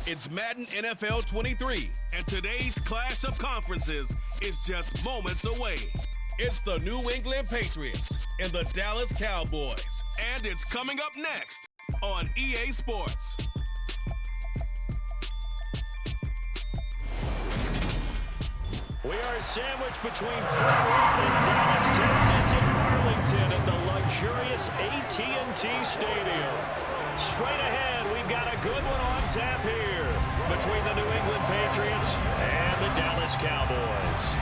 It's Madden NFL 23, and today's clash of conferences is just moments away. It's the New England Patriots and the Dallas Cowboys, and it's coming up next on EA Sports. We are sandwiched between Fort Worth and Dallas, Texas, and Arlington at the luxurious AT&T Stadium. Straight ahead, we've got a good one on tap here between the New England Patriots and the Dallas Cowboys.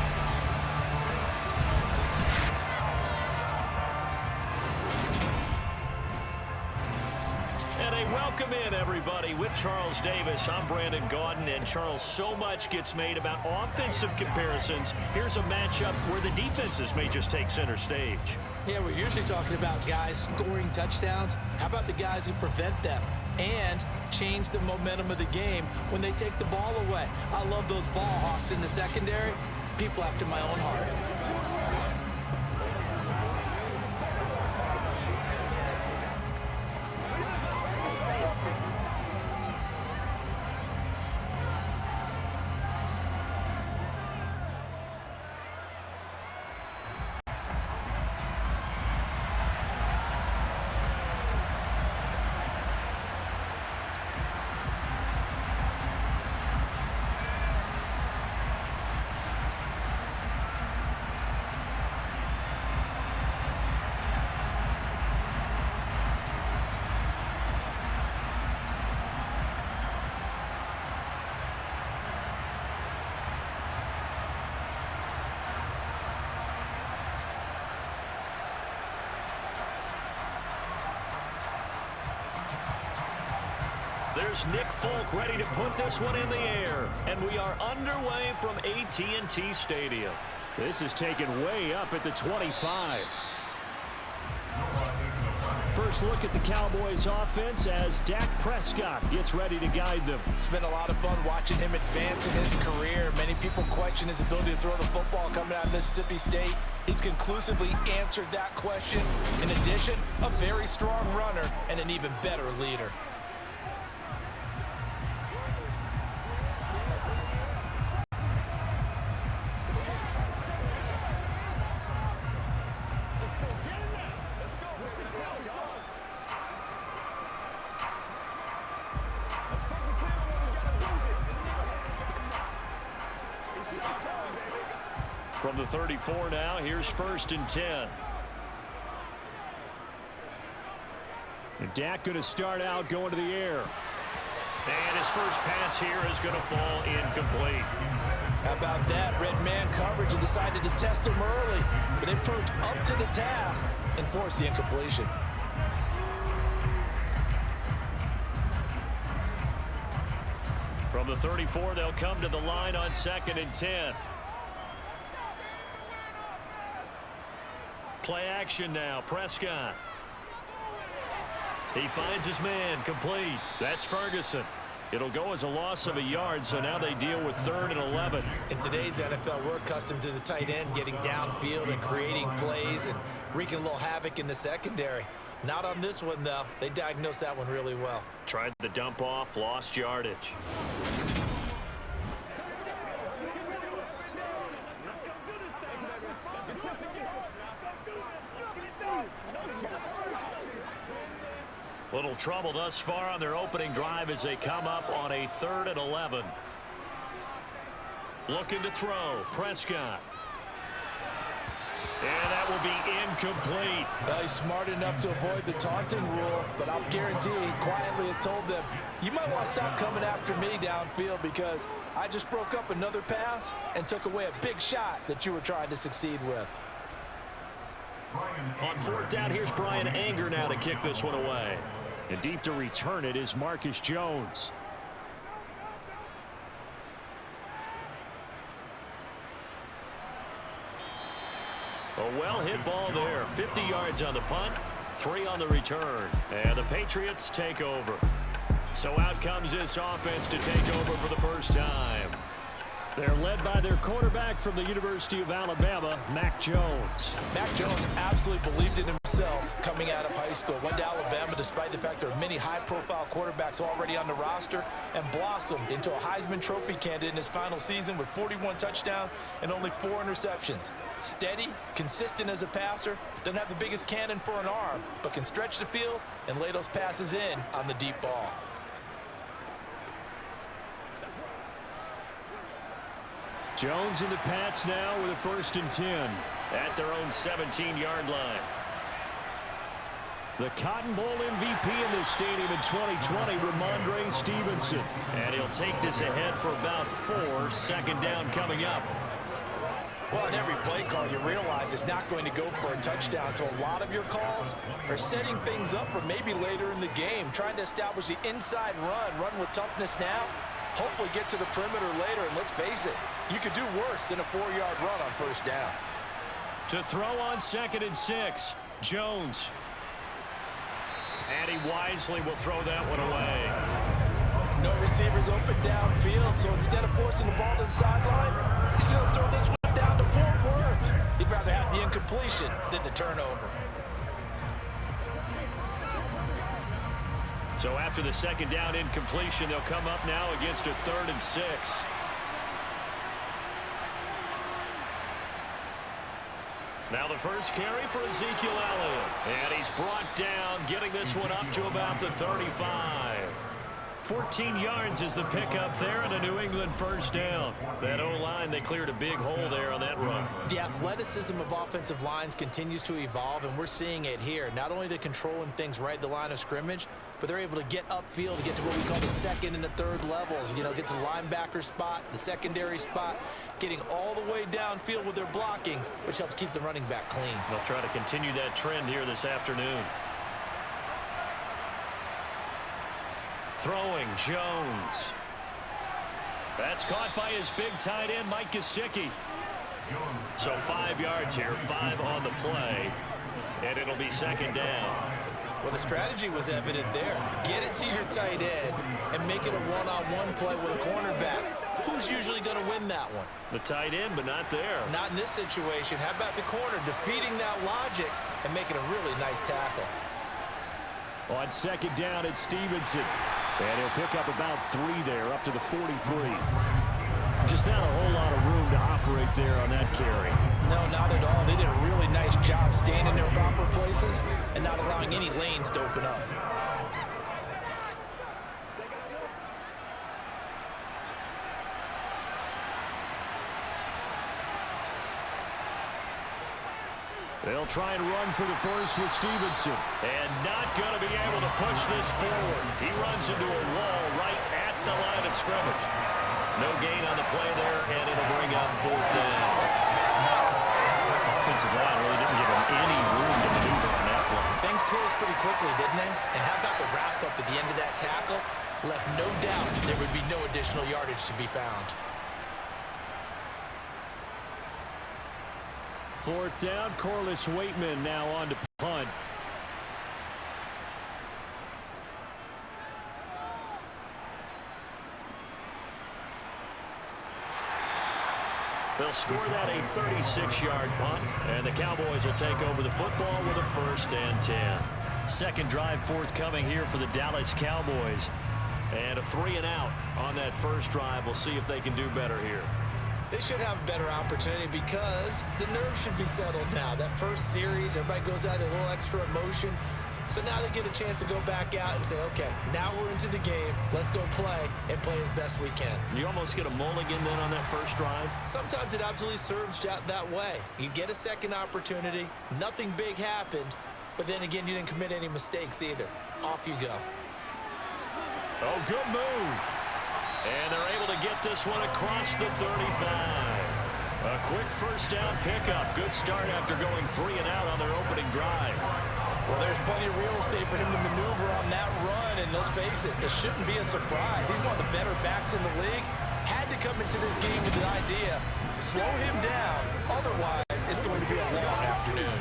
And a welcome in, everybody, with Charles Davis. I'm Brandon Gaudin, and Charles, so much gets made about offensive comparisons. Here's a matchup where the defenses may just take center stage. Yeah, we're usually talking about guys scoring touchdowns. How about the guys who prevent them and change the momentum of the game when they take the ball away? I love those ball hawks in the secondary. People after my own heart. There's Nick Folk ready to put this one in the air, and we are underway from AT&T Stadium. This is taken way up at the 25. First look at the Cowboys offense as Dak Prescott gets ready to guide them. It's been a lot of fun watching him advance in his career. Many people question his ability to throw the football coming out of Mississippi State. He's conclusively answered that question. In addition, a very strong runner and an even better leader. From the 34 now, here's 1st and 10. And Dak going to start out going to the air. And his first pass here is going to fall incomplete. How about that? Red man coverage and decided to test him early. But they proved up to the task and forced the incompletion. From the 34, they'll come to the line on 2nd and 10. Play action now, Prescott. He finds his man, complete. That's Ferguson. It'll go as a loss of a yard, so now they deal with 3rd and 11. In today's NFL, we're accustomed to the tight end getting downfield and creating plays and wreaking a little havoc in the secondary. Not on this one, though. They diagnosed that one really well. Tried the dump off, lost yardage. Little trouble thus far on their opening drive as they come up on a 3rd and 11. Looking to throw, Prescott. And that will be incomplete. Well, he's smart enough to avoid the taunting rule, but I'll guarantee he quietly has told them, you might want to stop coming after me downfield because I just broke up another pass and took away a big shot that you were trying to succeed with. On 4th down, here's Brian Anger now to kick this one away. And deep to return it is Marcus Jones. A well-hit ball there. 50 yards on the punt, 3 on the return. And the Patriots take over. So out comes this offense to take over for the first time. They're led by their quarterback from the University of Alabama, Mac Jones. Mac Jones absolutely believed in himself coming out of high school. Went to Alabama despite the fact there are many high-profile quarterbacks already on the roster, and blossomed into a Heisman Trophy candidate in his final season with 41 touchdowns and only 4 interceptions. Steady, consistent as a passer, doesn't have the biggest cannon for an arm, but can stretch the field and lay those passes in on the deep ball. Jones in the Pats now with a 1st and 10 at their own 17-yard line. The Cotton Bowl MVP in this stadium in 2020, Ramondre Stevenson. And he'll take this ahead for about 4, 2nd down coming up. Well, in every play call, you realize it's not going to go for a touchdown, so a lot of your calls are setting things up for maybe later in the game, trying to establish the inside run with toughness now, hopefully get to the perimeter later, and let's face it, you could do worse than a 4-yard run on 1st down. To throw on 2nd and 6, Jones. And he wisely will throw that one away. No receivers open downfield, so instead of forcing the ball to the sideline, he's going to throw this one down to Fort Worth. He'd rather have the incompletion than the turnover. So after the 2nd down incompletion, they'll come up now against a 3rd and 6. Now the first carry for Ezekiel Elliott. And he's brought down, getting this one up to about the 35. 14 yards is the pickup there, and a New England 1st down. That O-line, they cleared a big hole there on that run. The athleticism of offensive lines continues to evolve, and we're seeing it here. Not only the controlling things right at the line of scrimmage, but they're able to get upfield to get to what we call the 2nd and the 3rd levels. You know, get to the linebacker spot, the secondary spot, getting all the way downfield with their blocking, which helps keep the running back clean. They'll try to continue that trend here this afternoon. Throwing, Jones. That's caught by his big tight end, Mike Gesicki. So 5 yards here, 5 on the play, and it'll be 2nd down. Well, the strategy was evident there. Get it to your tight end and make it a one-on-one play with a cornerback. Who's usually going to win that one? The tight end, but not there. Not in this situation. How about the corner defeating that logic and making a really nice tackle? On 2nd down, it's Stevenson. And he'll pick up about 3 there, up to the 43. Just not a whole lot of room to operate there on that carry. No, not at all. They did a really nice job staying in their proper places and not allowing any lanes to open up. They'll try and run for the 1st with Stevenson. And not going to be able to push this forward. He runs into a wall right at the line of scrimmage. No gain on the play there, and it'll bring up 4th down. Offensive line really didn't give him any room to maneuver on that play. Things closed pretty quickly, didn't they? And how about the wrap-up at the end of that tackle? Left no doubt there would be no additional yardage to be found. 4th down, Corliss Waitman now on to punt. They'll score that a 36-yard punt, and the Cowboys will take over the football with a 1st and 10. 2nd drive forthcoming here for the Dallas Cowboys. And a 3 and out on that 1st drive. We'll see if they can do better here. They should have a better opportunity because the nerves should be settled now. That first series, everybody goes out with a little extra emotion. So now they get a chance to go back out and say, okay, now we're into the game. Let's go play and play as best we can. You almost get a mulligan then on that 1st drive? Sometimes it absolutely serves that way. You get a 2nd opportunity. Nothing big happened. But then again, you didn't commit any mistakes either. Off you go. Oh, good move. And they're able to get this one across the 35. A quick 1st down pickup. Good start after going 3 and out on their opening drive. Well, there's plenty of real estate for him to maneuver on that run. And let's face it, it shouldn't be a surprise. He's one of the better backs in the league. Had to come into this game with the idea, slow him down. Otherwise, it's going to be a long afternoon.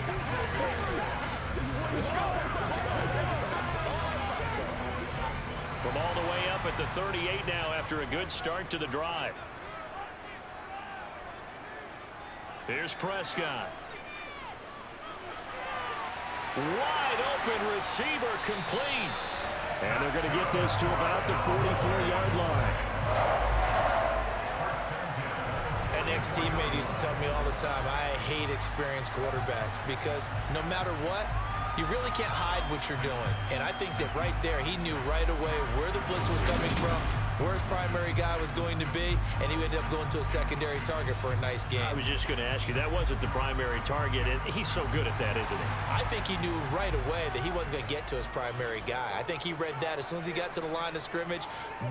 From all the way up at the 38 now after a good start to the drive. Here's Prescott. Wide open receiver complete. And they're going to get this to about the 44-yard line. An ex-teammate used to tell me all the time, I hate experienced quarterbacks because no matter what, you really can't hide what you're doing. And I think that right there, he knew right away where the blitz was coming from, where his primary guy was going to be, and he ended up going to a secondary target for a nice game. I was just going to ask you, that wasn't the primary target, and he's so good at that, isn't he? I think he knew right away that he wasn't going to get to his primary guy. I think he read that as soon as he got to the line of scrimmage,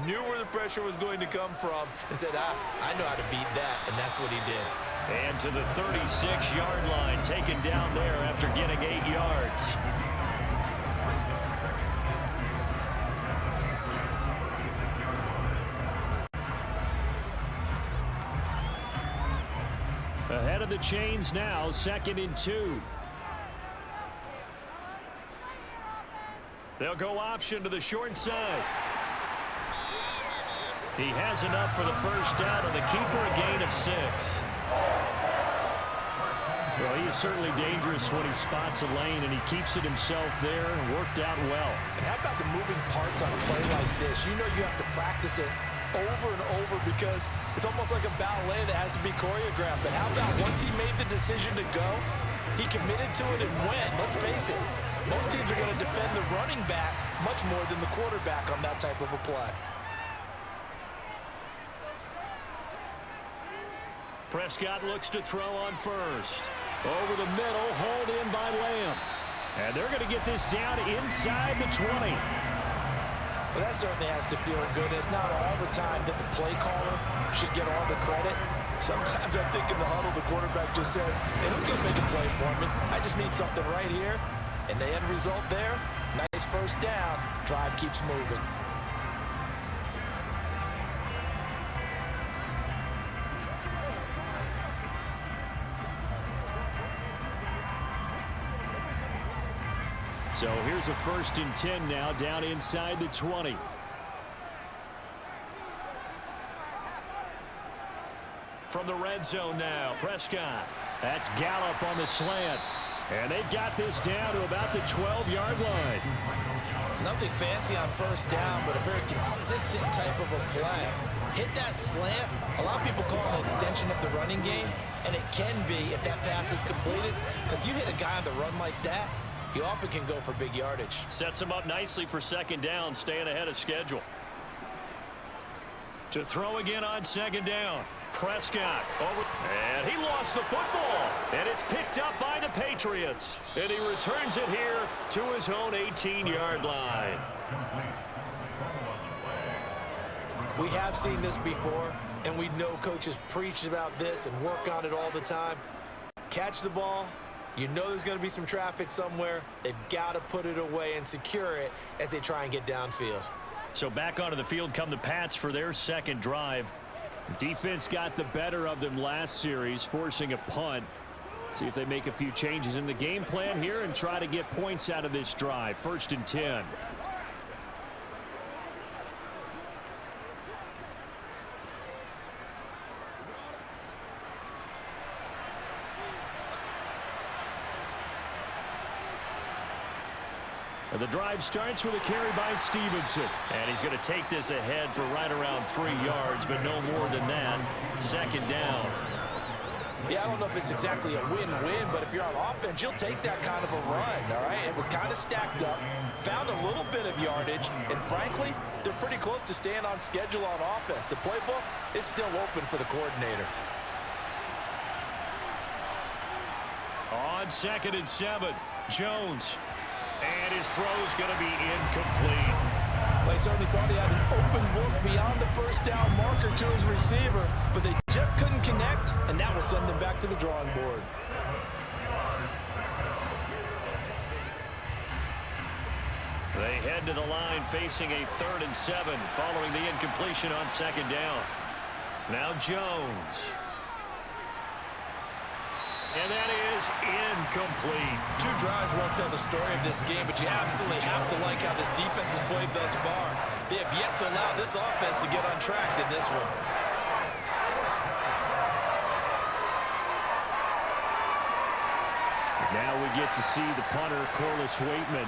knew where the pressure was going to come from, and said, I know how to beat that, and that's what he did. And to the 36-yard line, taken down there after getting 8 yards. Ahead of the chains now, 2nd and 2. They'll go option to the short side. He has enough for the first down, and the keeper a gain of 6. Well, he is certainly dangerous when he spots a lane, and he keeps it himself there and worked out well. And how about the moving parts on a play like this? You know you have to practice it over and over because it's almost like a ballet that has to be choreographed. But how about once he made the decision to go, he committed to it and went. Let's face it, most teams are going to defend the running back much more than the quarterback on that type of a play. Prescott looks to throw on first. Over the middle, hauled in by Lamb. And they're going to get this down inside the 20. Well, that certainly has to feel good. It's not all the time that the play caller should get all the credit. Sometimes I think in the huddle, the quarterback just says, hey, who's going to make a play for me? I just need something right here. And the end result there, nice first down. Drive keeps moving. So here's a 1st and 10 now, down inside the 20. From the red zone now, Prescott. That's Gallup on the slant. And they've got this down to about the 12-yard line. Nothing fancy on first down, but a very consistent type of a play. Hit that slant. A lot of people call it an extension of the running game, and it can be if that pass is completed, because you hit a guy on the run like that, you often can go for big yardage. Sets him up nicely for 2nd down, staying ahead of schedule. To throw again on 2nd down. Prescott over, and he lost the football, and it's picked up by the Patriots, and he returns it here to his own 18-yard line. We have seen this before, and we know coaches preach about this and work on it all the time. Catch the ball. You know there's going to be some traffic somewhere. They've got to put it away and secure it as they try and get downfield. So back onto the field come the Pats for their 2nd drive. Defense got the better of them last series, forcing a punt. See if they make a few changes in the game plan here and try to get points out of this drive. 1st and 10. The drive starts with a carry by Stevenson. And he's going to take this ahead for right around 3 yards, but no more than that. 2nd down. Yeah, I don't know if it's exactly a win-win, but if you're on offense, you'll take that kind of a run, all right? It was kind of stacked up, found a little bit of yardage, and frankly, they're pretty close to staying on schedule on offense. The playbook is still open for the coordinator. On 2nd and 7, Jones. And his throw's going to be incomplete. They certainly thought he had an open look beyond the first down marker to his receiver, but they just couldn't connect, and that will send them back to the drawing board. They head to the line facing a 3rd and 7 following the incompletion on 2nd down. Now Jones. And that is incomplete. 2 drives won't tell the story of this game, but you absolutely have to like how this defense has played thus far. They have yet to allow this offense to get untracked in this one. Now we get to see the punter, Corliss Waitman.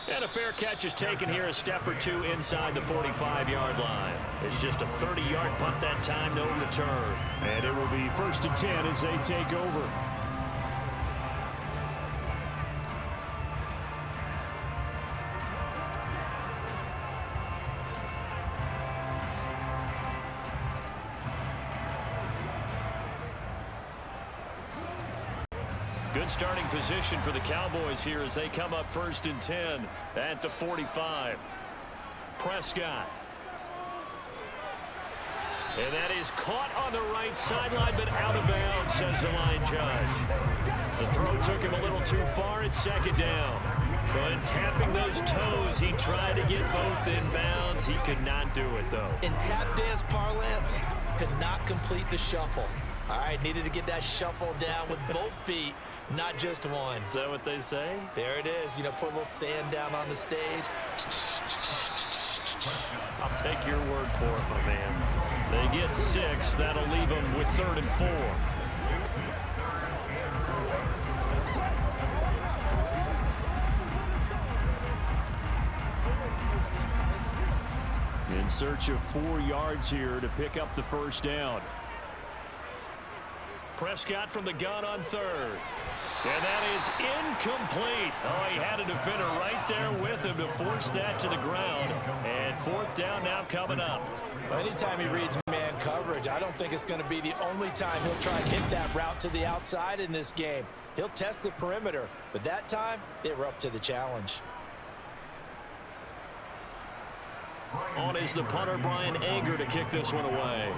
And a fair catch is taken here, a step or two inside the 45-yard line. It's just a 30-yard punt that time, no return. And it will be 1st and 10 as they take over. Good starting position for the Cowboys here as they come up 1st and 10 at the 45. Prescott. And that is caught on the right sideline, but out of bounds, says the line judge. The throw took him a little too far at 2nd down. But tapping those toes, he tried to get both in bounds. He could not do it, though. In tap dance parlance, could not complete the shuffle. All right, needed to get that shuffle down with both feet, not just one. Is that what they say? There it is. You know, put a little sand down on the stage. I'll take your word for it, my man. They get 6. That'll leave them with 3rd and 4. In search of 4 yards here to pick up the 1st down. Prescott from the gun on 3rd. And that is incomplete. Oh, he had a defender right there with him to force that to the ground. And 4th down now coming up. Well, anytime he reads man coverage, I don't think it's going to be the only time he'll try and hit that route to the outside in this game. He'll test the perimeter, but that time, they were up to the challenge. On is the punter, Brian Anger, to kick this one away.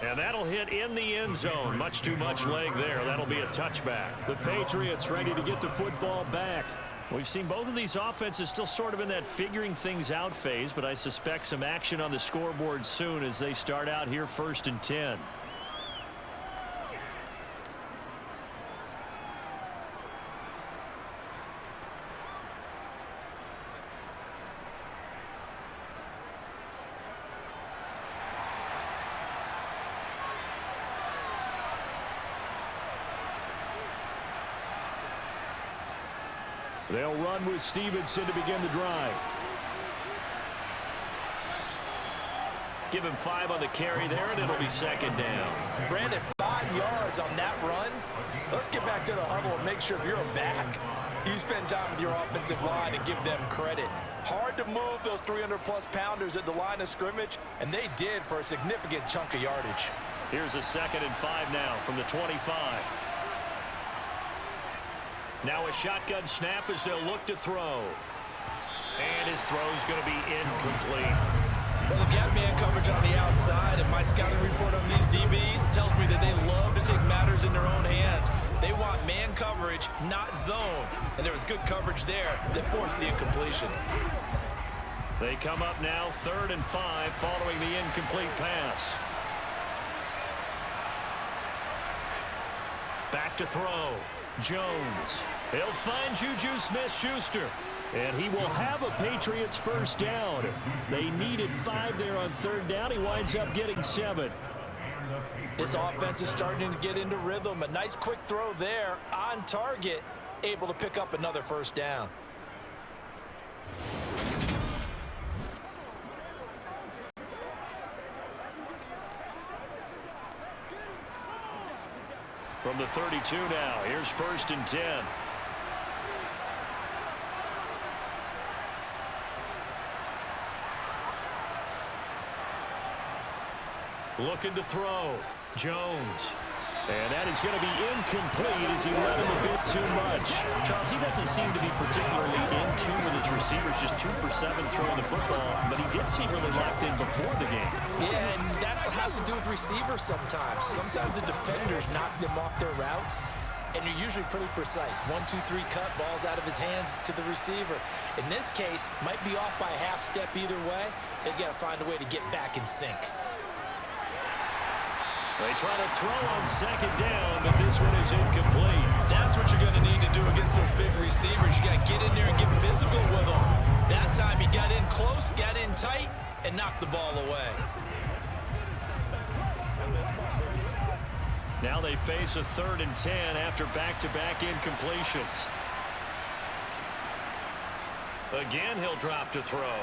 And that'll hit in the end zone. Much too much leg there. That'll be a touchback. The Patriots ready to get the football back. We've seen both of these offenses still sort of in that figuring things out phase, but I suspect some action on the scoreboard soon as they start out here 1st and 10. They'll run with Stevenson to begin the drive. Give him 5 on the carry there, and it'll be 2nd down. Brandon, 5 yards on that run. Let's get back to the huddle and make sure if you're a back, you spend time with your offensive line and give them credit. Hard to move those 300-plus pounders at the line of scrimmage, and they did for a significant chunk of yardage. Here's a 2nd and 5 now from the 25. Now a shotgun snap as they'll look to throw. And his throw's going to be incomplete. Well, they've got man coverage on the outside, and my scouting report on these DBs tells me that they love to take matters in their own hands. They want man coverage, not zone. And there was good coverage there that forced the incompletion. They come up now 3rd and 5 following the incomplete pass. Back to throw. Jones. He'll find Juju Smith-Schuster. And he will have a Patriots 1st down. They needed 5 there on 3rd down. He winds up getting 7. This offense is starting to get into rhythm. A nice quick throw there on target. Able to pick up another 1st down. From the 32 now, here's 1st and 10. Looking to throw. Jones. And that is going to be incomplete as he led him a bit too much. Charles, he doesn't seem to be particularly in tune with his receivers, just 2 for 7 throwing the football, but he did seem really locked in before the game. Yeah, and that has to do with receivers sometimes. Sometimes the defenders knock them off their routes, and you're usually pretty precise. 1, 2, 3 cut, balls out of his hands to the receiver. In this case, might be off by a half step either way. They've got to find a way to get back in sync. They try to throw on 2nd down, but this one is incomplete. That's what you're going to need to do against those big receivers. get in there and get physical with him. That time he got in close, got in tight, and knocked the ball away. Now they face a 3rd and 10 after back-to-back incompletions. Again, he'll drop to throw.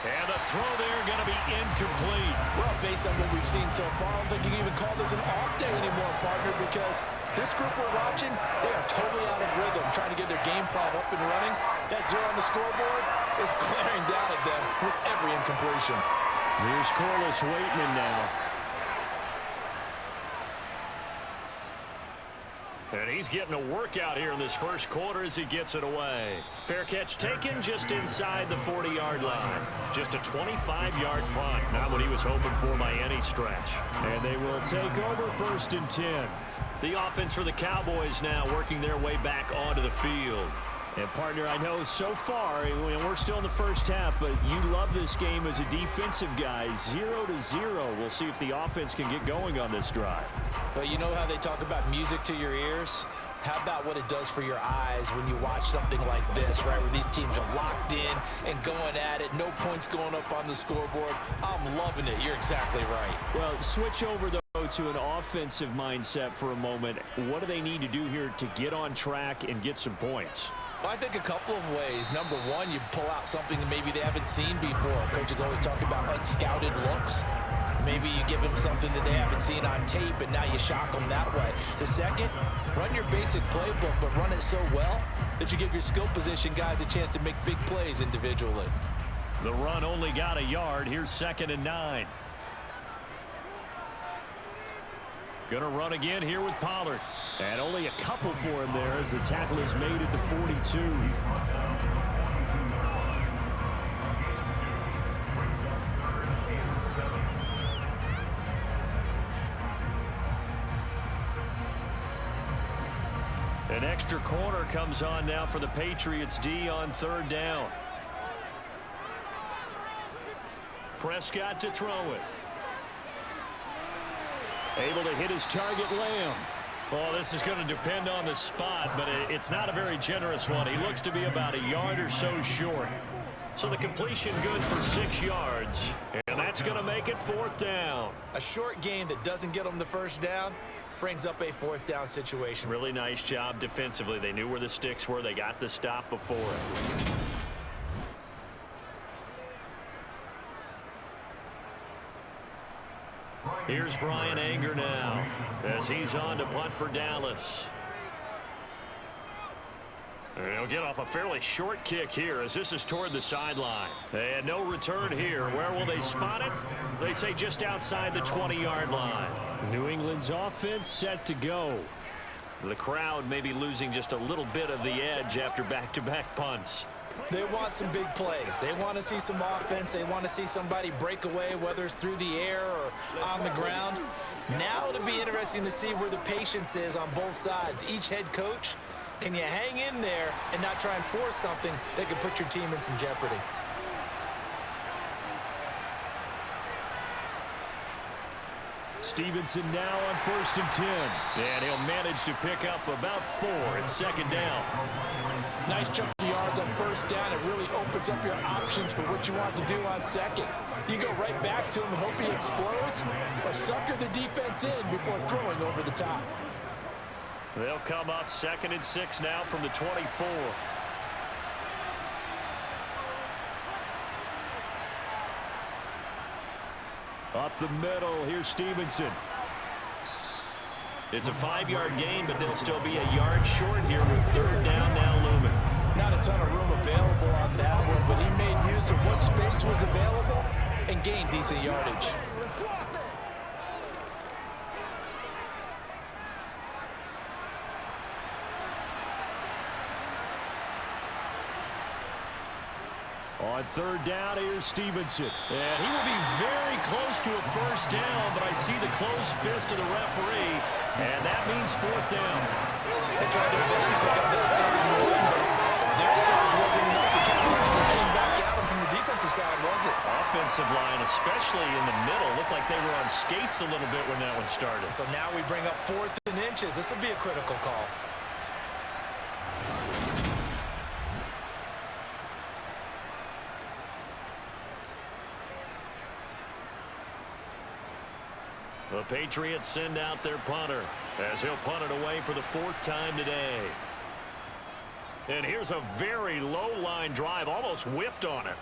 And the throw there going to be incomplete. Well, based on what we've seen so far, I don't think you can even call this an off day anymore, partner, because this group we're watching, they are totally out of rhythm, trying to get their game plan up and running. That 0 on the scoreboard is glaring down at them with every incompletion. Here's Corliss Waitman now. And he's getting a workout here in this first quarter as he gets it away. Fair catch taken just inside the 40-yard line. Just a 25-yard punt. Not what he was hoping for by any stretch. And they will take over 1st and 10. The offense for the Cowboys now working their way back onto the field. And, partner, I know so far, we're still in the first half, but you love this game as a defensive guy. 0-0. We'll see if the offense can get going on this drive. Well, you know how they talk about music to your ears? How about what it does for your eyes when you watch something like this, right, where these teams are locked in and going at it, no points going up on the scoreboard? I'm loving it. You're exactly right. Well, switch over, though, to an offensive mindset for a moment. What do they need to do here to get on track and get some points? Well, I think a couple of ways. Number one, you pull out something that maybe they haven't seen before. Coaches always talk about unscouted looks. Maybe you give them something that they haven't seen on tape, and now you shock them that way. The second, run your basic playbook, but run it so well that you give your skill position guys a chance to make big plays individually. The run only got a yard. Here's 2nd and 9. Gonna run again here with Pollard. And only a couple for him there as the tackle is made at the 42. An extra corner comes on now for the Patriots D on 3rd down. Prescott to throw it. Able to hit his target, Lamb. Well, this is going to depend on the spot, but it's not a very generous one. He looks to be about a yard or so short. So the completion good for 6 yards, and that's going to make it 4th down. A short gain that doesn't get them the first down brings up a 4th down situation. Really nice job defensively. They knew where the sticks were. They got the stop before it. Here's Brian Anger now as he's on to punt for Dallas. And he'll get off a fairly short kick here as this is toward the sideline. They had no return here. Where will they spot it? They say just outside the 20-yard line. New England's offense set to go. The crowd may be losing just a little bit of the edge after back-to-back punts. They want some big plays. They want to see some offense. They want to see somebody break away, whether it's through the air or on the ground. Now it'll be interesting to see where the patience is on both sides. Each head coach, can you hang in there and not try and force something that could put your team in some jeopardy? Stevenson now on 1st and 10. And he'll manage to pick up about 4 at 2nd down. Nice chunk of yards on 1st down. It really opens up your options for what you want to do on 2nd. You go right back to him and hope he explodes, or sucker the defense in before throwing over the top. They'll come up 2nd and 6 now from the 24. Up the middle, here's Stevenson. It's a 5-yard gain, but they'll still be a yard short here with 3rd down now looming. Not a ton of room available on that one, but he made use of what space was available and gained decent yardage. On 3rd down, here's Stevenson. And he will be very close to a 1st down, but I see the closed fist of the referee, and that means 4th down. They tried their best to pick up that 3rd and 1, but their surge wasn't enough to count it. They came back at them from the defensive side, was it? Offensive line, especially in the middle, looked like they were on skates a little bit when that one started. So now we bring up 4th and inches. This will be a critical call. The Patriots send out their punter as he'll punt it away for the 4th time today. And here's a very low line drive, almost whiffed on it.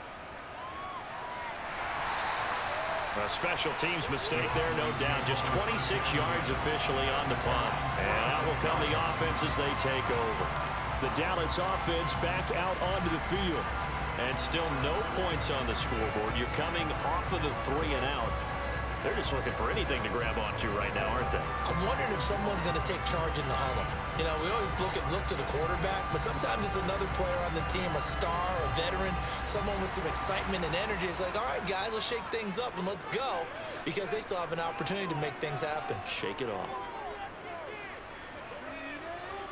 A special teams mistake there, no doubt. Just 26 yards officially on the punt. And out will come the offense as they take over. The Dallas offense back out onto the field. And still no points on the scoreboard. You're coming off of the 3 and out. They're just looking for anything to grab onto right now, aren't they? I'm wondering if someone's going to take charge in the huddle. You know, we always look to the quarterback, but sometimes it's another player on the team, a star, a veteran, someone with some excitement and energy. It's like, all right, guys, let's shake things up and let's go, because they still have an opportunity to make things happen. Shake it off.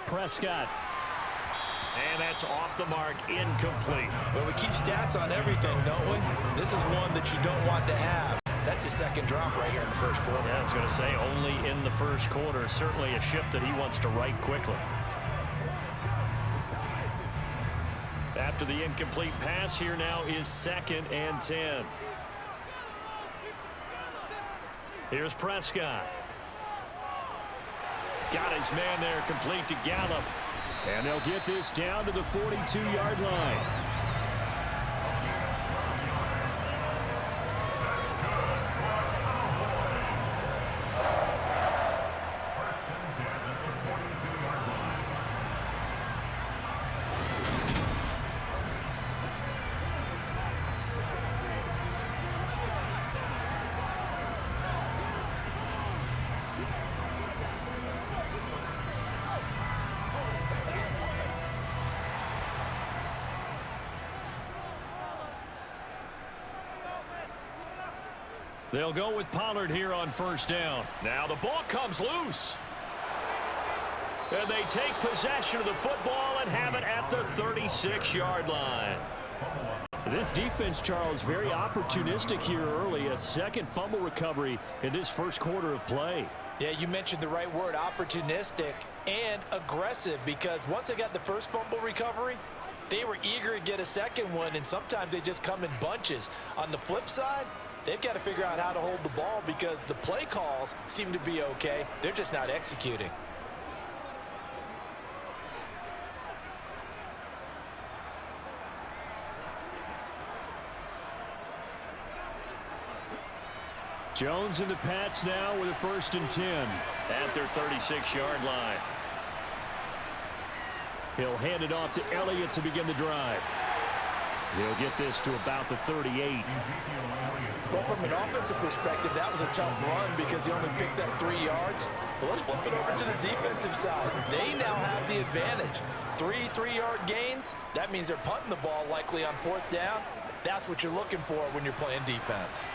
Prescott. And that's off the mark, incomplete. Well, we keep stats on everything, don't we? This is one that you don't want to have. That's his 2nd drop right here in the 1st quarter. Yeah, I was going to say only in the 1st quarter. Certainly a ship that he wants to right quickly. After the incomplete pass, here now is 2nd and 10. Here's Prescott. Got his man there, complete to Gallup. And they'll get this down to the 42-yard line. They'll go with Pollard here on 1st down. Now the ball comes loose. And they take possession of the football and have it at the 36-yard line. This defense, Charles, very opportunistic here early. A 2nd fumble recovery in this 1st quarter of play. Yeah, you mentioned the right word, opportunistic and aggressive, because once they got the 1st fumble recovery, they were eager to get a 2nd one, and sometimes they just come in bunches. On the flip side, they've got to figure out how to hold the ball, because the play calls seem to be okay. They're just not executing. Jones and the Pats now with a 1st and 10 at their 36-yard line. He'll hand it off to Elliott to begin the drive. He'll get this to about the 38. Well, from an offensive perspective, that was a tough run because he only picked up 3 yards. Well, let's flip it over to the defensive side. They now have the advantage. 3 3-yard gains. That means they're punting the ball likely on 4th down. That's what you're looking for when you're playing defense.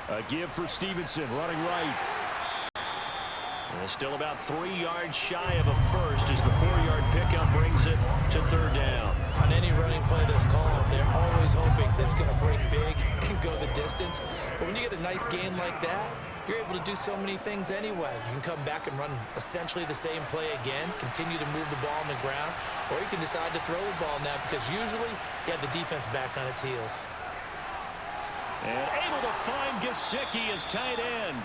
A give for Stevenson, running right. And still about 3 yards shy of a first as the 4-yard pickup brings it to 3rd down. On any running play that's called, they're always hoping that it's going to break big and go the distance. But when you get a nice gain like that, you're able to do so many things anyway. You can come back and run essentially the same play again, continue to move the ball on the ground, or you can decide to throw the ball now because usually you have the defense back on its heels. And able to find Gesicki as tight end.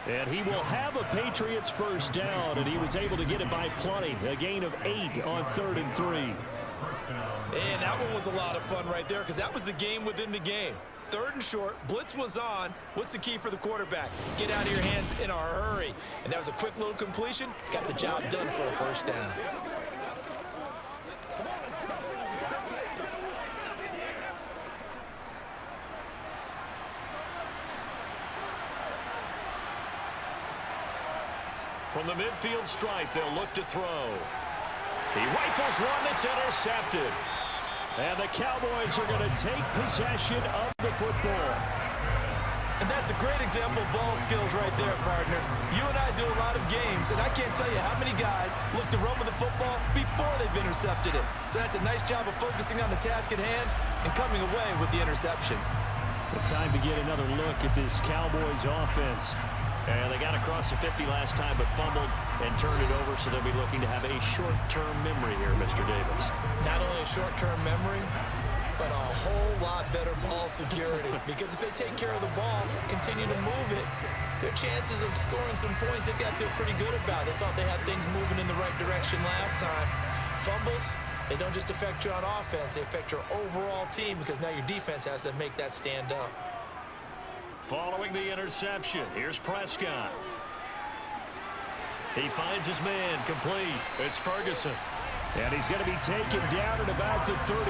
And he will have a Patriots 1st down, and he was able to get it by plenty. A gain of 8 on 3rd and 3. And that one was a lot of fun right there because that was the game within the game. 3rd and short, blitz was on. What's the key for the quarterback? Get out of your hands in a hurry. And that was a quick little completion. Got the job done for a 1st down. From the midfield stripe, they'll look to throw. He rifles one that's intercepted. And the Cowboys are going to take possession of the football. And that's a great example of ball skills right there, partner. You and I do a lot of games, and I can't tell you how many guys look to run with the football before they've intercepted it. So that's a nice job of focusing on the task at hand and coming away with the interception. The time to get another look at this Cowboys offense. And they got across the 50 last time, but fumbled and turned it over, so they'll be looking to have a short-term memory here, Mr. Davis. Not only a short-term memory, but a whole lot better ball security. Because if they take care of the ball, continue to move it, their chances of scoring some points, they've got to feel pretty good about. They thought they had things moving in the right direction last time. Fumbles, they don't just affect you on offense, they affect your overall team because now your defense has to make that stand up. Following the interception, here's Prescott. He finds his man complete. It's Ferguson. And he's going to be taken down at about the 33.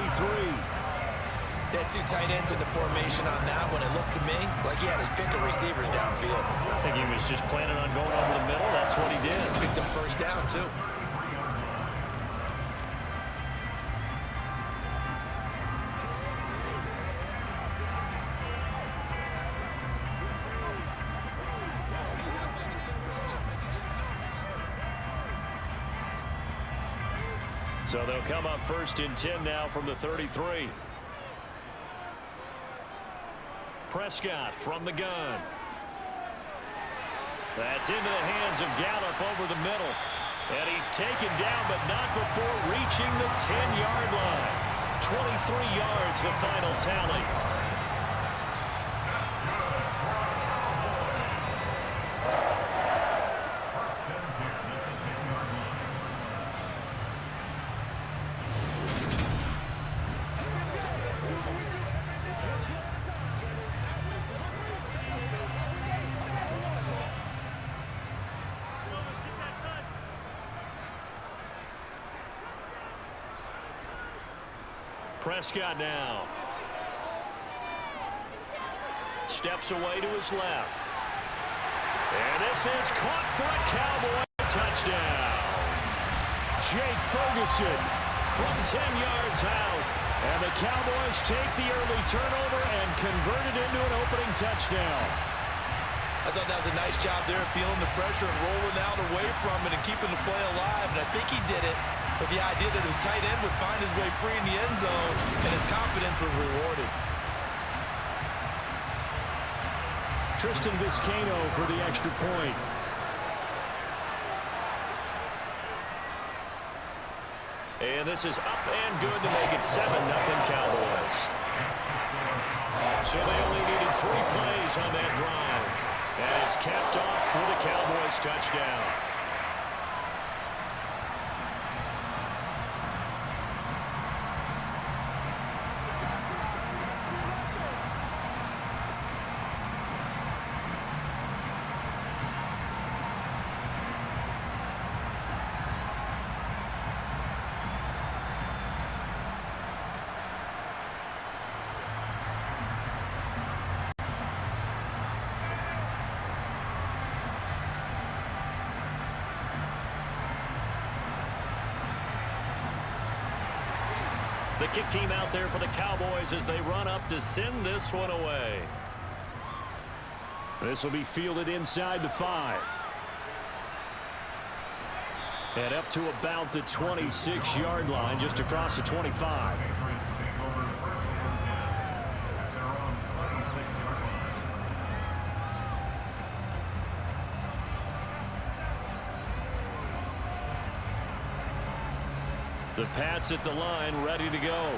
They had two tight ends in the formation on that one. It looked to me like he had his pick of receivers downfield. I think he was just planning on going over the middle. That's what he did. Picked up first down, too. So they'll come up first and 10 now from the 33. Prescott from the gun. That's into the hands of Gallup over the middle. And he's taken down, but not before reaching the 10-yard line. 23 yards, the final tally. Prescott now. Steps away to his left. And this is caught for a Cowboy touchdown. Jake Ferguson from 10 yards out. And the Cowboys take the early turnover and convert it into an opening touchdown. I thought that was a nice job there, feeling the pressure and rolling out away from it and keeping the play alive. And I think he did it with the idea that his tight end would find his way free in the end zone, and his confidence was rewarded. Tristan Vizcaino for the extra point. And this is up and good to make it 7-0 Cowboys. So they only needed 3 plays on that drive. And it's capped off for the Cowboys touchdown. The kick team out there for the Cowboys as they run up to send this one away. This will be fielded inside the 5. And up to about the 26-yard line, just across the 25. The Pats at the line, ready to go.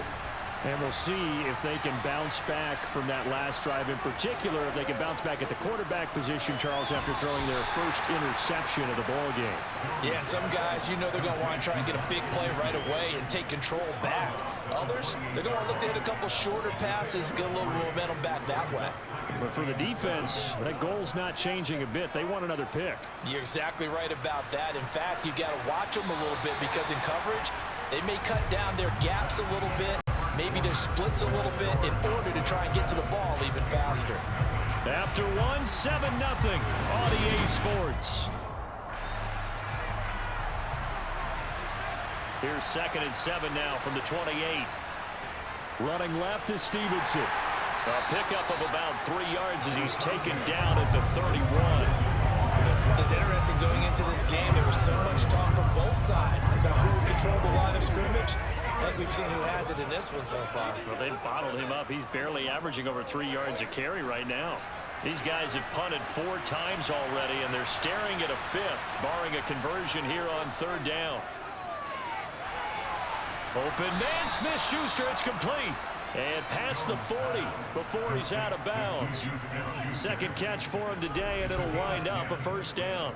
And we'll see if they can bounce back from that last drive, in particular, if they can bounce back at the quarterback position, Charles, after throwing their first interception of the ball game. Yeah, and some guys, you know they're going to want to try and get a big play right away and take control back. Others, they're going to look to hit a couple shorter passes, get a little momentum back that way. But for the defense, that goal's not changing a bit. They want another pick. You're exactly right about that. In fact, you got to watch them a little bit because in coverage, they may cut down their gaps a little bit, maybe their splits a little bit in order to try and get to the ball even faster. After 7-0 on EA Sports. Here's 2nd and 7 now from the 28. Running left is Stevenson. A pickup of about 3 yards as he's taken down at the 31. It's interesting going into this game. There was so much talk from both sides about who would control the line of scrimmage. Like we've seen who has it in this one so far. Well, they've bottled him up. He's barely averaging over 3 yards a carry right now. These guys have punted 4 times already, and they're staring at a 5th, barring a conversion here on 3rd down. Open man, Smith-Schuster, it's complete. And past the 40 before he's out of bounds. Second catch for him today, and it'll wind up a first down.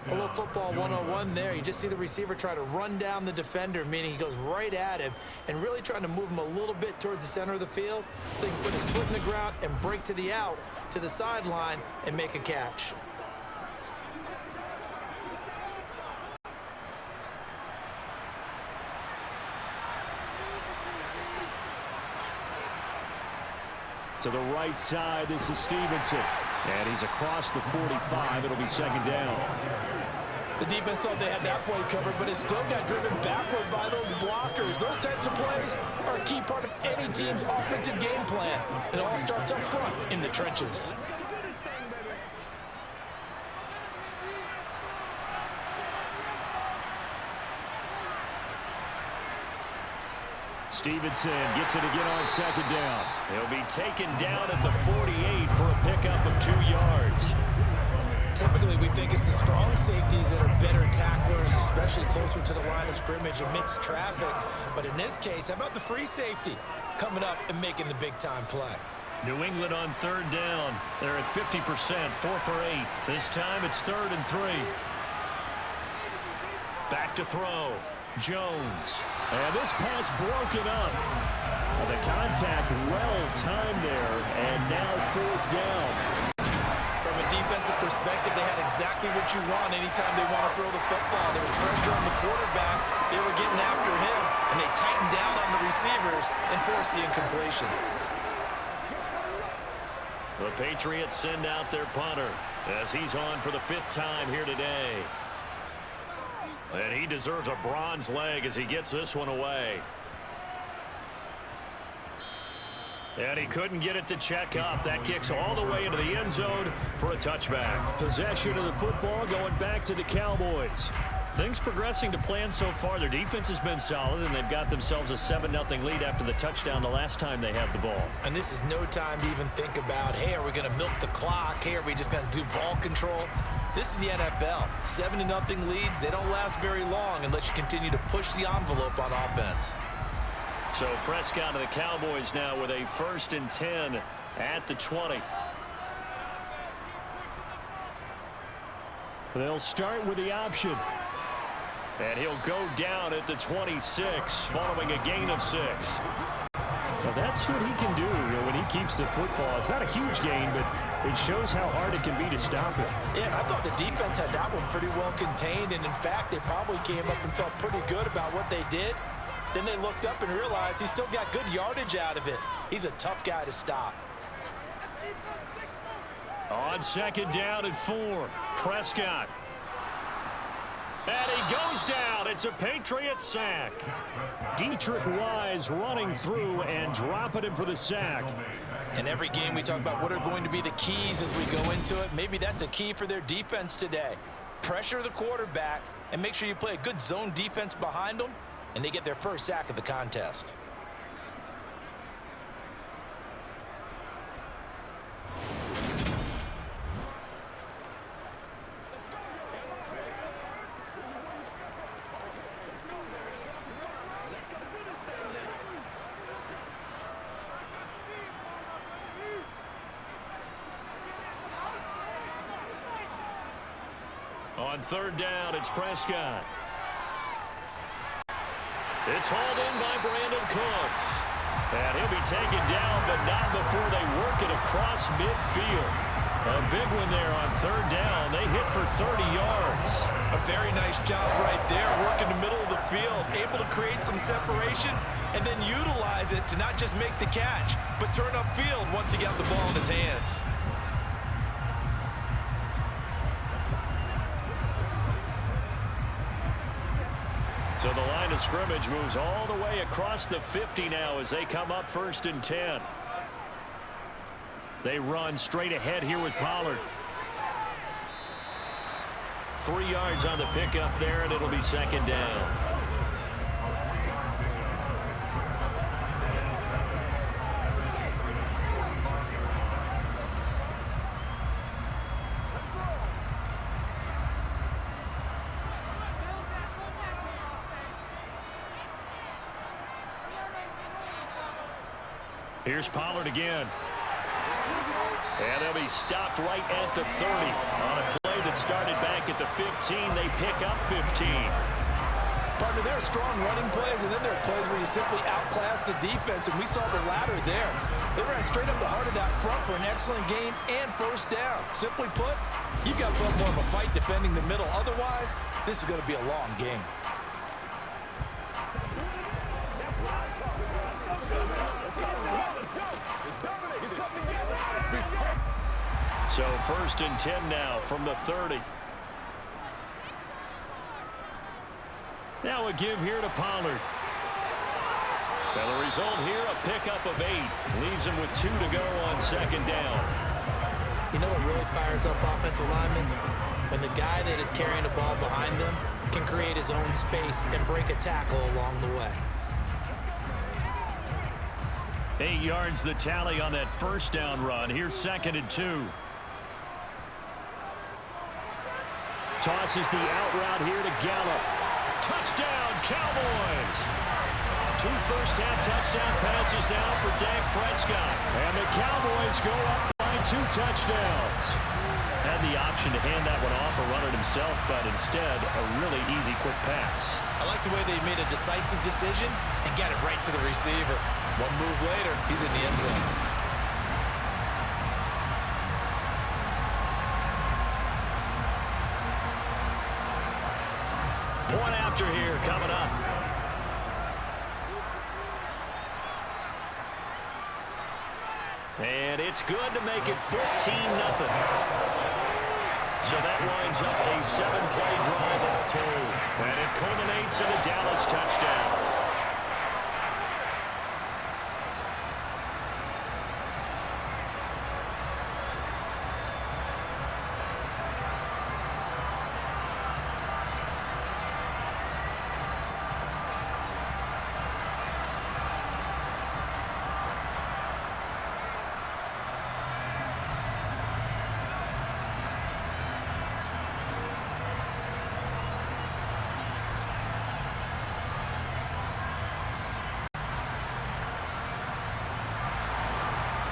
A little football 101 there. You just see the receiver try to run down the defender, meaning he goes right at him and really trying to move him a little bit towards the center of the field so he can put his foot in the ground and break to the out, to the sideline, and make a catch. To the right side, this is Stevenson. And he's across the 45. It'll be second down. The defense thought they had that play covered, but it still got driven backward by those blockers. Those types of plays are a key part of any team's offensive game plan. It all starts up front in the trenches. Stevenson gets it again on second down. He'll be taken down at the 48 for a pickup of 2 yards. Typically, we think it's the strong safeties that are better tacklers, especially closer to the line of scrimmage amidst traffic. But in this case, how about the free safety coming up and making the big-time play? New England on third down. They're at 50%, 4 for 8. This time it's 3rd and 3. Back to throw. Jones. And this pass broken up. Well, the contact well-timed there, and now 4th down. From a defensive perspective, they had exactly what you want anytime they want to throw the football. There was pressure on the quarterback. They were getting after him, and they tightened down on the receivers and forced the incompletion. The Patriots send out their punter as he's on for the 5th time here today. And he deserves a bronze leg as he gets this one away. And he couldn't get it to check up. That kicks all the way into the end zone for a touchback. Possession of the football going back to the Cowboys. Things progressing to plan so far. Their defense has been solid, and they've got themselves a 7-0 lead after the touchdown the last time they had the ball. And this is no time to even think about, hey, are we going to milk the clock? Hey, are we just going to do ball control? This is the NFL. 7-0 leads, they don't last very long unless you continue to push the envelope on offense. So Prescott of the Cowboys now with a 1st and 10 at the 20. They'll start with the option. And he'll go down at the 26 following a gain of 6. Well, that's what he can do when he keeps the football. It's not a huge gain, but it shows how hard it can be to stop it. Yeah, and I thought the defense had that one pretty well contained, and in fact, they probably came up and felt pretty good about what they did. Then they looked up and realized he still got good yardage out of it. He's a tough guy to stop. On second down at 4, Prescott. And he goes down. It's a Patriot sack. Dietrich Wise running through and dropping him for the sack. In every game we talk about what are going to be the keys as we go into it. Maybe that's a key for their defense today. Pressure the quarterback and make sure you play a good zone defense behind them, and they get their first sack of the contest. On third down, it's Prescott. It's hauled in by Brandon Cooks. And he'll be taken down, but not before they work it across midfield. A big one there on third down. They hit for 30 yards. A very nice job right there, working the middle of the field, able to create some separation, and then utilize it to not just make the catch, but turn upfield once he got the ball in his hands. So the line of scrimmage moves all the way across the 50 now as they come up 1st and 10. They run straight ahead here with Pollard. 3 yards on the pickup there, and it'll be second down. Here's Pollard again. And they'll be stopped right at the 30. On a play that started back at the 15, they pick up 15. Partner, there are strong running plays, and then there are plays where you simply outclass the defense, and we saw the latter there. They ran straight up the heart of that front for an excellent gain and first down. Simply put, you've got to put more of a fight defending the middle. Otherwise, this is going to be a long game. So 1st and 10 now from the 30. Now a give here to Pollard. Well, the result here, a pickup of 8. Leaves him with 2 to go on 2nd down. You know what really fires up offensive linemen? When the guy that is carrying the ball behind them can create his own space and break a tackle along the way. 8 yards the tally on that first down run. Here's 2nd and 2. Tosses the out route here to Gallup. Touchdown, Cowboys! 2 first-half touchdown passes now for Dak Prescott. And the Cowboys go up by 2 touchdowns. Had the option to hand that one off or run it himself, but instead, a really easy, quick pass. I like the way they made a decisive decision and got it right to the receiver. One move later, he's in the end zone. Point after here coming up. And it's good to make it 14-0. So that winds up a 7-play drive all told. And it culminates in a Dallas touchdown.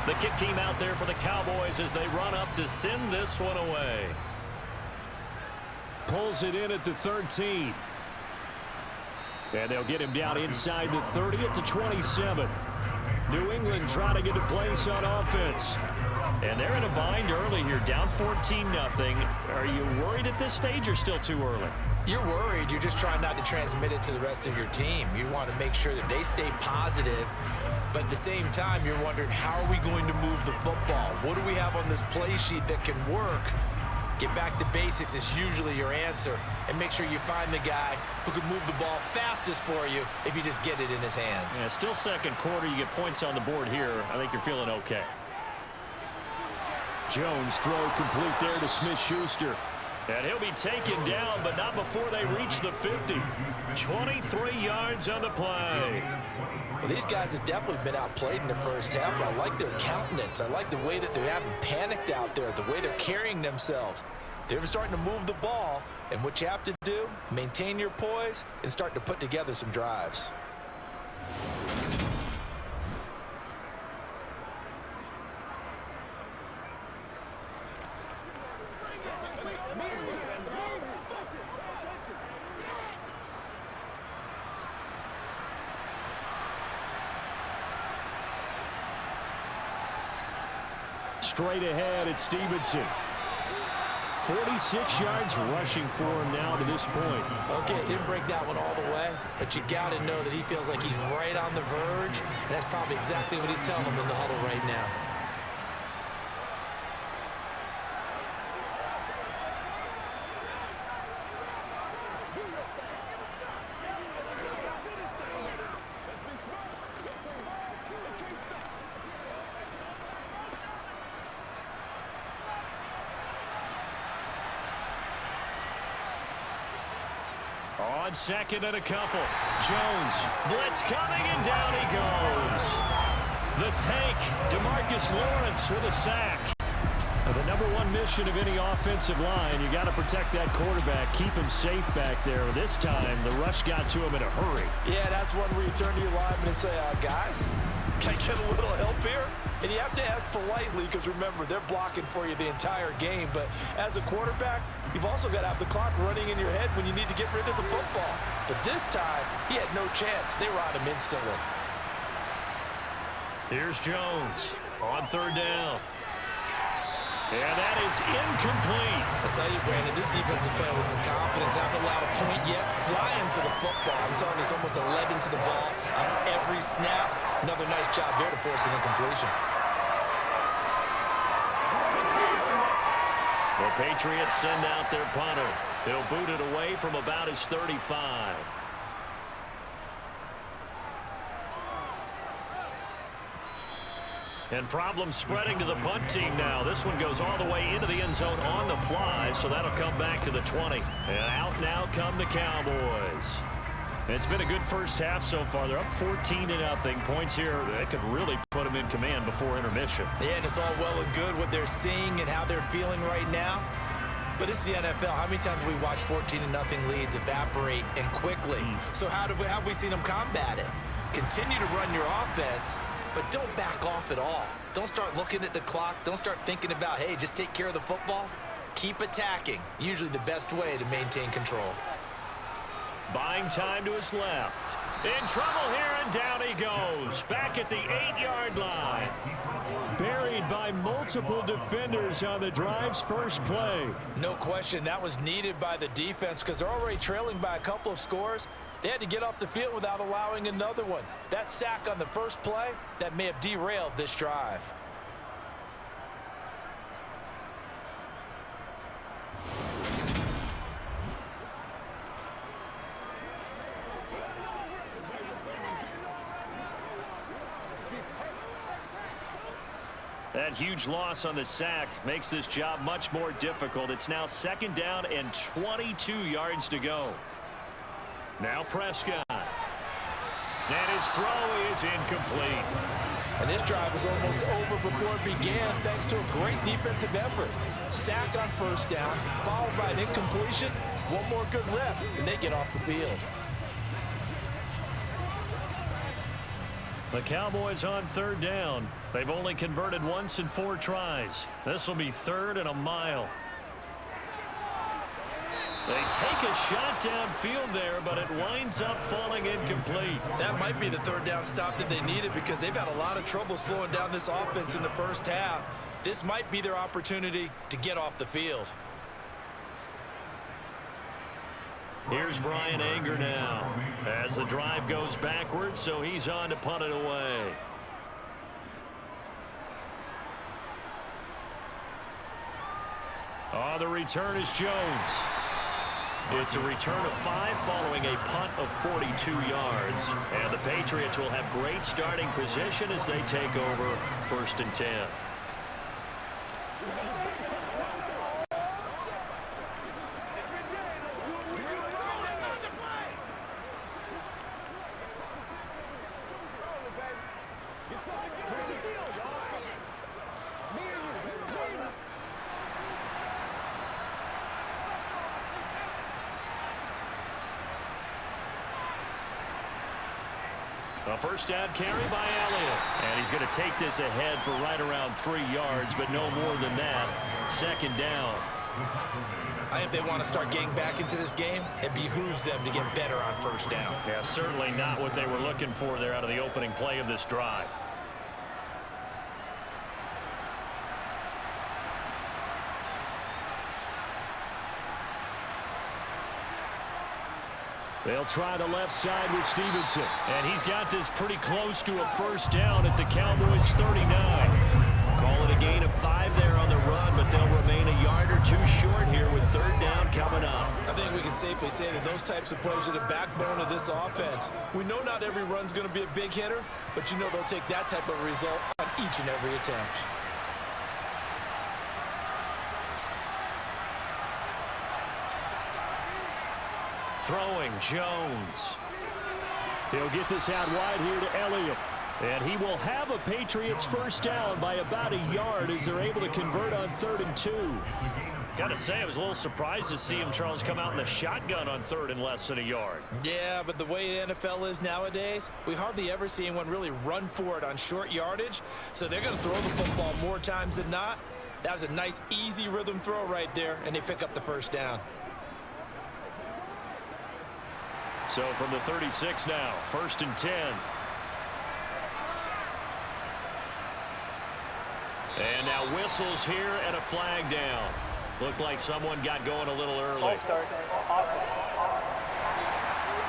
The kick team out there for the Cowboys as they run up to send this one away. Pulls it in at the 13. And they'll get him down inside the 30 at the 27. New England trying to get a place on offense. And they're in a bind early here, down 14-0. Are you worried at this stage or still too early? You're worried. You're just trying not to transmit it to the rest of your team. You want to make sure that they stay positive. But at the same time, you're wondering, how are we going to move the football? What do we have on this play sheet that can work? Get back to basics is usually your answer. And make sure you find the guy who can move the ball fastest for you if you just get it in his hands. Yeah, still second quarter. You get points on the board here. I think you're feeling okay. Jones throw complete there to Smith-Schuster. And he'll be taken down, but not before they reach the 50. 23 yards on the play. Well, these guys have definitely been outplayed in the first half, but I like their countenance. I like the way that they haven't panicked out there, the way they're carrying themselves. They're starting to move the ball, and what you have to do, maintain your poise and start to put together some drives. Straight ahead, it's Stevenson. 46 yards rushing for him now to this point. Okay, didn't break that one all the way, but you got to know that he feels like he's right on the verge, and that's probably exactly what he's telling them in the huddle right now. On second and a couple. Jones, blitz coming, and down he goes. The tank, DeMarcus Lawrence with a sack. The number one mission of any offensive line, you got to protect that quarterback, keep him safe back there. This time, the rush got to him in a hurry. Yeah, that's one where you turn to your lineman and say, guys, can I get a little help here? And you have to ask politely because, remember, they're blocking for you the entire game. But as a quarterback, you've also got to have the clock running in your head when you need to get rid of the football. But this time, he had no chance. They were on him instantly. Here's Jones on third down. And that is incomplete. I tell you, Brandon, this defense is playing with some confidence. Haven't allowed a point yet. Flying to the football. I'm telling you, it's almost 11 to the ball on every snap. Another nice job there to force an incompletion. The Patriots send out their punter. He'll boot it away from about his 35. And problems spreading to the punt team now. This one goes all the way into the end zone on the fly, so that'll come back to the 20. And out now come the Cowboys. It's been a good first half so far. They're up 14-0. Points here, that could really put them in command before intermission. Yeah, and it's all well and good what they're seeing and how they're feeling right now. But it's the NFL. How many times have we watched 14-0 leads evaporate and quickly? So how have we seen them combat it? Continue to run your offense, but don't back off at all. Don't start looking at the clock. Don't start thinking about, hey, just take care of the football. Keep attacking. Usually the best way to maintain control. Buying time to his left. In trouble here, and down he goes. Back at the 8-yard line. Buried by multiple defenders on the drive's first play. No question, that was needed by the defense because they're already trailing by a couple of scores. They had to get off the field without allowing another one. That sack on the first play, that may have derailed this drive. That huge loss on the sack makes this job much more difficult. It's now second down and 22 yards to go. Now Prescott. And his throw is incomplete. And this drive was almost over before it began thanks to a great defensive effort. Sack on first down, followed by an incompletion. One more good rep, and they get off the field. The Cowboys on third down. They've only converted once in 4 tries. This will be 3rd and a mile. They take a shot downfield there, but it winds up falling incomplete. That might be the third down stop that they needed because they've had a lot of trouble slowing down this offense in the first half. This might be their opportunity to get off the field. Here's Brian Anger now as the drive goes backwards, so he's on to punt it away. Oh, the return is Jones. It's a return of 5 following a punt of 42 yards. And the Patriots will have great starting position as they take over 1st and 10. A first down carry by Elliott. And he's going to take this ahead for right around 3 yards, but no more than that. 2nd down. If they want to start getting back into this game, it behooves them to get better on first down. Yeah, certainly not what they were looking for there out of the opening play of this drive. They'll try the left side with Stevenson. And he's got this pretty close to a first down at the Cowboys 39. Call it a gain of 5 there on the run, but they'll remain a yard or 2 short here with 3rd down coming up. I think we can safely say that those types of plays are the backbone of this offense. We know not every run's going to be a big hitter, but you know they'll take that type of result on each and every attempt. Throwing Jones. He'll get this out wide here to Elliott. And he will have a Patriots first down by about a yard as they're able to convert on 3rd and 2. Got to say, I was a little surprised to see him, Charles, come out in the shotgun on 3rd and less than a yard. Yeah, but the way the NFL is nowadays, we hardly ever see anyone really run for it on short yardage. So they're going to throw the football more times than not. That was a nice, easy rhythm throw right there, and they pick up the first down. So from the 36 now, 1st and 10. And now whistles here and a flag down. Looked like someone got going a little early.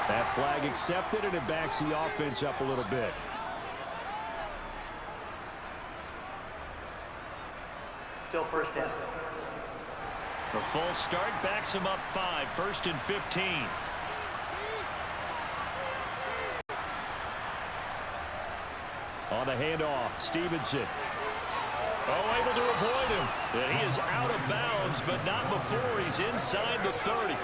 That flag accepted, and it backs the offense up a little bit. Still first down. The full start backs him up 5, 1st and 15. On the handoff, Stevenson. Oh, able to avoid him. And he is out of bounds, but not before he's inside the 30.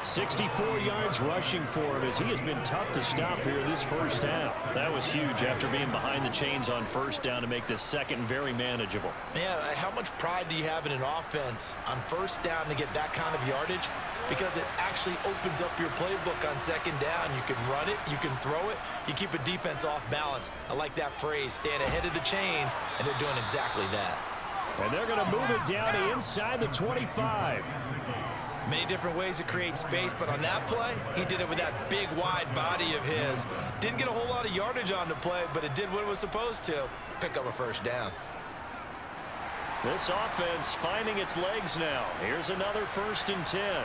64 yards rushing for him as he has been tough to stop here this first half. That was huge after being behind the chains on first down to make this second very manageable. Yeah, how much pride do you have in an offense on first down to get that kind of yardage? Because it actually opens up your playbook on second down. You can run it, you can throw it, you keep a defense off balance. I like that phrase, stand ahead of the chains, and they're doing exactly that. And they're going to move it down to inside the 25. Many different ways to create space, but on that play, he did it with that big, wide body of his. Didn't get a whole lot of yardage on the play, but it did what it was supposed to, pick up a first down. This offense finding its legs now. Here's another 1st and 10.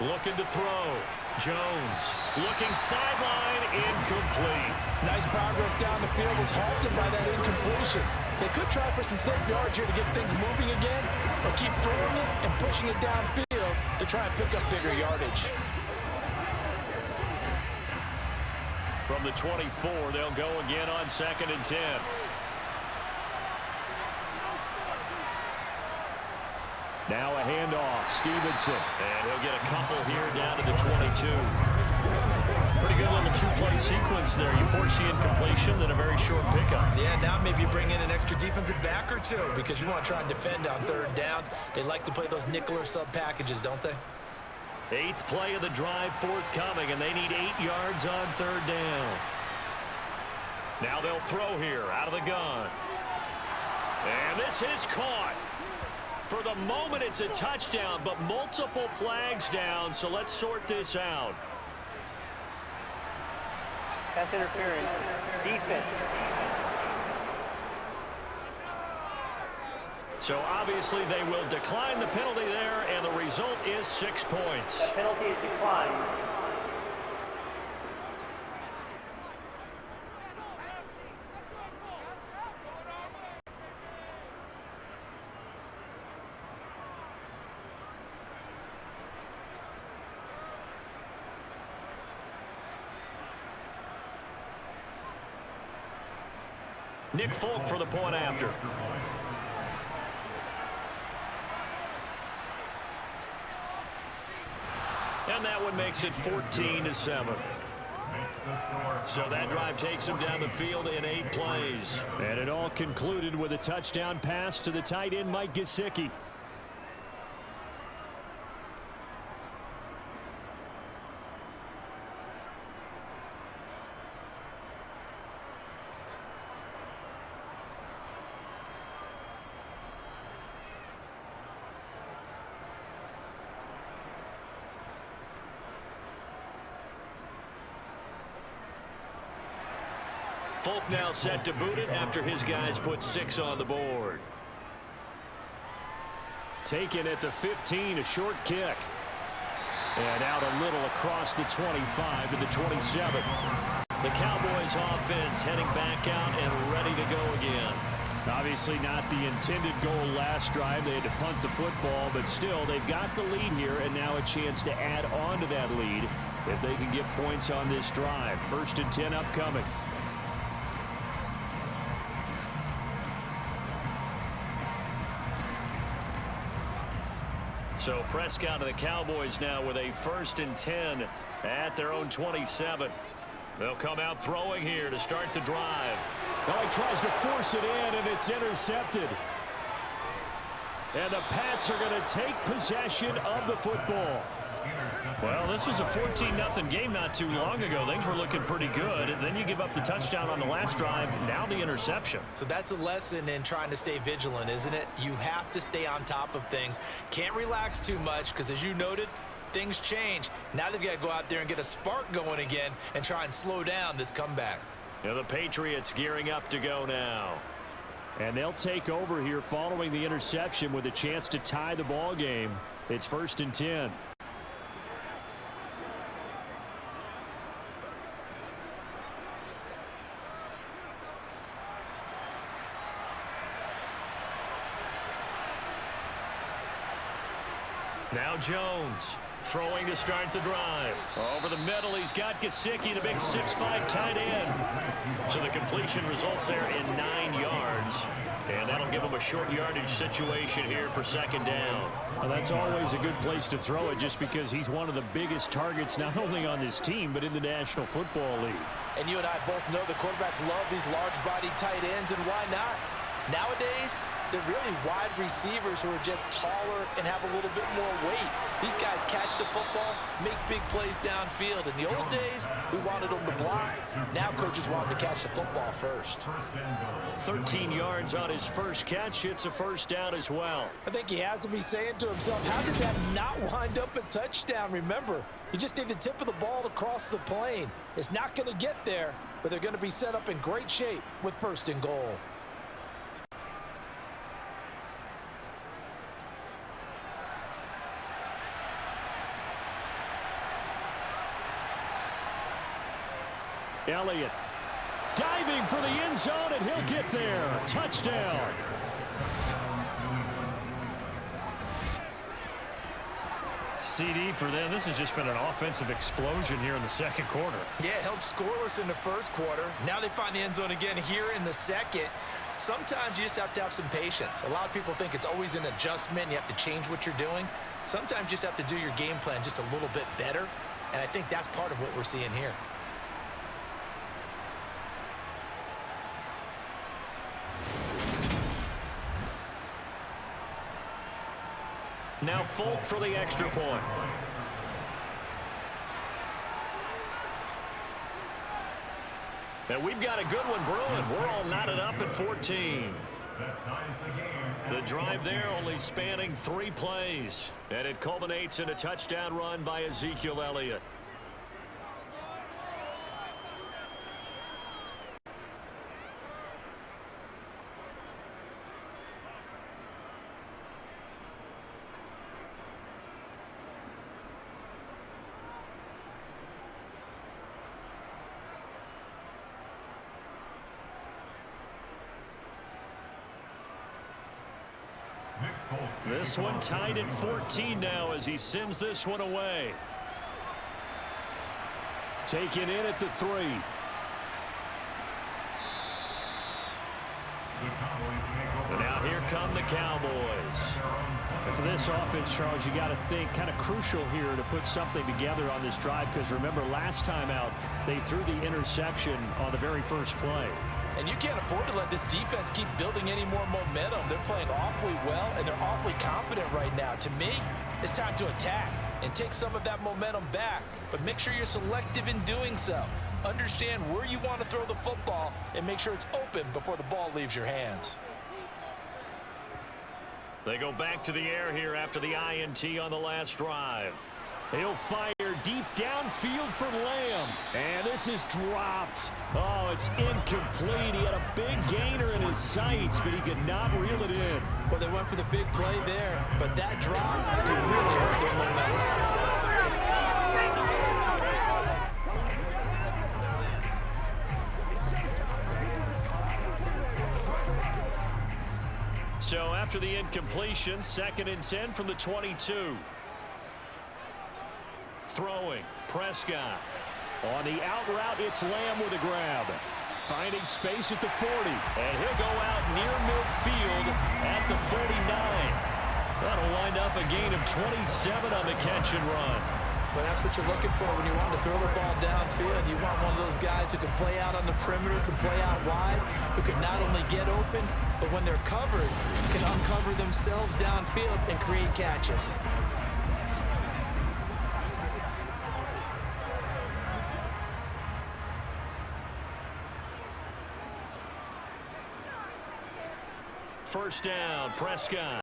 Looking to throw. Jones looking sideline, incomplete. Nice progress down the field, was halted by that incompletion. They could try for some safe yards here to get things moving again, or keep throwing it and pushing it downfield to try and pick up bigger yardage. From the 24, they'll go again on 2nd and 10. Now a handoff, Stevenson. And he'll get a couple here down to the 22. Pretty good little two-play sequence there. You force the incompletion, then a very short pickup. Yeah, now maybe you bring in an extra defensive back or two because you want to try and defend on 3rd down. They like to play those nickel or sub packages, don't they? 8th play of the drive forthcoming, and they need 8 yards on 3rd down. Now they'll throw here out of the gun. And this is caught. For the moment, it's a touchdown, but multiple flags down, so let's sort this out. Pass interference. Defense. So obviously they will decline the penalty there, and the result is 6 points. The penalty is declined. Nick Folk for the point after. And that one makes it 14-7. So that drive takes him down the field in 8 plays. And it all concluded with a touchdown pass to the tight end, Mike Gesicki. Folk now set to boot it after his guys put 6 on the board. Taken at the 15, a short kick. And out a little across the 25 to the 27. The Cowboys offense heading back out and ready to go again. Obviously not the intended goal last drive. They had to punt the football, but still they've got the lead here and now a chance to add on to that lead if they can get points on this drive. 1st and 10 upcoming. So Prescott of the Cowboys now with a 1st and 10 at their own 27. They'll come out throwing here to start the drive. Well, he tries to force it in, and it's intercepted. And the Pats are going to take possession of the football. Well, this was a 14-0 game not too long ago. Things were looking pretty good. And then you give up the touchdown on the last drive. Now the interception. So that's a lesson in trying to stay vigilant, isn't it? You have to stay on top of things. Can't relax too much because, as you noted, things change. Now they've got to go out there and get a spark going again and try and slow down this comeback. Yeah, the Patriots gearing up to go now. And they'll take over here following the interception with a chance to tie the ball game. It's 1st and 10. Now Jones throwing to start the drive. Over the middle, he's got Gesicki, the big 6'5" tight end. So the completion results there in 9 yards. And that'll give him a short yardage situation here for 2nd down. Well, that's always a good place to throw it just because he's one of the biggest targets not only on this team but in the National Football League. And you and I both know the quarterbacks love these large-body tight ends, and why not? Nowadays, they're really wide receivers who are just taller and have a little bit more weight. These guys catch the football, make big plays downfield. In the old days, we wanted them to block. Now coaches want them to catch the football first. 13 yards on his first catch. It's a 1st down as well. I think he has to be saying to himself, how did that not wind up a touchdown? Remember, you just need the tip of the ball to cross the plane. It's not going to get there, but they're going to be set up in great shape with 1st and goal. Elliott diving for the end zone, and he'll get there. Touchdown. CD for them. This has just been an offensive explosion here in the 2nd quarter. Yeah, held scoreless in the 1st quarter. Now they find the end zone again here in the 2nd. Sometimes you just have to have some patience. A lot of people think it's always an adjustment. You have to change what you're doing. Sometimes you just have to do your game plan just a little bit better. And I think that's part of what we're seeing here. Now Folk for the extra point. And we've got a good one brewing. We're all knotted up at 14. The drive there only spanning 3 plays. And it culminates in a touchdown run by Ezekiel Elliott. This one tied at 14 now as he sends this one away. Taken in at the 3. Now here come the Cowboys. And for this offense, Charles, you got to think kind of crucial here to put something together on this drive because remember last time out they threw the interception on the very first play. And you can't afford to let this defense keep building any more momentum. They're playing awfully well, and they're awfully confident right now. To me, it's time to attack and take some of that momentum back. But make sure you're selective in doing so. Understand where you want to throw the football and make sure it's open before the ball leaves your hands. They go back to the air here after the INT on the last drive. He'll fire deep downfield for Lamb. And this is dropped. Oh, it's incomplete. He had a big gainer in his sights, but he could not reel it in. Well, they went for the big play there, but that drop could really hurt their momentum. So after the incompletion, 2nd and 10 from the 22. Throwing, Prescott. On the out route, it's Lamb with a grab. Finding space at the 40. And he'll go out near midfield at the 49. That'll wind up a gain of 27 on the catch and run. Well, that's what you're looking for when you want to throw the ball downfield. You want one of those guys who can play out on the perimeter, can play out wide, who can not only get open, but when they're covered, can uncover themselves downfield and create catches. First down, Prescott.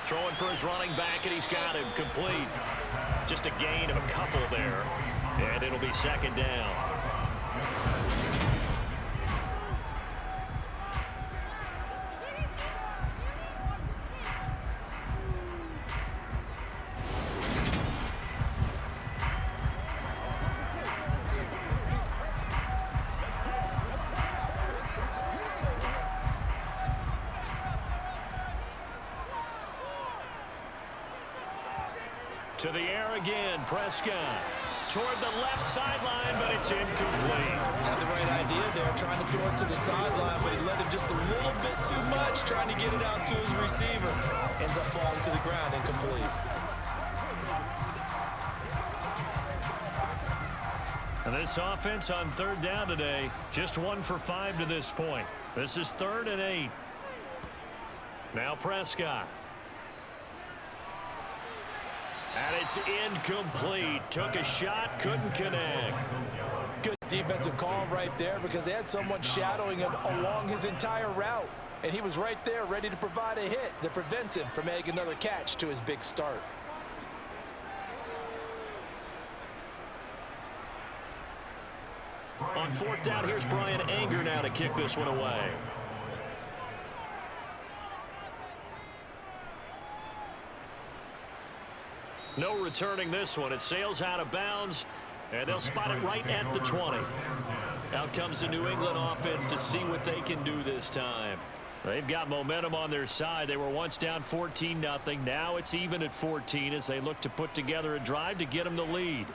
Throwing for his running back, and he's got him complete. Just a gain of a couple there, and it'll be second down. To the air again, Prescott. Toward the left sideline, but it's incomplete. Had the right idea there, trying to throw it to the sideline, but he let him just a little bit too much, trying to get it out to his receiver. Ends up falling to the ground, incomplete. And this offense on third down today, just 1 for 5 to this point. This is 3rd and 8. Now Prescott. And it's incomplete. Took a shot, couldn't connect. Good defensive call right there because they had someone shadowing him along his entire route. And he was right there ready to provide a hit that prevents him from making another catch to his big start. On 4th down, here's Brian Anger now to kick this one away. No returning this one. It sails out of bounds, and they'll spot it right at the 20. Out comes the New England offense to see what they can do this time. They've got momentum on their side. They were once down 14-0. Now it's even at 14 as they look to put together a drive to get them the lead.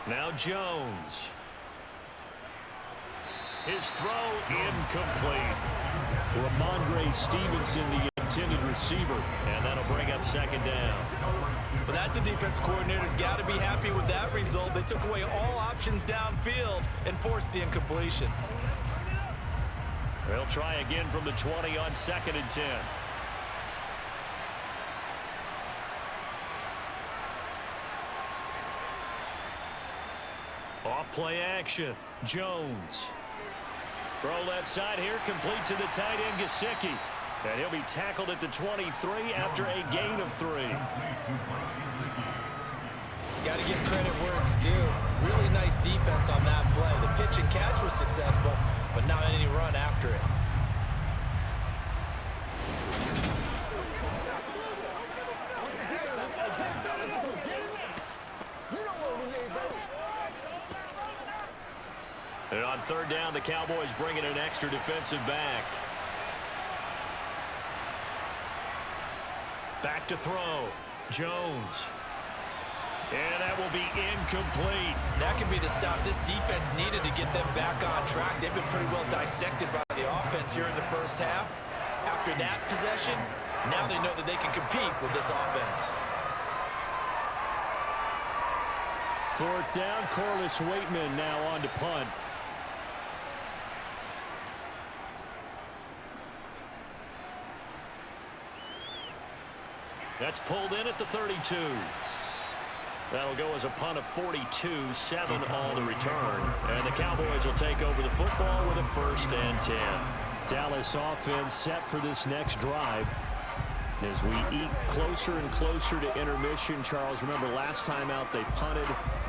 Now Jones. His throw incomplete. Ramondre Stevenson, the intended receiver, and that'll bring up second down. Well, that's a defense coordinator's got to be happy with that result. They took away all options downfield and forced the incompletion. They'll try again from the 20 on 2nd and 10. Off play action. Jones. Throw left side here, complete to the tight end, Gesicki. And he'll be tackled at the 23 after a gain of 3. Got to give credit where it's due. Really nice defense on that play. The pitch and catch was successful, but not any run after it. And on 3rd down, the Cowboys bring in an extra defensive back. Back to throw. Jones. And that will be incomplete. That could be the stop this defense needed to get them back on track. They've been pretty well dissected by the offense here in the first half. After that possession, now they know that they can compete with this offense. 4th down, Corliss Waitman now on to punt. That's pulled in at the 32. That'll go as a punt of 42, 7 on the return. And the Cowboys will take over the football with a 1st and 10. Dallas offense set for this next drive. As we eke closer and closer to intermission, Charles, remember last time out they punted.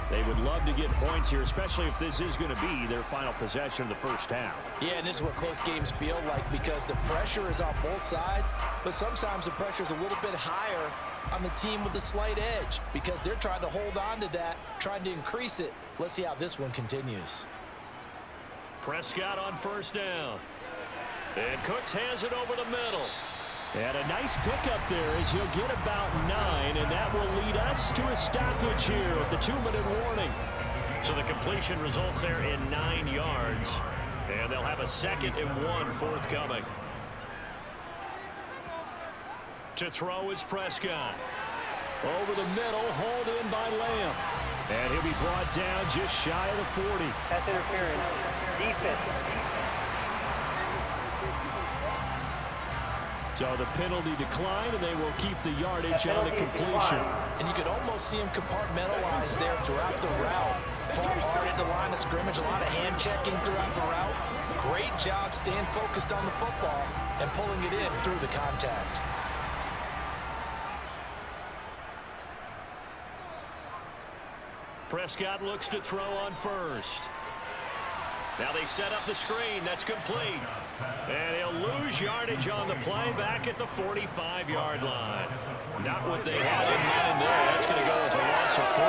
They would love to get points here, especially if this is going to be their final possession of the first half. Yeah, and this is what close games feel like because the pressure is on both sides, but sometimes the pressure is a little bit higher on the team with the slight edge because they're trying to hold on to that, trying to increase it. Let's see how this one continues. Prescott on 1st down. And Cooks has it over the middle. And a nice pickup there as he'll get about 9, and that will lead us to a stoppage here at the 2-minute warning. So the completion results there in 9 yards, and they'll have a 2nd and 1 forthcoming. To throw is Prescott. Over the middle, hauled in by Lamb. And he'll be brought down just shy of the 40. Pass interference. Defense. So the penalty declined, and they will keep the yardage on the completion. And you could almost see him compartmentalize there throughout the route. Fought hard at the line of scrimmage, a lot of hand checking throughout the route. Great job staying focused on the football and pulling it in through the contact. Prescott looks to throw on first. Now they set up the screen. That's complete. And he'll lose yardage on the play back at the 45-yard line. Not what they had in mind there. That's going to go as a loss of 4.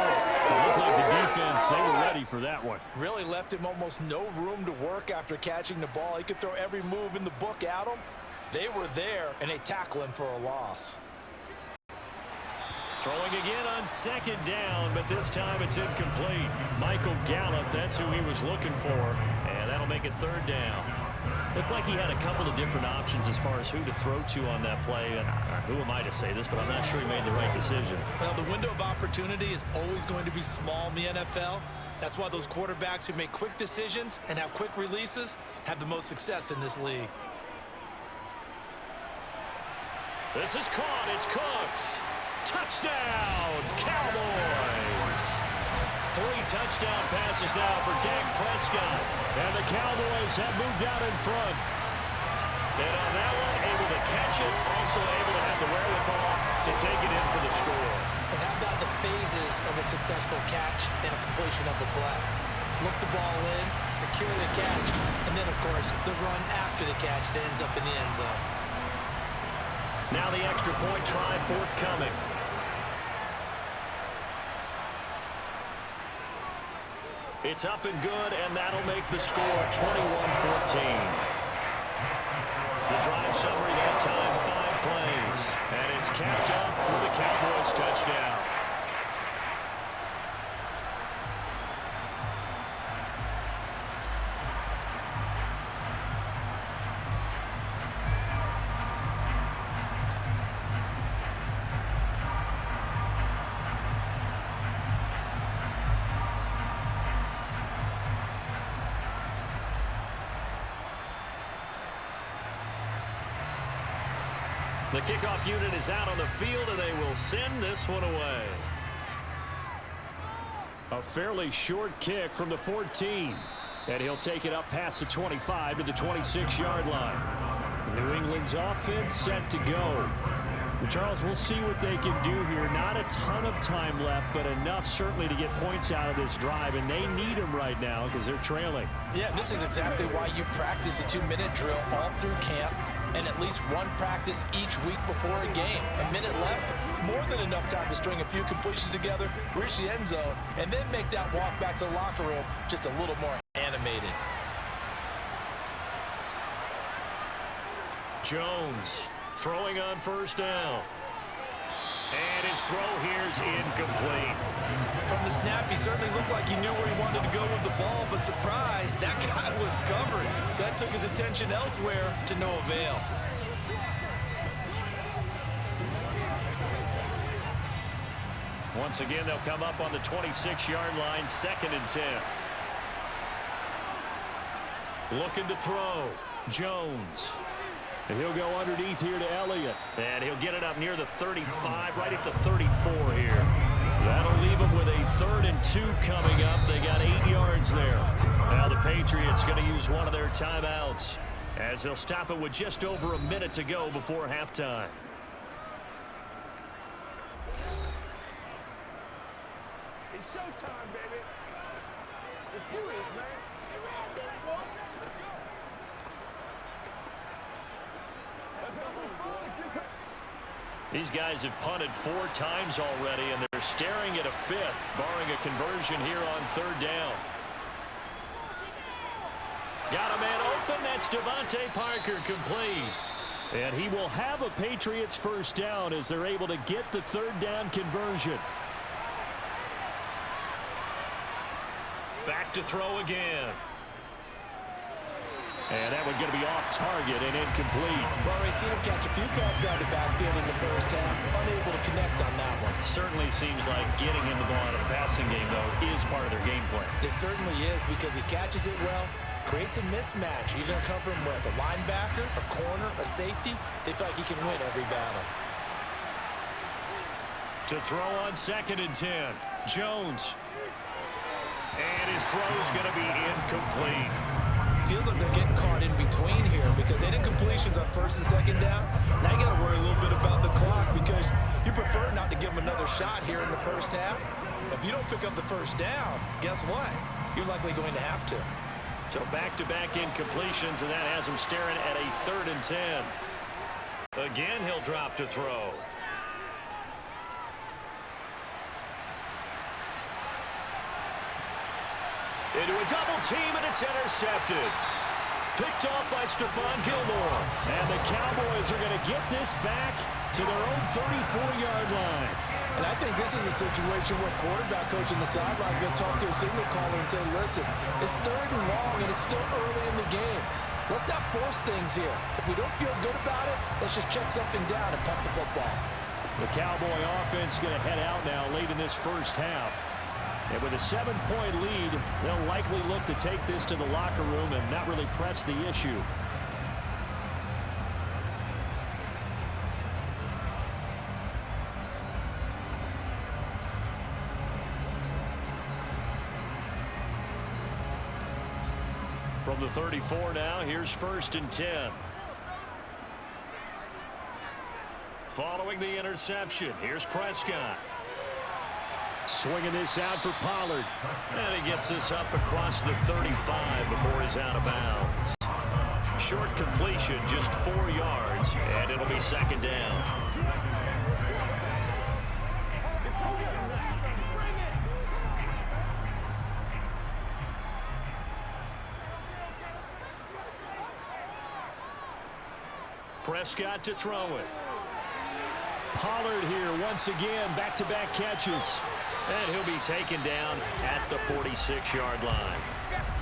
It looked like the defense, they were ready for that one. Really left him almost no room to work after catching the ball. He could throw every move in the book at him. They were there, and they tackle him for a loss. Throwing again on 2nd down, but this time it's incomplete. Michael Gallup, that's who he was looking for, and that'll make it 3rd down. Looked like he had a couple of different options as far as who to throw to on that play, and who am I to say this, but I'm not sure he made the right decision. Well, the window of opportunity is always going to be small in the NFL. That's why those quarterbacks who make quick decisions and have quick releases have the most success in this league. This is caught. It's Cooks. Touchdown, Cowboys! 3 touchdown passes now for Dak Prescott. And the Cowboys have moved out in front. And on that one, able to catch it, also able to have the wherewithal to take it in for the score. And how about the phases of a successful catch and a completion of a play? Look the ball in, secure the catch, and then, of course, the run after the catch that ends up in the end zone. Now the extra point try forthcoming. It's up and good, and that'll make the score 21-14. The drive summary that time, 5 plays. And it's capped off with a Cowboys touchdown. The kickoff unit is out on the field, and they will send this one away. A fairly short kick from the 14. And he'll take it up past the 25 to the 26-yard line. New England's offense set to go. And Charles, we'll see what they can do here. Not a ton of time left, but enough certainly to get points out of this drive, and they need them right now because they're trailing. Yeah, this is exactly why you practice a 2-minute drill all through camp, and at least one practice each week before a game. A minute left, more than enough time to string a few completions together, reach the end zone, and then make that walk back to the locker room just a little more animated. Jones throwing on first down. And his throw here's incomplete. From the snap, he certainly looked like he knew where he wanted to go with the ball, but surprise, that guy was covered. So that took his attention elsewhere to no avail. Once again, they'll come up on the 26-yard line, 2nd and 10. Looking to throw. Jones. And he'll go underneath here to Elliott. And he'll get it up near the 35, right at the 34 here. That'll leave him with a 3rd and 2 coming up. They got 8 yards there. Now the Patriots going to use one of their timeouts as they'll stop it with just over a minute to go before halftime. It's showtime, baby. Let's do this, man. These guys have punted 4 times already, and they're staring at a 5th, barring a conversion here on 3rd down. Got a man open. That's Devontae Parker complete. And he will have a Patriots first down as they're able to get the third down conversion. Back to throw again. And that one going to be off target and incomplete. Well, we've seen him catch a few passes out of the backfield in the first half. Unable to connect on that one. Certainly seems like getting him the ball out of the passing game, though, is part of their game plan. It certainly is because he catches it well, creates a mismatch. You're going to cover him with a linebacker, a corner, a safety. They feel like he can win every battle. To throw on 2nd and 10. Jones. And his throw's going to be incomplete. Feels like they're getting caught in between here because they did completions on 1st and 2nd down. Now you got to worry a little bit about the clock because you prefer not to give them another shot here in the first half. If you don't pick up the first down, guess what? You're likely going to have to. So back-to-back incompletions, and that has him staring at a 3rd and 10. Again, he'll drop to throw. Into a double team, and it's intercepted. Picked off by Stephon Gilmore. And the Cowboys are going to get this back to their own 34-yard line. And I think this is a situation where quarterback coach on the sideline is going to talk to a signal caller and say, listen, it's 3rd and long, and it's still early in the game. Let's not force things here. If we don't feel good about it, let's just check something down and punt the football. The Cowboy offense is going to head out now late in this first half. And with a 7-point lead, they'll likely look to take this to the locker room and not really press the issue. From the 34 now, here's 1st and 10. Following the interception, here's Prescott. Swinging this out for Pollard. And he gets this up across the 35 before he's out of bounds. Short completion, just 4 yards, and it'll be 2nd down. Prescott to throw it. Pollard here once again, back-to-back catches. And he'll be taken down at the 46-yard line.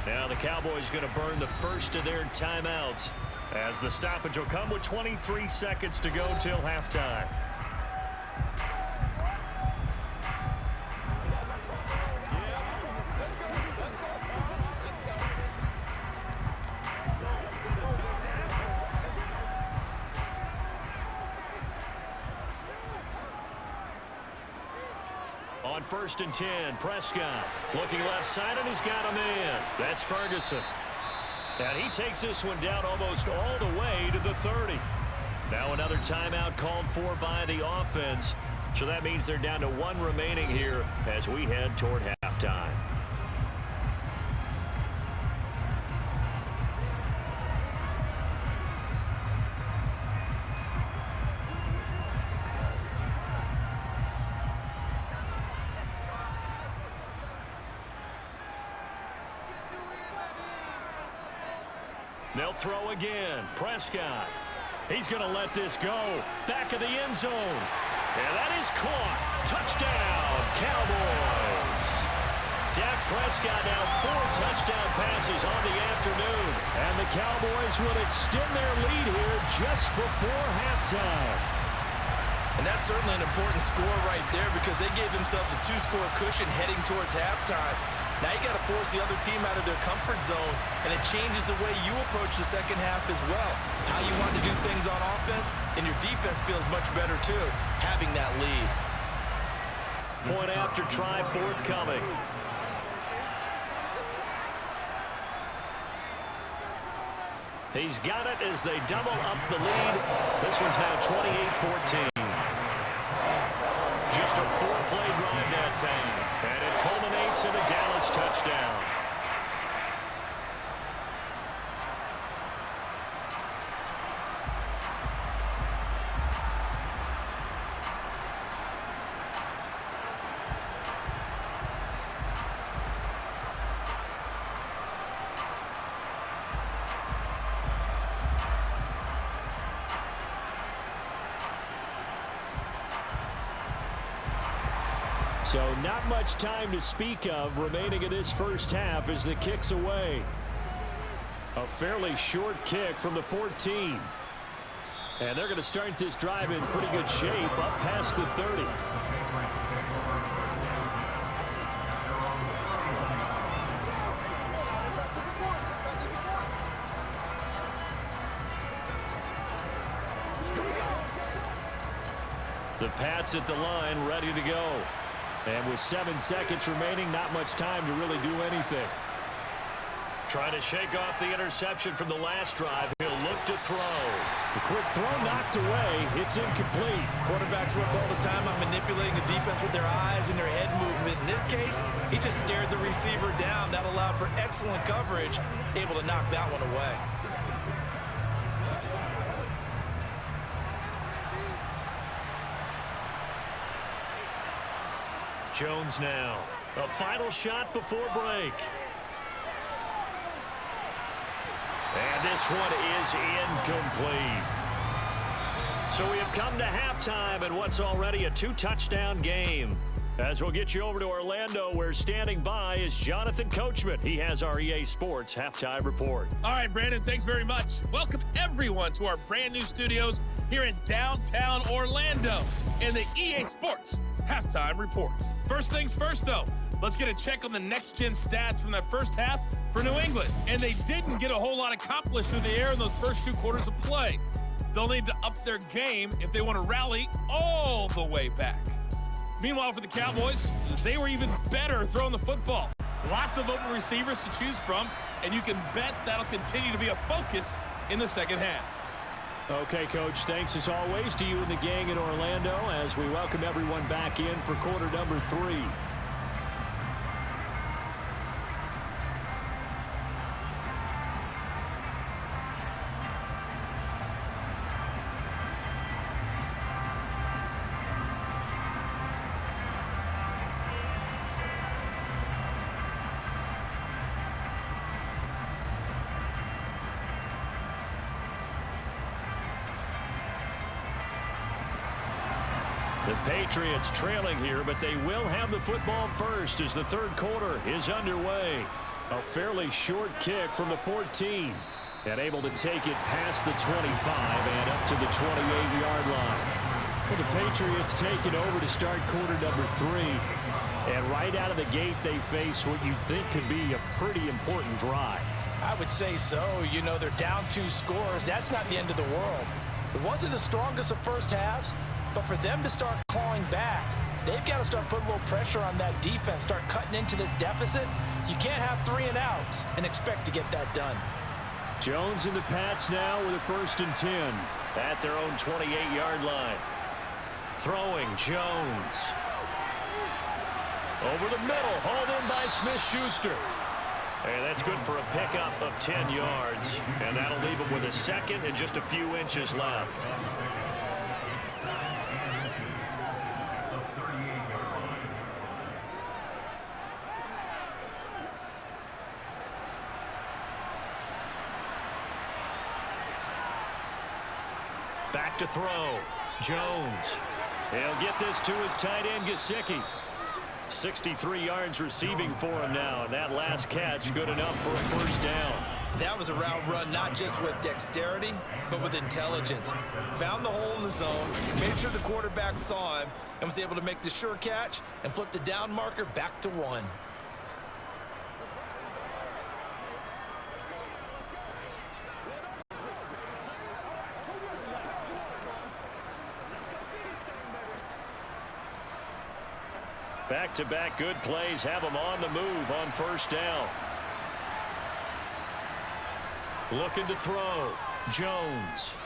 Now the Cowboys going to burn the first of their timeouts as the stoppage will come with 23 seconds to go till halftime. On 1st and 10, Prescott looking left side, and he's got a man. That's Ferguson. And he takes this one down almost all the way to the 30. Now another timeout called for by the offense. So that means they're down to 1 remaining here as we head toward halftime. They'll throw again. Prescott. He's going to let this go. Back of the end zone. And that is caught. Touchdown, Cowboys. Dak Prescott now 4 touchdown passes on the afternoon. And the Cowboys will extend their lead here just before halftime. And that's certainly an important score right there because they gave themselves a 2-score cushion heading towards halftime. Now you got to force the other team out of their comfort zone, and it changes the way you approach the second half as well. How you want to do things on offense, and your defense feels much better too, having that lead. Point after try forthcoming. He's got it as they double up the lead. This one's now 28-14. Just a 4-play drive that time. And it culminates in a Dallas touchdown. So not much time to speak of remaining in this first half as the kick's away. A fairly short kick from the 14. And they're going to start this drive in pretty good shape up past the 30. The Pats at the line ready to go. And with 7 seconds remaining, not much time to really do anything. Trying to shake off the interception from the last drive. He'll look to throw. The quick throw knocked away. It's incomplete. Quarterbacks work all the time on manipulating the defense with their eyes and their head movement. In this case, he just stared the receiver down. That allowed for excellent coverage, able to knock that one away. Jones now. A final shot before break. And this one is incomplete. So we have come to halftime in what's already a 2-touchdown game. As we'll get you over to Orlando, where standing by is Jonathan Coachman. He has our EA Sports Halftime Report. All right, Brandon, thanks very much. Welcome, everyone, to our brand new studios here in downtown Orlando in the EA Sports Halftime Report. First things first, though. Let's get a check on the next-gen stats from that first half for New England. And they didn't get a whole lot accomplished through the air in those first 2 quarters of play. They'll need to up their game if they want to rally all the way back. Meanwhile, for the Cowboys, they were even better throwing the football. Lots of open receivers to choose from, and you can bet that'll continue to be a focus in the second half. Okay, Coach, thanks as always to you and the gang in Orlando as we welcome everyone back in for quarter number 3. The Patriots trailing here, but they will have the football first as the third quarter is underway. A fairly short kick from the 14. And able to take it past the 25 and up to the 28-yard line. Well, the Patriots take it over to start quarter number 3. And right out of the gate, they face what you think could be a pretty important drive. I would say so. You know, they're down 2 scores. That's not the end of the world. It wasn't the strongest of first halves, but for them to start clawing back, they've got to start putting a little pressure on that defense, start cutting into this deficit. You can't have 3 and outs and expect to get that done. Jones and the Pats now with a 1st and 10 at their own 28-yard line. Throwing Jones. Over the middle, hauled in by Smith-Schuster. And that's good for a pickup of 10 yards. And that'll leave him with a second and just a few inches left. Back to throw. Jones. He'll get this to his tight end, Gesicki. 63 yards receiving for him now. And that last catch good enough for a first down. That was a route run not just with dexterity, but with intelligence. Found the hole in the zone, made sure the quarterback saw him, and was able to make the sure catch and flip the down marker back to 1. Back-to-back good plays have him on the move on first down. Looking to throw. Jones.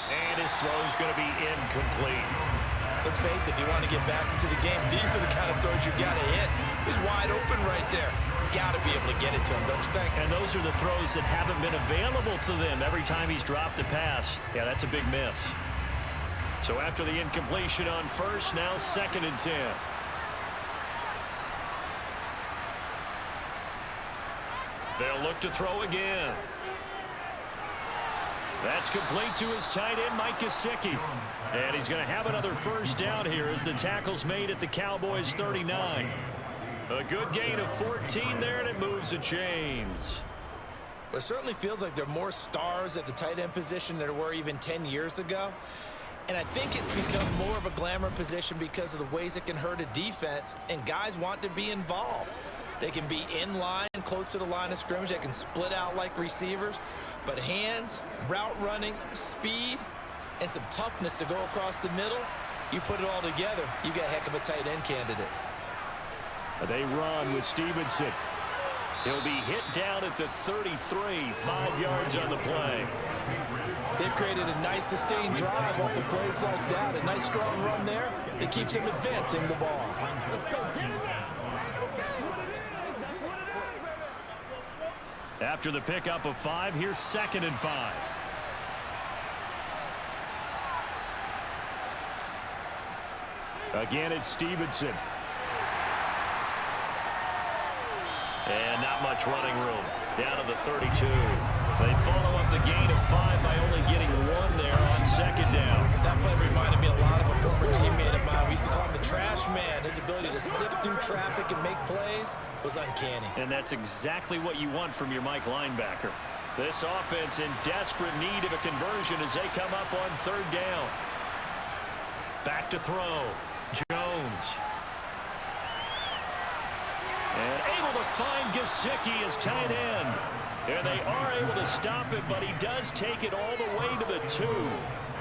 And his throw's going to be incomplete. Let's face it, if you want to get back into the game, these are the kind of throws you got to hit. He's wide open right there. Got to be able to get it to him, don't you think? And those are the throws that haven't been available to them every time he's dropped a pass. Yeah, that's a big miss. So after the incompletion on first, now 2nd and 10. They'll look to throw again. That's complete to his tight end, Mike Gesicki. And he's going to have another first down here as the tackle's made at the Cowboys 39. A good gain of 14 there, and it moves the chains. It certainly feels like there are more stars at the tight end position than there were even 10 years ago. And I think it's become more of a glamour position because of the ways it can hurt a defense, and guys want to be involved. They can be in line, close to the line of scrimmage. They can split out like receivers. But hands, route running, speed, and some toughness to go across the middle, you put it all together, you got a heck of a tight end candidate. They run with Stevenson. He'll be hit down at the 33, 5 yards on the play. They've created a nice sustained drive off of plays like that. A nice strong run there that keeps them advancing the ball. Let's go. Get it now. After the pickup of 5, here's 2nd and 5. Again, it's Stevenson. And not much running room. Down to the 32. They follow up the gain of 5 by only getting 1 there on 2nd down. That play reminded me a lot of a former teammate of mine. We used to call him the trash man. His ability to sift through traffic and make plays was uncanny. And that's exactly what you want from your Mike linebacker. This offense in desperate need of a conversion as they come up on 3rd down. Back to throw. Jones. And able to find Gesicki as tight end. And they are able to stop it, but he does take it all the way to the 2.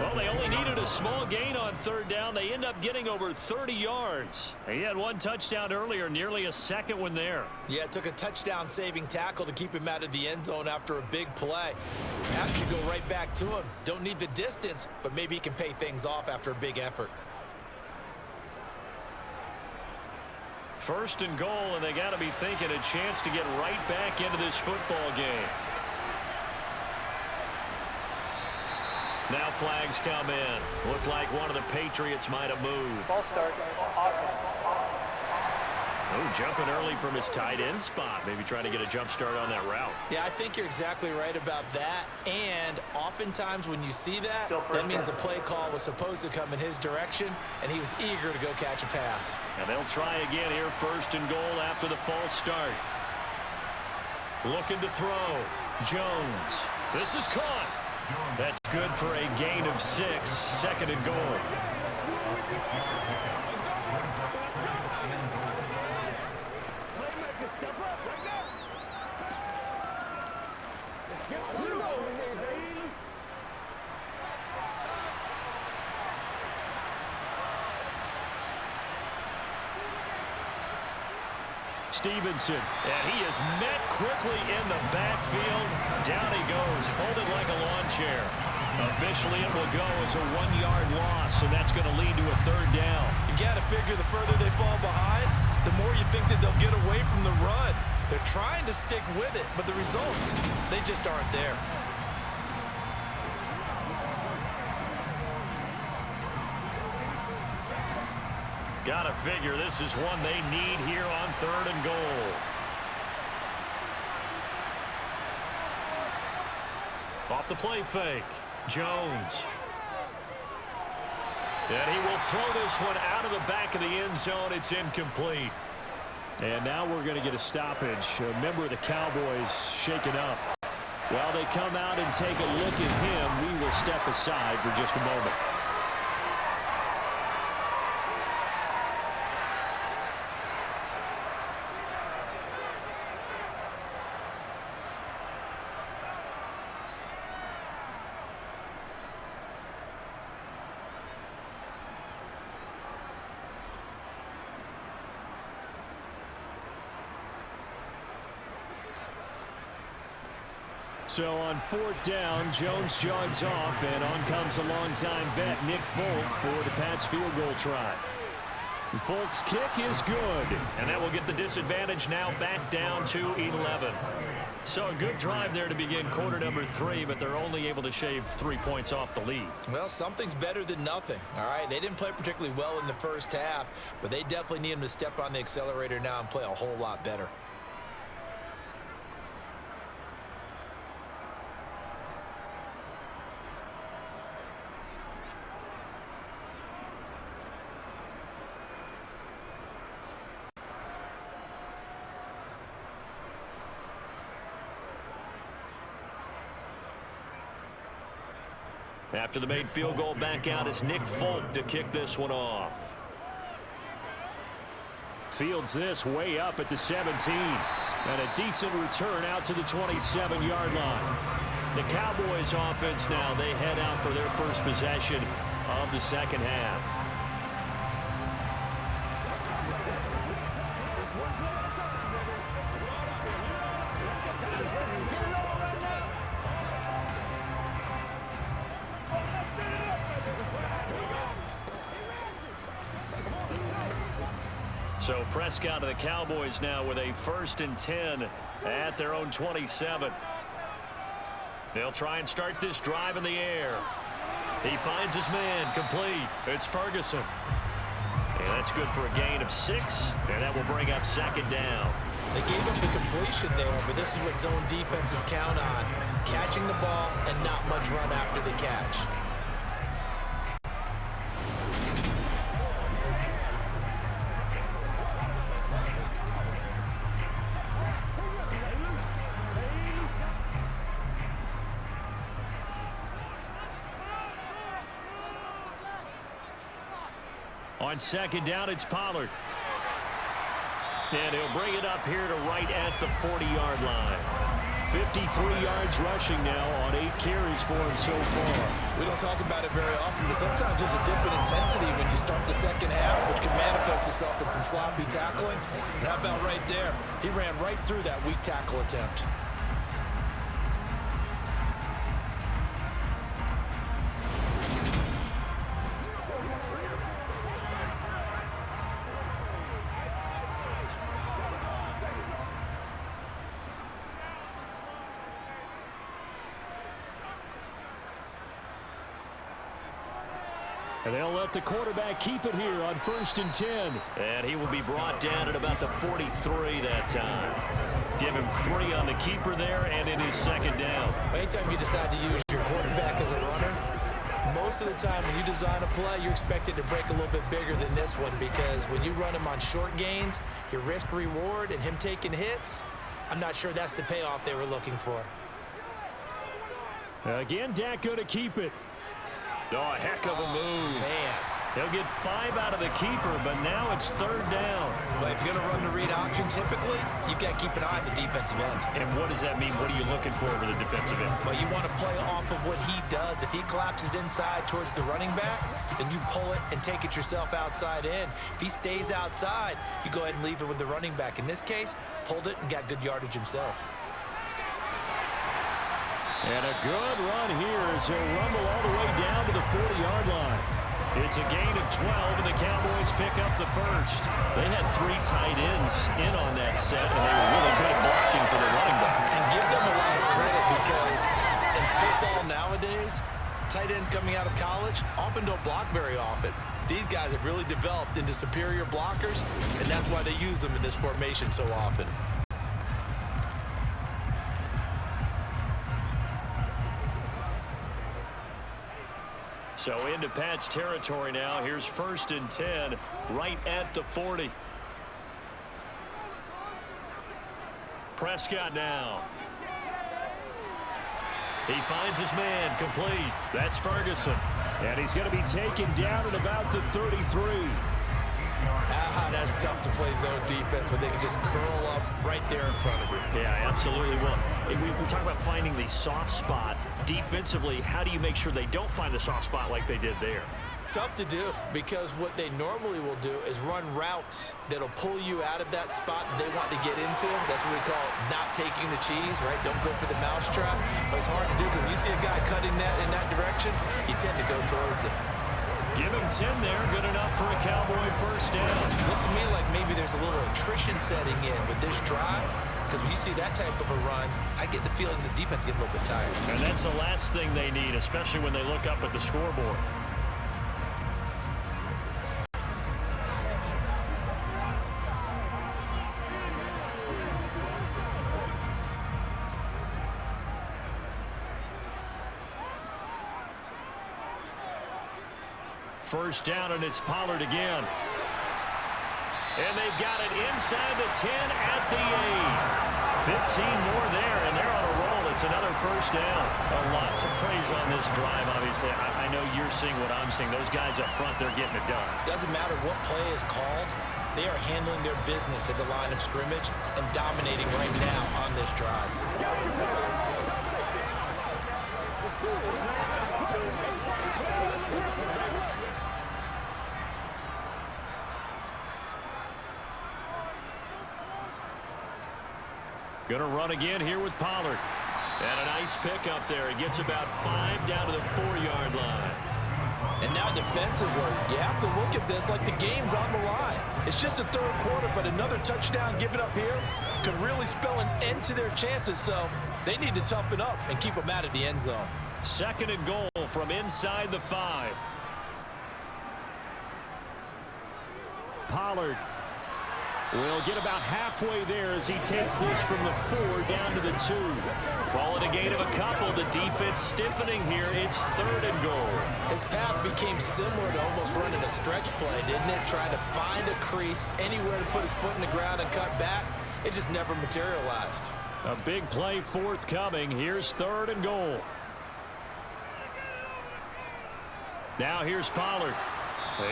Well, they only needed a small gain on 3rd down. They end up getting over 30 yards. He had 1 touchdown earlier, nearly a 2nd one there. Yeah, it took a touchdown-saving tackle to keep him out of the end zone after a big play. Perhaps you go right back to him. Don't need the distance, but maybe he can pay things off after a big effort. 1st and goal, and they got to be thinking a chance to get right back into this football game. Now flags come in. Looked like one of the Patriots might have moved. Ball start. Oh, jumping early from his tight end spot. Maybe trying to get a jump start on that route. Yeah, I think you're exactly right about that. And oftentimes when you see that, that means the play call was supposed to come in his direction, and he was eager to go catch a pass. And they'll try again here, 1st and goal after the false start. Looking to throw. Jones. This is caught. That's good for a gain of 6. 2nd and goal. Step up right now. Let's get some rolling in there, baby. Stevenson, and he is met quickly in the backfield. Down he goes, folded like a lawn chair. Officially, it will go as a 1-yard loss, and that's going to lead to a 3rd down. You got to figure the further they fall behind, the more you think that they'll get away from the run. They're trying to stick with it, but the results, they just aren't there. Gotta figure this is one they need here on 3rd and goal. Off the play fake. Jones. And he will throw this one out of the back of the end zone. It's incomplete. And now we're going to get a stoppage. A member of the Cowboys shaken up. While they come out and take a look at him, we will step aside for just a moment. So on 4th down, Jones jogs off, and on comes a longtime vet, Nick Folk, for the Pats field goal try. Folk's kick is good, and that will get the disadvantage now back down to 11. So a good drive there to begin quarter number 3, but they're only able to shave 3 points off the lead. Well, something's better than nothing, all right? They didn't play particularly well in the first half, but they definitely need them to step on the accelerator now and play a whole lot better. After the made field goal, back out is Nick Folk to kick this one off. Fields this way up at the 17. And a decent return out to the 27-yard line. The Cowboys offense now, they head out for their first possession of the second half. So Prescott of the Cowboys now with a 1st and 10 at their own 27. They'll try and start this drive in the air. He finds his man complete. It's Ferguson. And that's good for a gain of 6, and that will bring up 2nd down. They gave up the completion there, but this is what zone defenses count on. Catching the ball and not much run after the catch. On 2nd down, it's Pollard. And he'll bring it up here to right at the 40-yard line. 53 yards rushing now on 8 carries for him so far. We don't talk about it very often, but sometimes there's a dip in intensity when you start the second half, which can manifest itself in some sloppy tackling. And how about right there? He ran right through that weak tackle attempt. And they'll let the quarterback keep it here on 1st and 10. And he will be brought down at about the 43 that time. Give him 3 on the keeper there, and it is 2nd down. Anytime you decide to use your quarterback as a runner, most of the time when you design a play, you're expected to break a little bit bigger than this one, because when you run him on short gains, your risk reward and him taking hits, I'm not sure that's the payoff they were looking for. Again, Dak going to keep it. Oh, a heck of a move. Man. He'll get 5 out of the keeper, but now it's 3rd down. Well, if you're going to run the read option, typically, you've got to keep an eye on the defensive end. And what does that mean? What are you looking for with the defensive end? Well, you want to play off of what he does. If he collapses inside towards the running back, then you pull it and take it yourself outside in. If he stays outside, you go ahead and leave it with the running back. In this case, pulled it and got good yardage himself. And a good run here as he'll rumble all the way down to the 40-yard line. It's a gain of 12, and the Cowboys pick up the 1st. They had 3 tight ends in on that set, and they were really good at blocking for the running back. And give them a lot of credit, because in football nowadays, tight ends coming out of college often don't block very often. These guys have really developed into superior blockers, and that's why they use them in this formation so often. So into Pat's territory now. Here's 1st and 10 right at the 40. Prescott now. He finds his man complete. That's Ferguson. And he's going to be taken down at about the 33. That's tough to play zone defense when they can just curl up right there in front of you. Yeah, absolutely. Well, we talk about finding the soft spot. Defensively, how do you make sure they don't find the soft spot like they did there? Tough to do, because what they normally will do is run routes that'll pull you out of that spot that they want to get into. That's what we call not taking the cheese, right? Don't go for the mousetrap. But it's hard to do, because when you see a guy cutting that in that direction, you tend to go towards it. Give him 10 there. Good enough for a Cowboy 1st down. Looks to me like maybe there's a little attrition setting in with this drive, because when you see that type of a run, I get the feeling the defense getting a little bit tired. And that's the last thing they need, especially when they look up at the scoreboard. First down, and it's Pollard again. And they've got it inside the 10 at the 8. 15 more there, and they're on a roll it's another first down. A lot to praise on this drive, obviously. I know you're seeing what I'm seeing. Those guys up front, they're getting it done. Doesn't matter what play is called. They are handling their business at the line of scrimmage and dominating right now on this drive. Going to run again here with Pollard. And a nice pick up there. He gets about 5 down to the 4-yard line. And now defensively, you have to look at this like the game's on the line. It's just the third quarter, but another touchdown given up here could really spell an end to their chances. So they need to toughen up and keep them out of the end zone. 2nd and goal from inside the 5. Pollard will get about halfway there as he takes this from the 4 down to the 2. Call it a gain of a couple. The defense stiffening here. It's 3rd and goal. His path became similar to almost running a stretch play, didn't it? Trying to find a crease, anywhere to put his foot in the ground and cut back. It just never materialized. A big play forthcoming. Here's 3rd and goal. Now here's Pollard.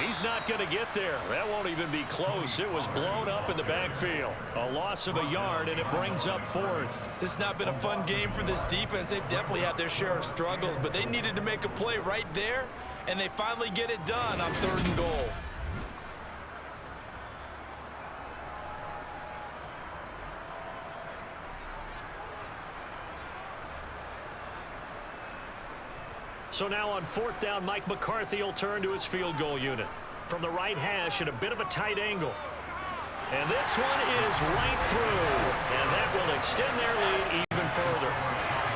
He's not going to get there. That won't even be close. It was blown up in the backfield. A loss of a yard, and it brings up 4th. This has not been a fun game for this defense. They've definitely had their share of struggles, but they needed to make a play right there, and they finally get it done on 3rd and goal. So now on 4th down, Mike McCarthy will turn to his field goal unit. From the right hash at a bit of a tight angle. And this one is right through. And that will extend their lead even further.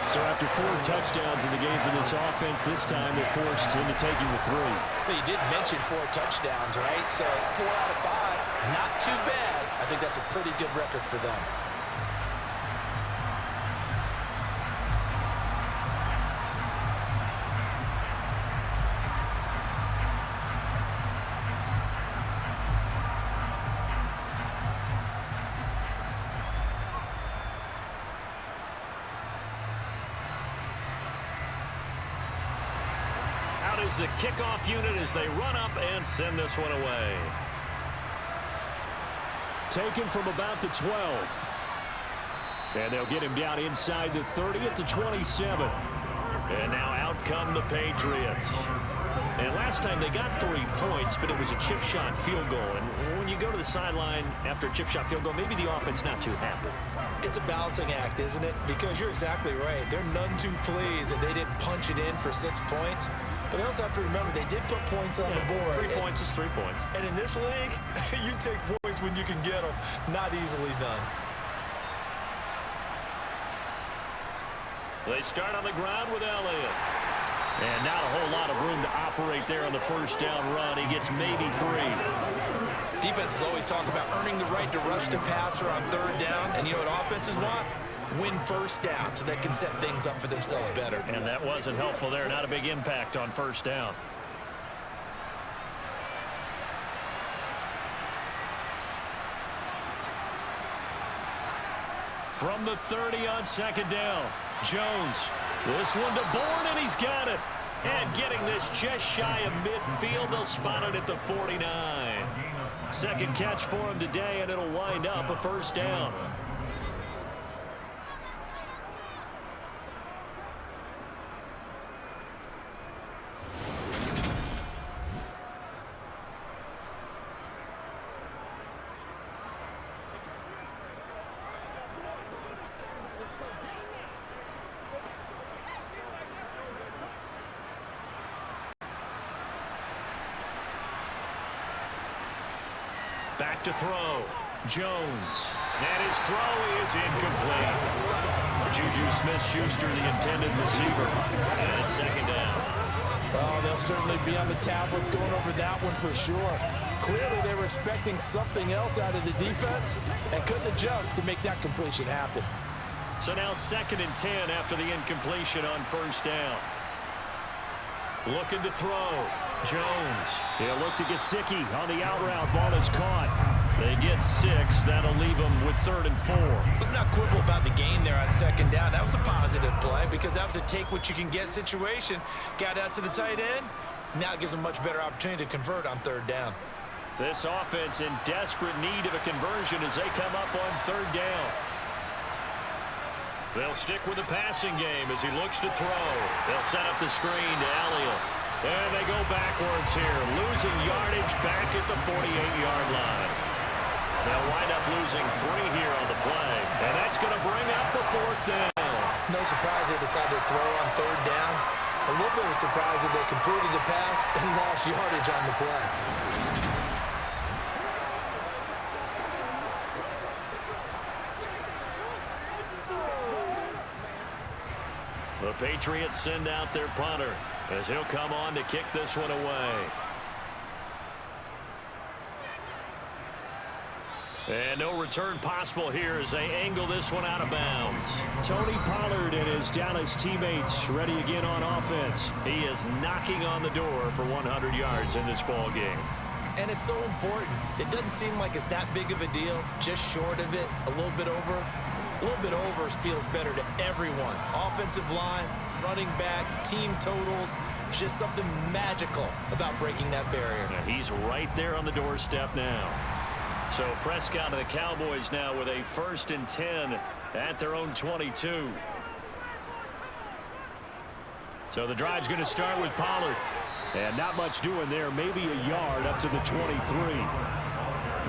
So after 4 touchdowns in the game for this offense, this time they're forced into taking the 3. But you did mention 4 touchdowns, right? So 4 out of 5, not too bad. I think that's a pretty good record for them. Is the kickoff unit as they run up and send this one away. Taken from about the 12. And they'll get him down inside the 30 at the 27. And now out come the Patriots. And last time they got 3 points, but it was a chip shot field goal. And when you go to the sideline after a chip shot field goal, maybe the offense not too happy. It's a balancing act, isn't it? Because you're exactly right. They're none too pleased that they didn't punch it in for 6 points. But they also have to remember they did put points on the board. 3 points is 3 points. And in this league, you take points when you can get them. Not easily done. They start on the ground with Elliott. And not a whole lot of room to operate there on the 1st down run. He gets maybe 3. Defenses always talk about earning the right to rush the passer on 3rd down. And you know what offenses want? Win 1st down so they can set things up for themselves better. And that wasn't helpful there. Not a big impact on 1st down. From the 30 on 2nd down, Jones. This one to Bourne, and he's got it. And getting this just shy of midfield, they'll spot it at the 49. 2nd catch for him today, and it'll wind up a 1st down. Back to throw. Jones. And his throw is incomplete. Juju Smith-Schuster, the intended receiver. And it's 2nd down. Oh, they'll certainly be on the tablets going over that one for sure. Clearly, they were expecting something else out of the defense and couldn't adjust to make that completion happen. So now 2nd and 10 after the incompletion on 1st down. Looking to throw. Jones. He'll look to Gesicki on the out route. Ball is caught. They get 6. That'll leave them with 3rd and 4. Let's not quibble about the gain there on 2nd down. That was a positive play because that was a take-what-you-can-get situation. Got out to the tight end. Now it gives them much better opportunity to convert on 3rd down. This offense in desperate need of a conversion as they come up on 3rd down. They'll stick with the passing game as he looks to throw. They'll set up the screen to Elliott. And they go backwards here, losing yardage back at the 48-yard line. They'll wind up losing 3 here on the play. And that's going to bring up a 4th down. No surprise they decided to throw on 3rd down. A little bit of a surprise that they completed the pass and lost yardage on the play. The Patriots send out their punter as he'll come on to kick this one away. And no return possible here as they angle this one out of bounds. Tony Pollard and his Dallas teammates ready again on offense. He is knocking on the door for 100 yards in this ball game. And it's so important. It doesn't seem like it's that big of a deal. Just short of it, a little bit over. A little bit over feels better to everyone. Offensive line, running back, team totals. Just something magical about breaking that barrier. And he's right there on the doorstep now. So Prescott and the Cowboys now with a 1st and 10 at their own 22. So the drive's going to start with Pollard. And not much doing there. Maybe a yard up to the 23.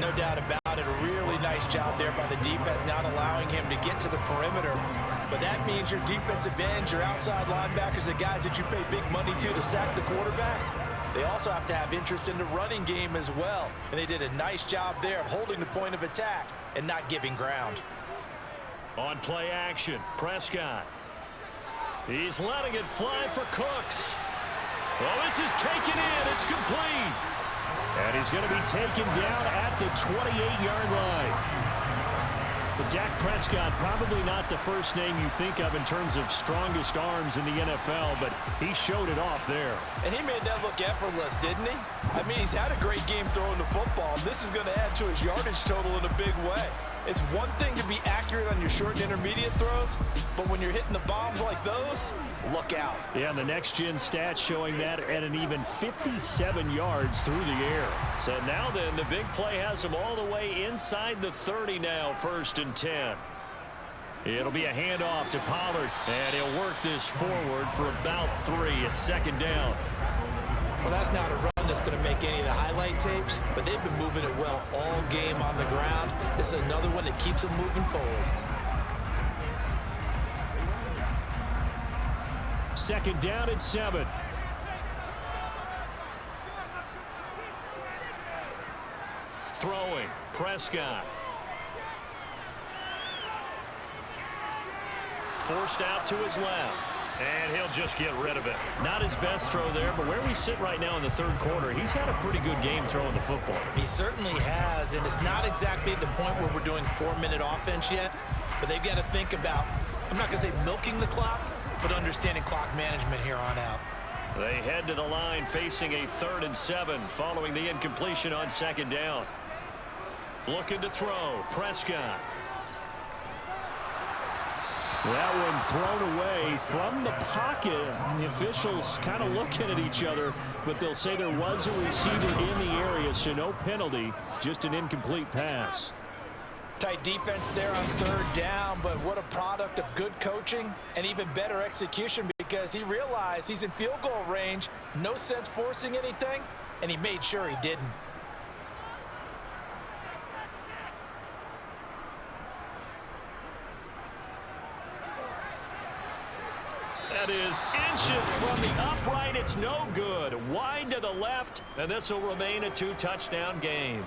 No doubt about it. A really nice job there by the defense, not allowing him to get to the perimeter. But that means your defensive ends, your outside linebackers, the guys that you pay big money to sack the quarterback, they also have to have interest in the running game as well. And they did a nice job there of holding the point of attack and not giving ground. On play action, Prescott. He's letting it fly for Cooks. Well, this is taken in. It's complete. And he's going to be taken down at the 28-yard line. But Dak Prescott, probably not the first name you think of in terms of strongest arms in the NFL, but he showed it off there. And he made that look effortless, didn't he? I mean, he's had a great game throwing the football. This is going to add to his yardage total in a big way. It's one thing to be accurate on your short and intermediate throws, but when you're hitting the bombs like those, look out. Yeah, the next-gen stats showing that at an even 57 yards through the air. So now then, the big play has him all the way inside the 30 now, 1st and 10. It'll be a handoff to Pollard, and he'll work this forward for about 3 at 2nd down. Well, that's not a run that's going to make any of the highlight tapes, but they've been moving it well all game on the ground. This is another one that keeps them moving forward. 2nd down and 7. Throwing, Prescott. Forced out to his left. And he'll just get rid of it. Not his best throw there, but where we sit right now in the 3rd quarter, he's had a pretty good game throwing the football. He certainly has, and it's not exactly at the point where we're doing 4-minute offense yet, but they've got to think about, I'm not going to say milking the clock, but understanding clock management here on out. They head to the line facing a 3rd and 7 following the incompletion on 2nd down. Looking to throw, Prescott. That one thrown away from the pocket. The officials kind of looking at each other, but they'll say there was a receiver in the area, so no penalty, just an incomplete pass. Tight defense there on 3rd down, but what a product of good coaching and even better execution because he realized he's in field goal range, no sense forcing anything, and he made sure he didn't. That is inches from the upright. It's no good. Wide to the left, and this will remain a 2-touchdown game.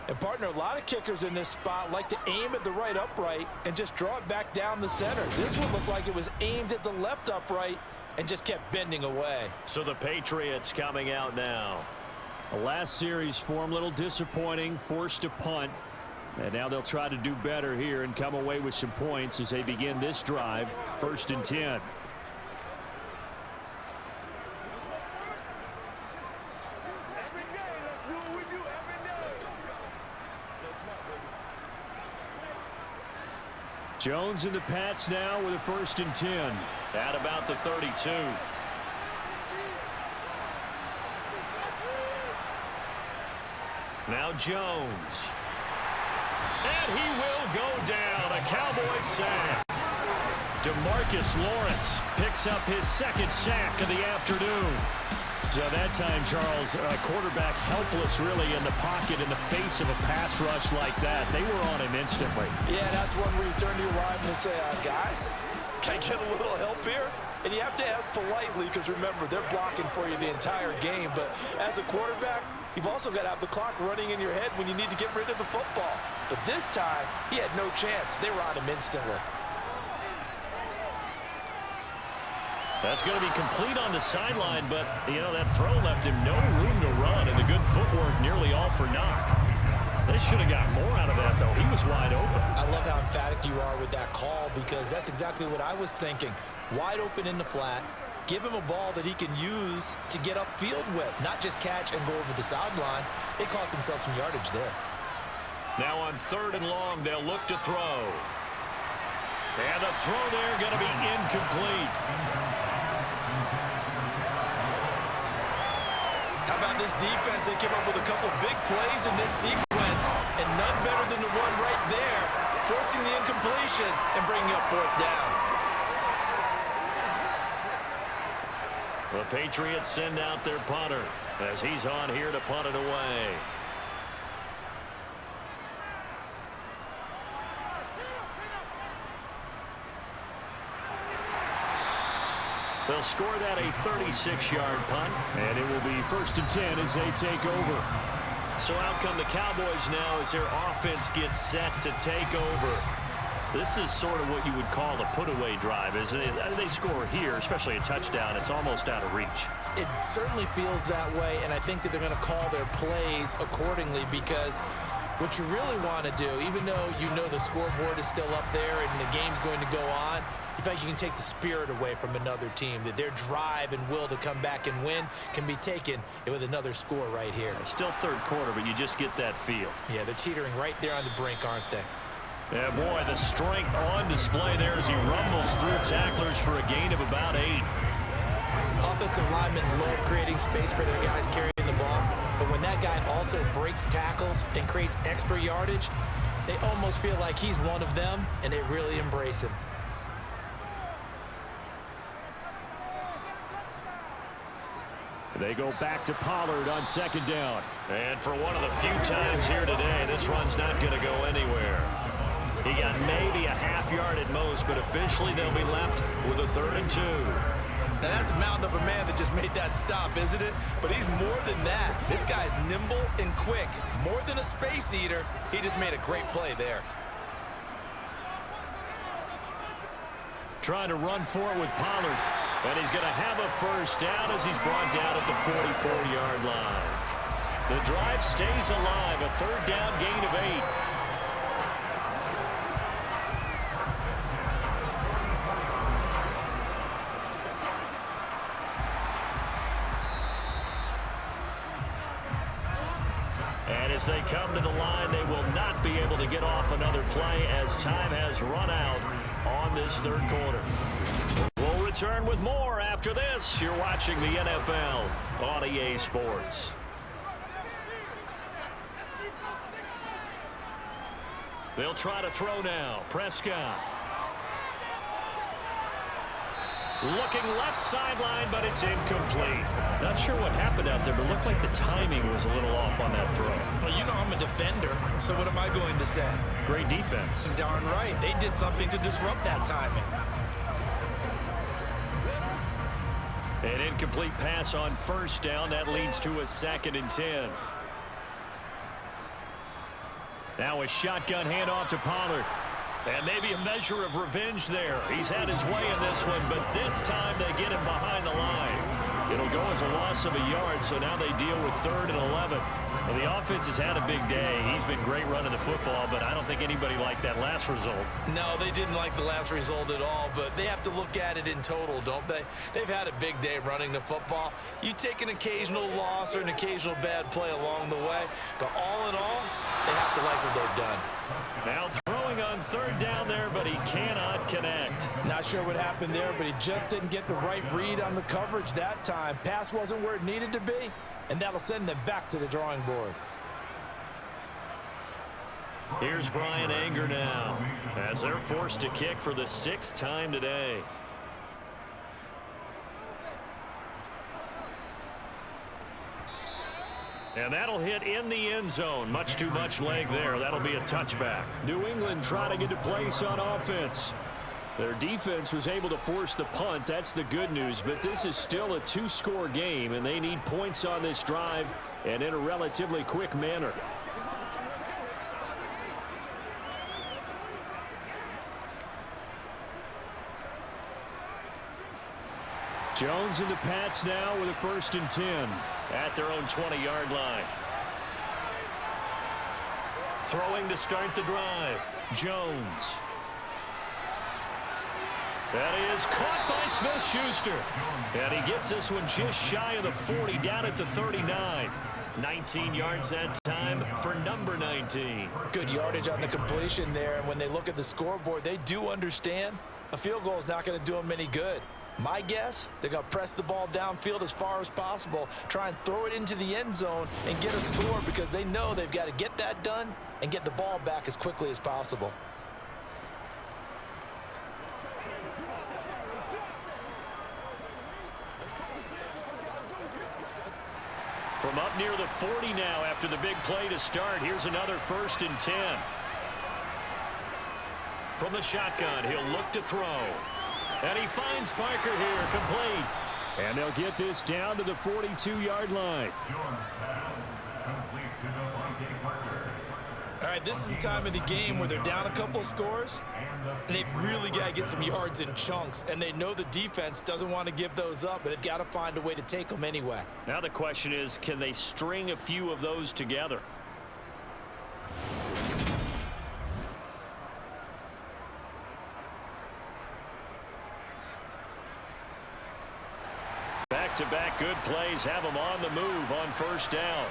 And, partner, a lot of kickers in this spot like to aim at the right upright and just draw it back down the center. This one looked like it was aimed at the left upright and just kept bending away. So the Patriots coming out now. The last series for them, a little disappointing, forced to punt. And now they'll try to do better here and come away with some points as they begin this drive, 1st and 10. Jones and the Pats now with a 1st and 10. At about the 32. Now Jones. And he will go down. A Cowboys sack. DeMarcus Lawrence picks up his 2nd sack of the afternoon. So that time, Charles, quarterback helpless really in the pocket in the face of a pass rush like that. They were on him instantly. Yeah, that's one where you turn to your lineman and say, guys, can I get a little help here? And you have to ask politely because, remember, they're blocking for you the entire game. But as a quarterback, you've also got to have the clock running in your head when you need to get rid of the football. But this time, he had no chance. They were on him instantly. That's going to be complete on the sideline, but, you know, that throw left him no room to run, and the good footwork nearly all for naught. They should have got more out of that, though. He was wide open. I love how emphatic you are with that call because that's exactly what I was thinking. Wide open in the flat. Give him a ball that he can use to get upfield with, not just catch and go over the sideline. They cost themselves some yardage there. Now on 3rd and long, they'll look to throw. And the throw there going to be incomplete. How about this defense? They came up with a couple big plays in this sequence, and none better than the one right there, forcing the incompletion and bringing up 4th down. The Patriots send out their punter as he's on here to punt it away. They'll score that a 36-yard punt. And it will be 1st and 10 as they take over. So out come the Cowboys now as their offense gets set to take over. This is sort of what you would call a put-away drive, isn't it? They score here, especially a touchdown. It's almost out of reach. It certainly feels that way, and I think that they're going to call their plays accordingly because what you really want to do, even though you know the scoreboard is still up there and the game's going to go on, in fact, you can take the spirit away from another team, that their drive and will to come back and win can be taken with another score right here. Still 3rd quarter, but you just get that feel. Yeah, they're teetering right there on the brink, aren't they? Yeah, boy, the strength on display there as he rumbles through tacklers for a gain of about 8. Offensive linemen love creating space for their guys carrying the ball, but when that guy also breaks tackles and creates extra yardage, they almost feel like he's one of them, and they really embrace him. They go back to Pollard on 2nd down. And for one of the few times here today, this run's not going to go anywhere. He got maybe a half yard at most, but officially they'll be left with a 3rd and 2. Now, that's a mountain of a man that just made that stop, isn't it? But he's more than that. This guy's nimble and quick. More than a space eater. He just made a great play there. Trying to run for it with Pollard. And he's going to have a 1st down as he's brought down at the 44-yard line. The drive stays alive. A 3rd down gain of 8. And as they come to the line, they will not be able to get off another play as time has run out on this 3rd quarter. We'll return with more after this. You're watching the NFL on EA Sports. They'll try to throw now. Prescott. Looking left sideline, but it's incomplete. Not sure what happened out there, but it looked like the timing was a little off on that throw. Well, you know I'm a defender, so what am I going to say? Great defense. Darn right. They did something to disrupt that timing. An incomplete pass on 1st down. That leads to a 2nd and 10. Now a shotgun handoff to Pollard. And maybe a measure of revenge there. He's had his way in this one, but this time they get him behind the line. It'll go as a loss of a yard, so now they deal with 3rd and 11. Well, the offense has had a big day. He's been great running the football, but I don't think anybody liked that last result. No, they didn't like the last result at all, but they have to look at it in total, don't they? They've had a big day running the football. You take an occasional loss or an occasional bad play along the way, but all in all, they have to like what they've done. Now throwing on 3rd down there, but he can't. Not sure what happened there, but he just didn't get the right read on the coverage that time. Pass wasn't where it needed to be, and that'll send them back to the drawing board. Here's Brian Anger now, as they're forced to kick for the 6th time today. And that'll hit in the end zone. Much too much leg there. That'll be a touchback. New England trying to get into place on offense. Their defense was able to force the punt. That's the good news. But this is still a 2-score game, and they need points on this drive and in a relatively quick manner. Jones and the Pats now with a 1st and 10. At their own 20-yard line. Throwing to start the drive. Jones. That is caught by Smith-Schuster. And he gets this one just shy of the 40, down at the 39. 19 yards that time for number 19. Good yardage on the completion there, and when they look at the scoreboard, they do understand a field goal is not going to do them any good. My guess, they're going to press the ball downfield as far as possible, try and throw it into the end zone and get a score because they know they've got to get that done and get the ball back as quickly as possible. From up near the 40 now after the big play to start, here's another 1st and 10. From the shotgun, he'll look to throw. And he finds Parker here, complete. And they'll get this down to the 42-yard line. All right, this is the time of the game where they're down a couple scores, and they've really got to get some yards in chunks, and they know the defense doesn't want to give those up, but they've got to find a way to take them anyway. Now the question is, can they string a few of those together? Back-to-back good plays have them on the move on 1st down.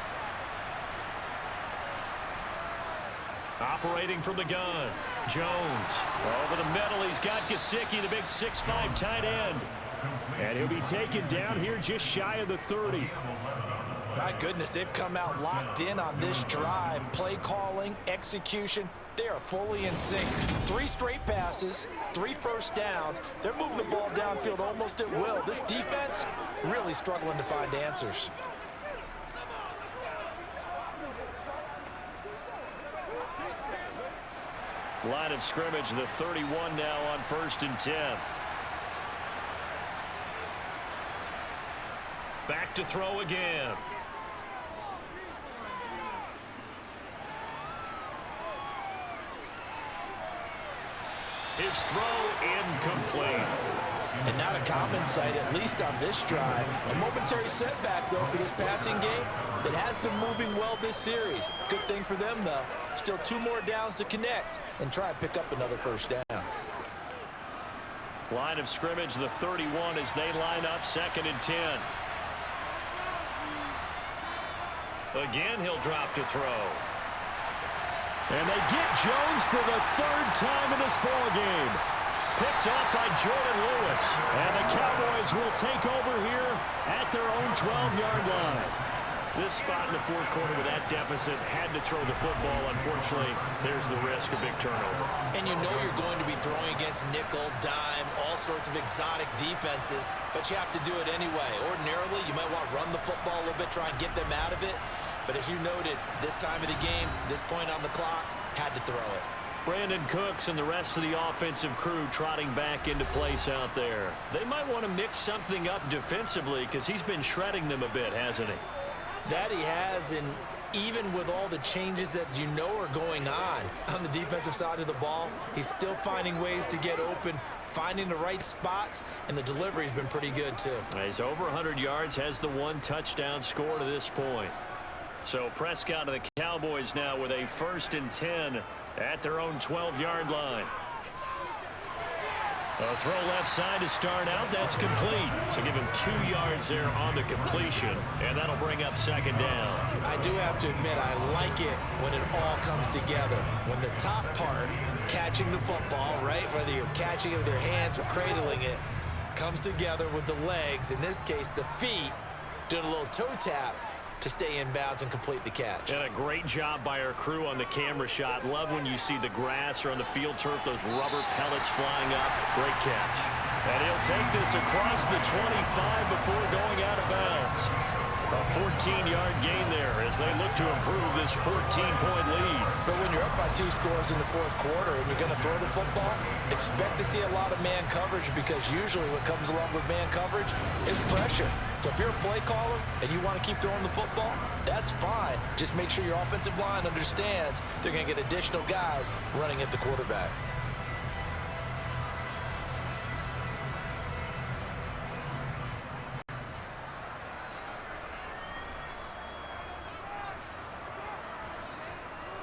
Operating from the gun, Jones. Over the middle, he's got Gesicki, the big 6'5" tight end. And he'll be taken down here just shy of the 30. My goodness, they've come out locked in on this drive. Play calling, execution, they are fully in sync. 3 straight passes, 3 first downs. They're moving the ball downfield almost at will. This defense really struggling to find answers. Line of scrimmage, the 31 now on 1st and 10. Back to throw again. His throw incomplete. And not a common sight, at least on this drive. A momentary setback, though, for this passing game that has been moving well this series. Good thing for them, though. Still 2 more downs to connect and try and pick up another 1st down. Line of scrimmage, the 31 as they line up 2nd and 10. Again, he'll drop to throw. And they get Jones for the 3rd time in this ball game. Picked off by Jordan Lewis. And the Cowboys will take over here at their own 12-yard line. This spot in the 4th quarter with that deficit, had to throw the football. Unfortunately, there's the risk of big turnover. And you know you're going to be throwing against nickel, dime, all sorts of exotic defenses, but you have to do it anyway. Ordinarily, you might want to run the football a little bit, try and get them out of it. But as you noted, this time of the game, this point on the clock, had to throw it. Brandon Cooks and the rest of the offensive crew trotting back into place out there. They might want to mix something up defensively because he's been shredding them a bit, hasn't he? That he has, and even with all the changes that you know are going on the defensive side of the ball, he's still finding ways to get open, finding the right spots, and the delivery's been pretty good too. He's over 100 yards, has the 1 touchdown score to this point. So Prescott of the Cowboys now with a 1st and 10 at their own 12-yard line. A throw left side to start out. That's complete. So give him 2 yards there on the completion, and that'll bring up 2nd down. I do have to admit, I like it when it all comes together. When the top part catching the football, right? Whether you're catching it with your hands or cradling it, comes together with the legs, in this case the feet, doing a little toe tap to stay in bounds and complete the catch. And a great job by our crew on the camera shot. Love when you see the grass or on the field turf, those rubber pellets flying up. Great catch. And he'll take this across the 25 before going out of bounds. A 14-yard gain there as they look to improve this 14-point lead. But when you're up by 2 scores in the fourth quarter and you're going to throw the football, expect to see a lot of man coverage, because usually what comes along with man coverage is pressure. So if you're a play caller and you want to keep throwing the football, that's fine. Just make sure your offensive line understands they're going to get additional guys running at the quarterback.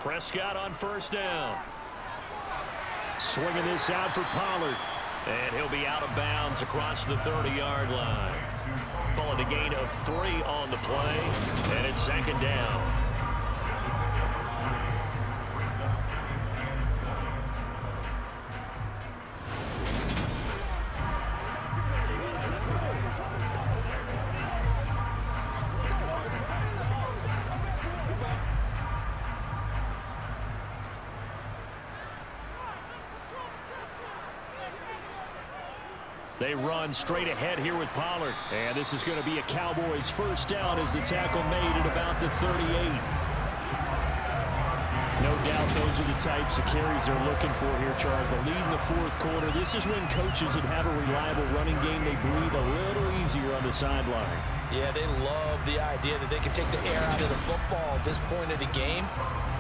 Prescott on first down. Swinging this out for Pollard. And he'll be out of bounds across the 30-yard line. Calling a gain of 3 on the play. And it's second down. They run straight ahead here with Pollard. And this is going to be a Cowboys first down as the tackle made at about the 38. No doubt those are the types of carries they're looking for here, Charles. The lead in the fourth quarter. This is when coaches that have a reliable running game, they breathe a little easier on the sideline. Yeah, they love the idea that they can take the air out of the football at this point of the game.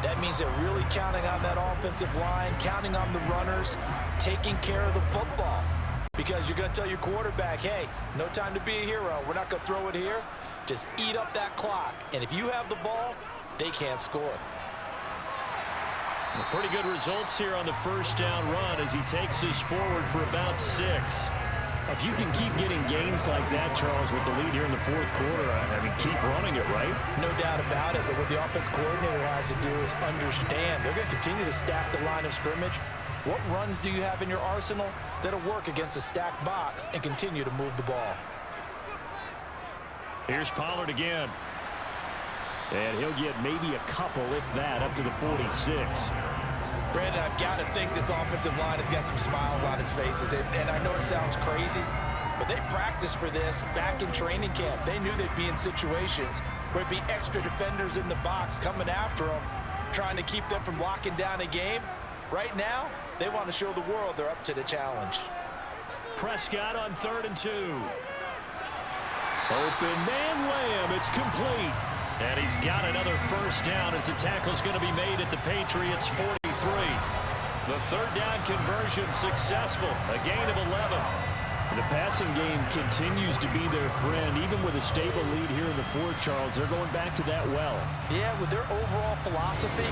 That means they're really counting on that offensive line, counting on the runners, taking care of the football. Because you're going to tell your quarterback, hey, no time to be a hero. We're not going to throw it here. Just eat up that clock. And if you have the ball, they can't score. Pretty good results here on the first down run as he takes us forward for about 6. If you can keep getting gains like that, Charles, with the lead here in the fourth quarter, I mean, keep running it, right? No doubt about it. But what the offense coordinator has to do is understand they're going to continue to stack the line of scrimmage. What runs do you have in your arsenal that'll work against a stacked box and continue to move the ball? Here's Pollard again. And he'll get maybe a couple, if that, up to the 46. Brandon, I've got to think this offensive line has got some smiles on its faces. And I know it sounds crazy, but they practiced for this back in training camp. They knew they'd be in situations where it'd be extra defenders in the box coming after them, trying to keep them from locking down a game. Right now, they want to show the world they're up to the challenge. Prescott on 3rd and 2. Open man Lamb. It's complete. And he's got another first down as the tackle's going to be made at the Patriots 43. The third down conversion successful. A gain of 11. The passing game continues to be their friend. Even with a stable lead here in the fourth, Charles, they're going back to that well. Yeah, with their overall philosophy,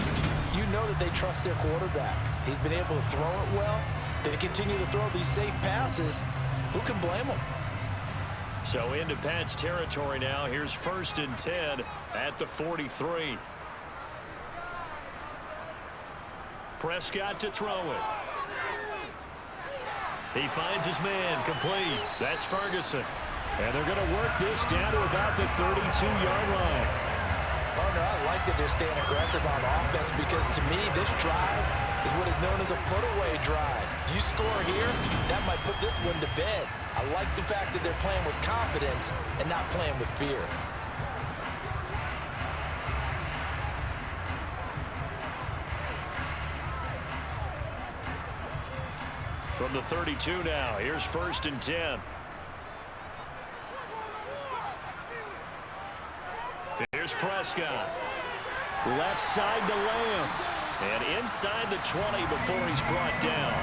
you know that they trust their quarterback. He's been able to throw it well. They continue to throw these safe passes. Who can blame them? So into Pat's territory now. Here's 1st and 10 at the 43. Prescott to throw it. He finds his man, complete. That's Ferguson. And they're going to work this down to about the 32-yard line. Oh, no, I like that they're staying aggressive on offense, because to me, this drive is what is known as a put-away drive. You score here, that might put this one to bed. I like the fact that they're playing with confidence and not playing with fear. From the 32 now, here's 1st and 10. Here's Prescott. Left side to Lamb. And inside the 20 before he's brought down.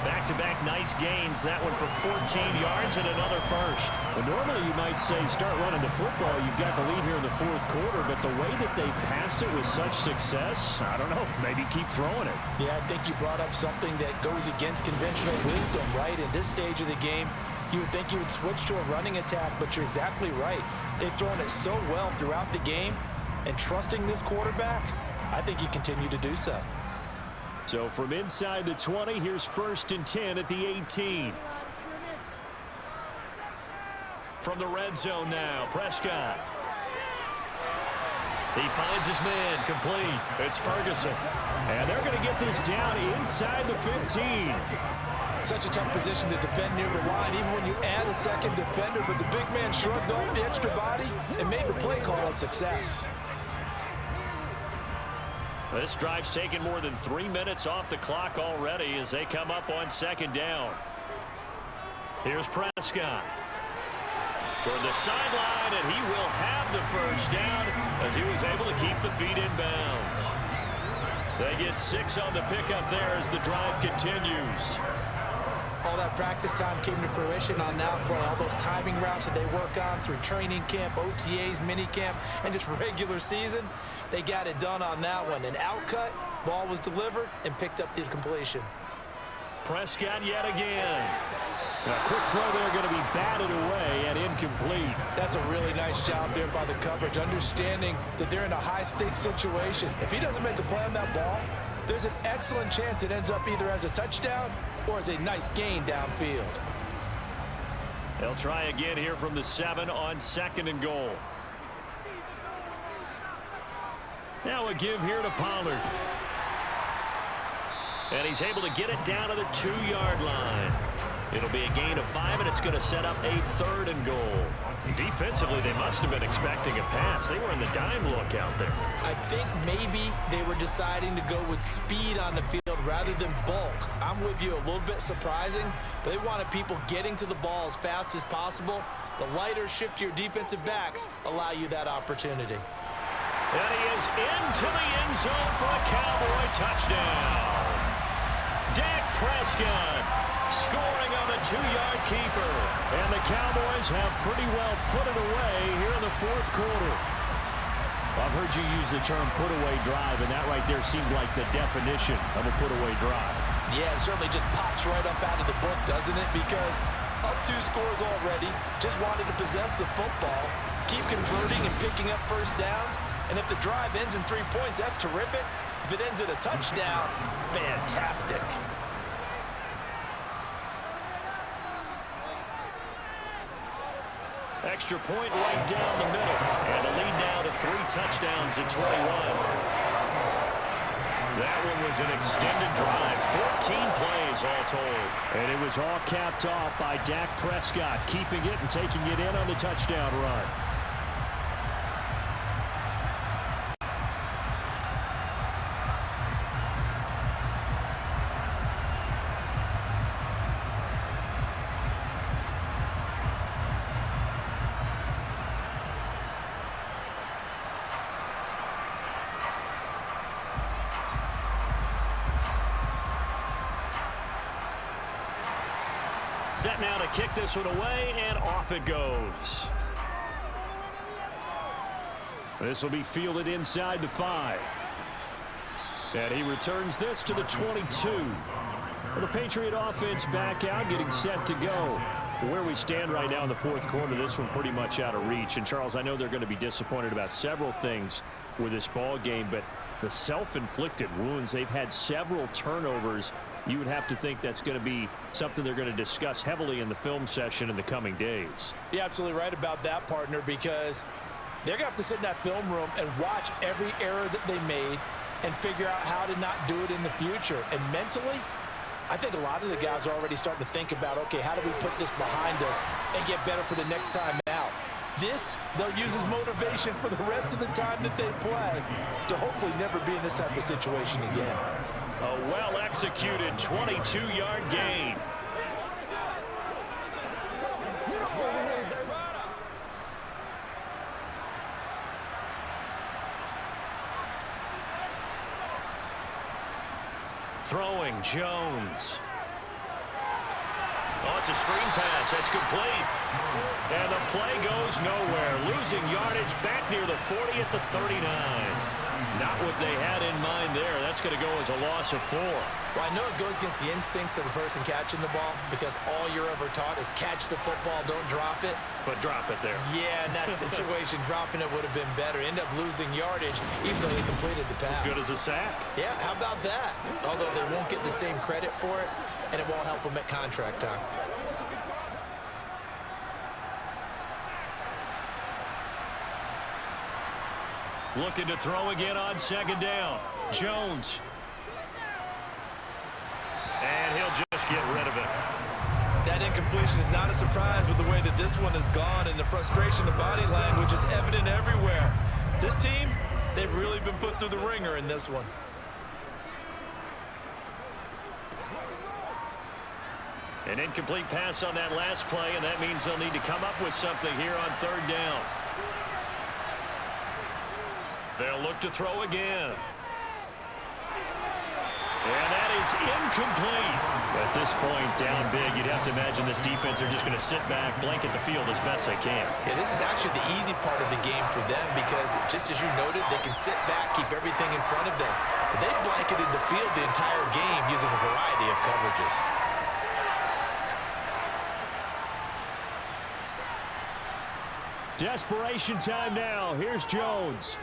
Back-to-back nice gains. That one for 14 yards and another first. Well, normally you might say start running the football. You've got the lead here in the fourth quarter, but the way that they passed it with such success, I don't know, maybe keep throwing it. Yeah, I think you brought up something that goes against conventional wisdom, right? In this stage of the game, you would think you would switch to a running attack, but you're exactly right. They've thrown it so well throughout the game, and trusting this quarterback, I think you continue to do so. So from inside the 20, here's 1st and 10 at the 18. From the red zone now, Prescott. He finds his man, complete. It's Ferguson. And they're going to get this down inside the 15. Such a tough position to defend near the line, even when you add a second defender, but the big man shrugged off the extra body and made the play call a success. This drive's taken more than 3 minutes off the clock already as they come up on 2nd down. Here's Prescott. Toward the sideline, and he will have the 1st down as he was able to keep the feet in bounds. They get 6 on the pickup there as the drive continues. All that practice time came to fruition on that play. All those timing routes that they work on through training camp, OTAs, minicamp, and just regular season, they got it done on that one. An outcut, ball was delivered, and picked up the completion. Prescott yet again. A quick throw there going to be batted away and incomplete. That's a really nice job there by the coverage, understanding that they're in a high-stakes situation. If he doesn't make a play on that ball, there's an excellent chance it ends up either as a touchdown or as a nice gain downfield. They'll try again here from the 7 on 2nd and goal. Now a give here to Pollard. And he's able to get it down to the 2-yard line. It'll be a gain of 5, and it's going to set up a 3rd and goal. Defensively, they must have been expecting a pass. They were in the dime look out there. I think maybe they were deciding to go with speed on the field rather than bulk. I'm with you, a little bit surprising, but they wanted people getting to the ball as fast as possible. The lighter, shiftier defensive backs allow you that opportunity. And he is into the end zone for a Cowboy touchdown. Dak Prescott scoring on the 2-yard keeper. And the Cowboys have pretty well put it away here in the 4th quarter. I've heard you use the term put-away drive, and that right there seemed like the definition of a put-away drive. Yeah, it certainly just pops right up out of the book, doesn't it? Because up 2 scores already, just wanted to possess the football, keep converting and picking up 1st downs, and if the drive ends in 3 points, that's terrific. If it ends in a touchdown, fantastic. Extra point right down the middle. And the lead now to 3 touchdowns at 21. That one was an extended drive. 14 plays all told. And it was all capped off by Dak Prescott, keeping it and taking it in on the touchdown run. Set now to kick this one away, and off it goes. This will be fielded inside the 5. And he returns this to the 22. Well, the Patriot offense back out, getting set to go. Where we stand right now in the 4th quarter, this one pretty much out of reach. And, Charles, I know they're going to be disappointed about several things with this ball game, but the self-inflicted wounds, they've had several turnovers. You would have to think that's going to be something they're going to discuss heavily in the film session in the coming days. You're absolutely right about that, partner, because they're going to have to sit in that film room and watch every error that they made and figure out how to not do it in the future. And mentally, I think a lot of the guys are already starting to think about, okay, how do we put this behind us and get better for the next time out? This, they'll use as motivation for the rest of the time that they play to hopefully never be in this type of situation again. A well-executed 22-yard gain. Throwing, Jones. Oh, it's a screen pass. That's complete. And the play goes nowhere. Losing yardage back near the 40 at the 39. Not what they had in mind there. That's going to go as a loss of 4. Well, I know it goes against the instincts of the person catching the ball because all you're ever taught is catch the football, don't drop it. But drop it there. Yeah, in that situation, dropping it would have been better. End up losing yardage even though they completed the pass. As good as a sack. Yeah, how about that? Although they won't get the same credit for it, and it won't help them at contract time. Looking to throw again on second down. Jones. And he'll just get rid of it. That incompletion is not a surprise with the way that this one has gone, and the frustration of body language is evident everywhere. This team, they've really been put through the ringer in this one. An incomplete pass on that last play, and that means they'll need to come up with something here on third down. They'll look to throw again. And that is incomplete. At this point, down big, you'd have to imagine this defense are just going to sit back, blanket the field as best they can. Yeah, this is actually the easy part of the game for them because, just as you noted, they can sit back, keep everything in front of them. But they've blanketed the field the entire game using a variety of coverages. Desperation time now. Here's Jones.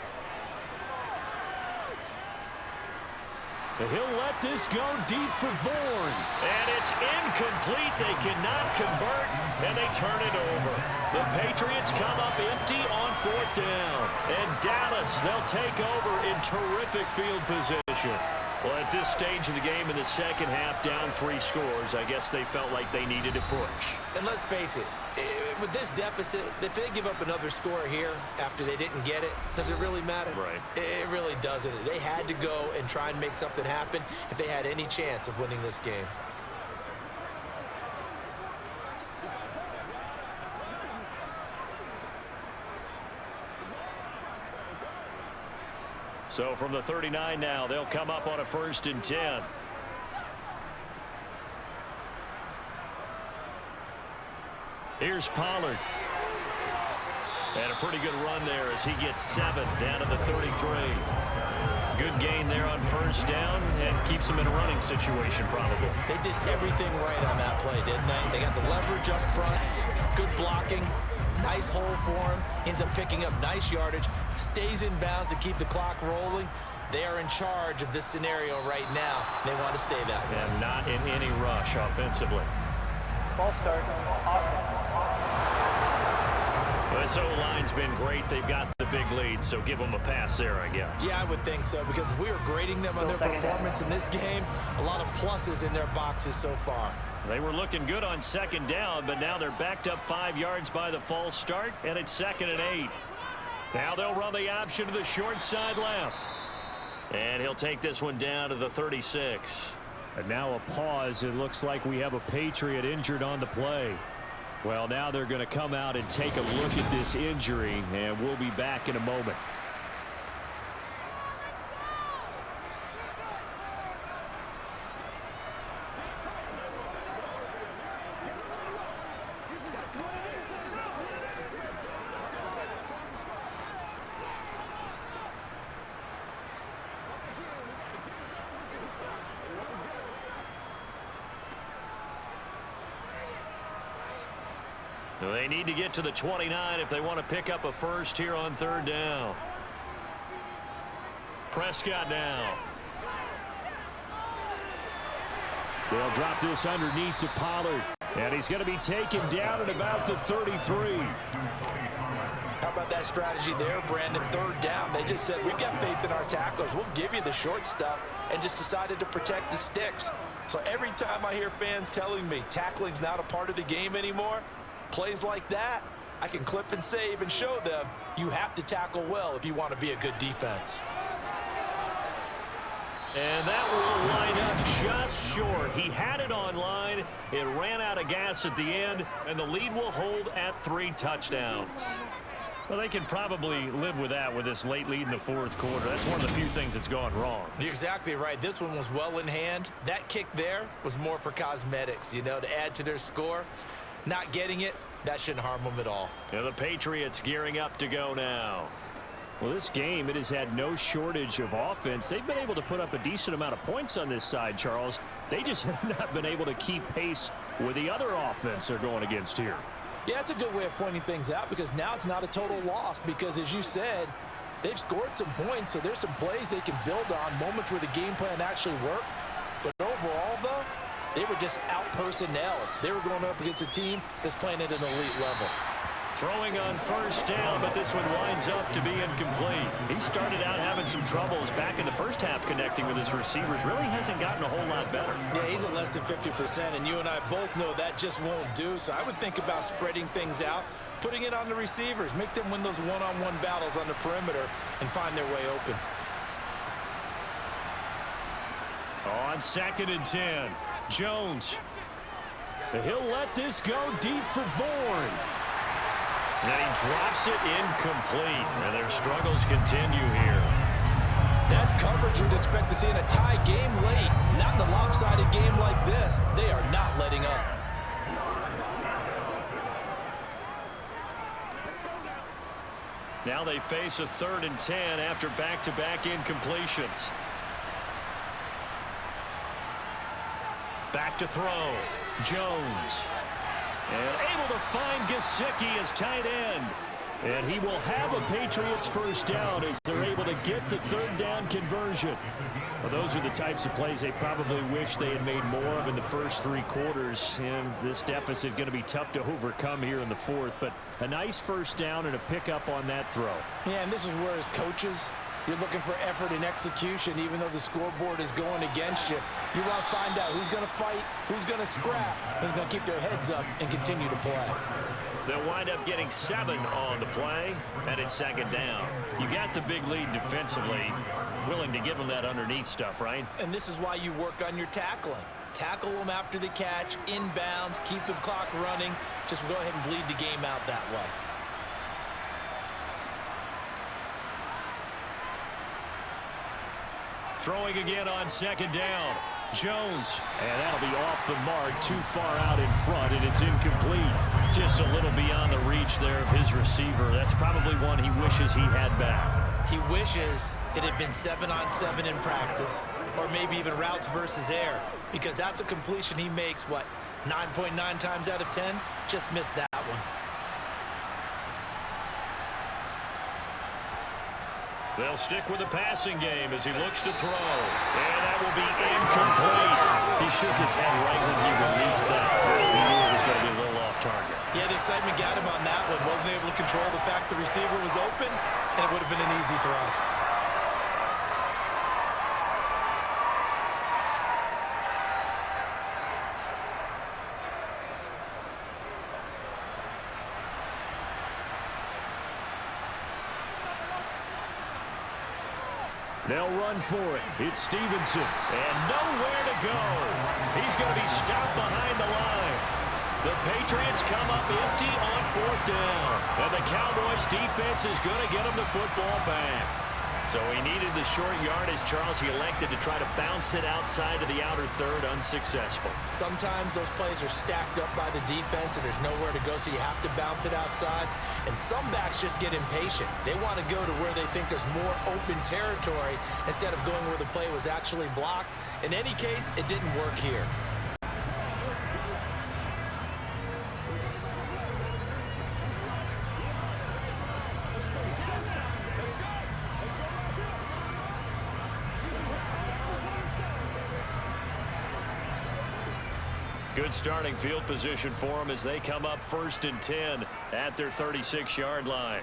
He'll let this go deep for Bourne. And it's incomplete. They cannot convert, and they turn it over. The Patriots come up empty on fourth down. And Dallas, they'll take over in terrific field position. Well, at this stage of the game in the second half, down 3 scores, I guess they felt like they needed a push. And let's face it, with this deficit, if they give up another score here after they didn't get it, does it really matter? Right. It really doesn't. They had to go and try and make something happen if they had any chance of winning this game. So from the 39 now, they'll come up on a 1st and 10. Here's Pollard. And a pretty good run there as he gets 7 down to the 33. Good gain there on 1st down and keeps him in a running situation probably. They did everything right on that play, didn't they? They got the leverage up front, good blocking, nice hole for him, ends up picking up nice yardage, stays in bounds to keep the clock rolling. They are in charge of this scenario right now. They want to stay that way. And not in any rush offensively. False start. This O-line's been great. They've got the big lead, so give them a pass there, I guess. Yeah, I would think so, because if we were grading them on their performance in this game, a lot of pluses in their boxes so far. They were looking good on second down, but now they're backed up 5 yards by the false start, and it's 2nd and 8. Now they'll run the option to the short side left. And he'll take this one down to the 36. And now a pause. It looks like we have a Patriot injured on the play. Well, now they're going to come out and take a look at this injury, and we'll be back in a moment. They need to get to the 29 if they want to pick up a first here on 3rd down. Prescott now. They'll drop this underneath to Pollard. And he's going to be taken down at about the 33. How about that strategy there, Brandon? 3rd down. They just said, we've got faith in our tacklers. We'll give you the short stuff, and just decided to protect the sticks. So every time I hear fans telling me tackling's not a part of the game anymore, plays like that, I can clip and save and show them you have to tackle well if you want to be a good defense. And that will line up just short. He had it on line. It ran out of gas at the end, and the lead will hold at 3 touchdowns. Well, they can probably live with that with this late lead in the 4th quarter. That's one of the few things that's gone wrong. You're exactly right. This one was well in hand. That kick there was more for cosmetics, you know, to add to their score. Not getting it, that shouldn't harm them at all. Yeah, the Patriots gearing up to go now. Well, this game, it has had no shortage of offense. They've been able to put up a decent amount of points on this side, Charles. They just have not been able to keep pace with the other offense they're going against here. Yeah, it's a good way of pointing things out because now it's not a total loss because, as you said, they've scored some points, so there's some plays they can build on, moments where the game plan actually worked. But overall, though, they were just out-personnel. They were going up against a team that's playing at an elite level. Throwing on first down, but this one winds up to be incomplete. He started out having some troubles back in the first half connecting with his receivers. Really hasn't gotten a whole lot better. Yeah, he's at less than 50%, and you and I both know that just won't do. So I would think about spreading things out, putting it on the receivers, make them win those one-on-one battles on the perimeter and find their way open. On 2nd and 10, Jones. He'll let this go deep for Bourne. And he drops it incomplete. And their struggles continue here. That's coverage you'd expect to see in a tie game late. Not in a lopsided game like this. They are not letting up. Now they face a 3rd and 10 after back-to-back incompletions. Back to throw. Jones. And able to find Gesicki as tight end. And he will have a Patriots first down as they're able to get the 3rd down conversion. Well, those are the types of plays they probably wish they had made more of in the first 3 quarters. And this deficit going to be tough to overcome here in the 4th. But a nice first down and a pickup on that throw. Yeah, and this is where as coaches, you're looking for effort and execution, even though the scoreboard is going against you. You want to find out who's going to fight, who's going to scrap, who's going to keep their heads up and continue to play. They'll wind up getting 7 on the play, and it's 2nd down. You got the big lead defensively, willing to give them that underneath stuff, right? And this is why you work on your tackling. Tackle them after the catch, inbounds, keep the clock running. Just go ahead and bleed the game out that way. Throwing again on 2nd down. Jones. And that'll be off the mark, too far out in front, and it's incomplete. Just a little beyond the reach there of his receiver. That's probably one he wishes he had back. He wishes it had been 7-on-7 in practice, or maybe even routes versus air, because that's a completion he makes, 9.9 times out of 10? Just missed that one. They'll stick with the passing game as he looks to throw. And that will be incomplete. He shook his head right when he released that throw. He knew it was going to be a little off target. Yeah, the excitement got him on that one. Wasn't able to control the fact the receiver was open, and it would have been an easy throw. They'll run for it. It's Stevenson. And nowhere to go. He's going to be stopped behind the line. The Patriots come up empty on 4th down. And the Cowboys defense is going to get them the football back. So he needed the short yardage, Charles. He elected to try to bounce it outside of the outer 3rd, unsuccessful. Sometimes those plays are stacked up by the defense and there's nowhere to go, so you have to bounce it outside. And some backs just get impatient. They want to go to where they think there's more open territory instead of going where the play was actually blocked. In any case, it didn't work here. Good starting field position for them as they come up 1st and 10 at their 36-yard line.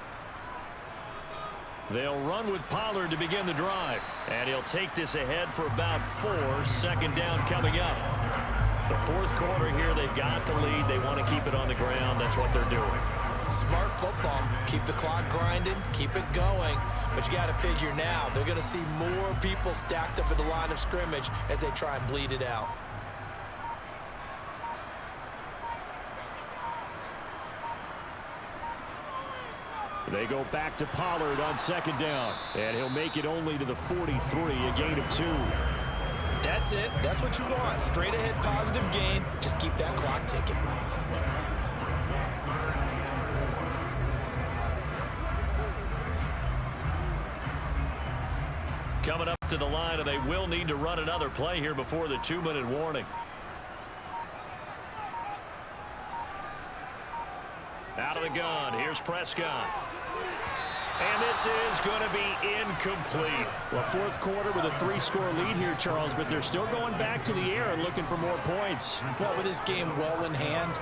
They'll run with Pollard to begin the drive. And he'll take this ahead for about 4. 2nd down coming up. The 4th quarter here, they've got the lead. They want to keep it on the ground. That's what they're doing. Smart football. Keep the clock grinding. Keep it going. But you got to figure now, they're going to see more people stacked up at the line of scrimmage as they try and bleed it out. They go back to Pollard on 2nd down. And he'll make it only to the 43, a gain of 2. That's it. That's what you want. Straight ahead positive gain. Just keep that clock ticking. coming up to the line, and they will need to run another play here before the 2-minute warning. Out of the gun, here's Prescott. And this is going to be incomplete. Well, fourth quarter with a 3-score lead here, Charles, but they're still going back to the air and looking for more points. Well, with this game well in hand,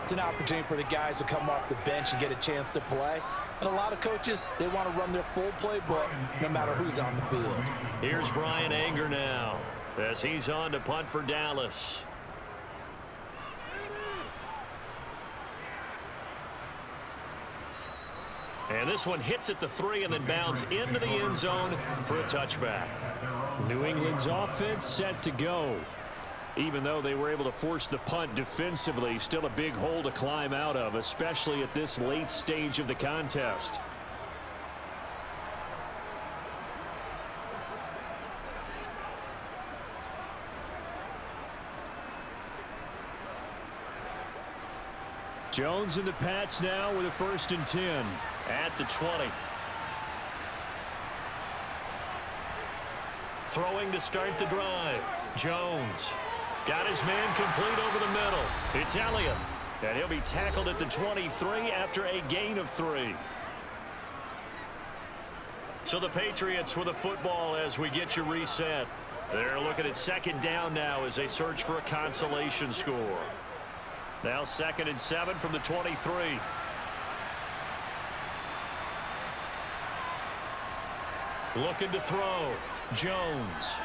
it's an opportunity for the guys to come off the bench and get a chance to play. And a lot of coaches, they want to run their full playbook no matter who's on the field. Here's Brian Anger now as he's on to punt for Dallas. And this one hits at the 3 and then bounds into the end zone for a touchback. New England's offense set to go. Even though they were able to force the punt defensively, still a big hole to climb out of, especially at this late stage of the contest. Jones and the Pats now with a 1st and 10. At the 20. Throwing to start the drive. Jones got his man complete over the middle. It's Elliott. And he'll be tackled at the 23 after a gain of 3. So the Patriots with a football as we get you reset. They're looking at 2nd down now as they search for a consolation score. Now 2nd and 7 from the 23. Looking to throw. Jones.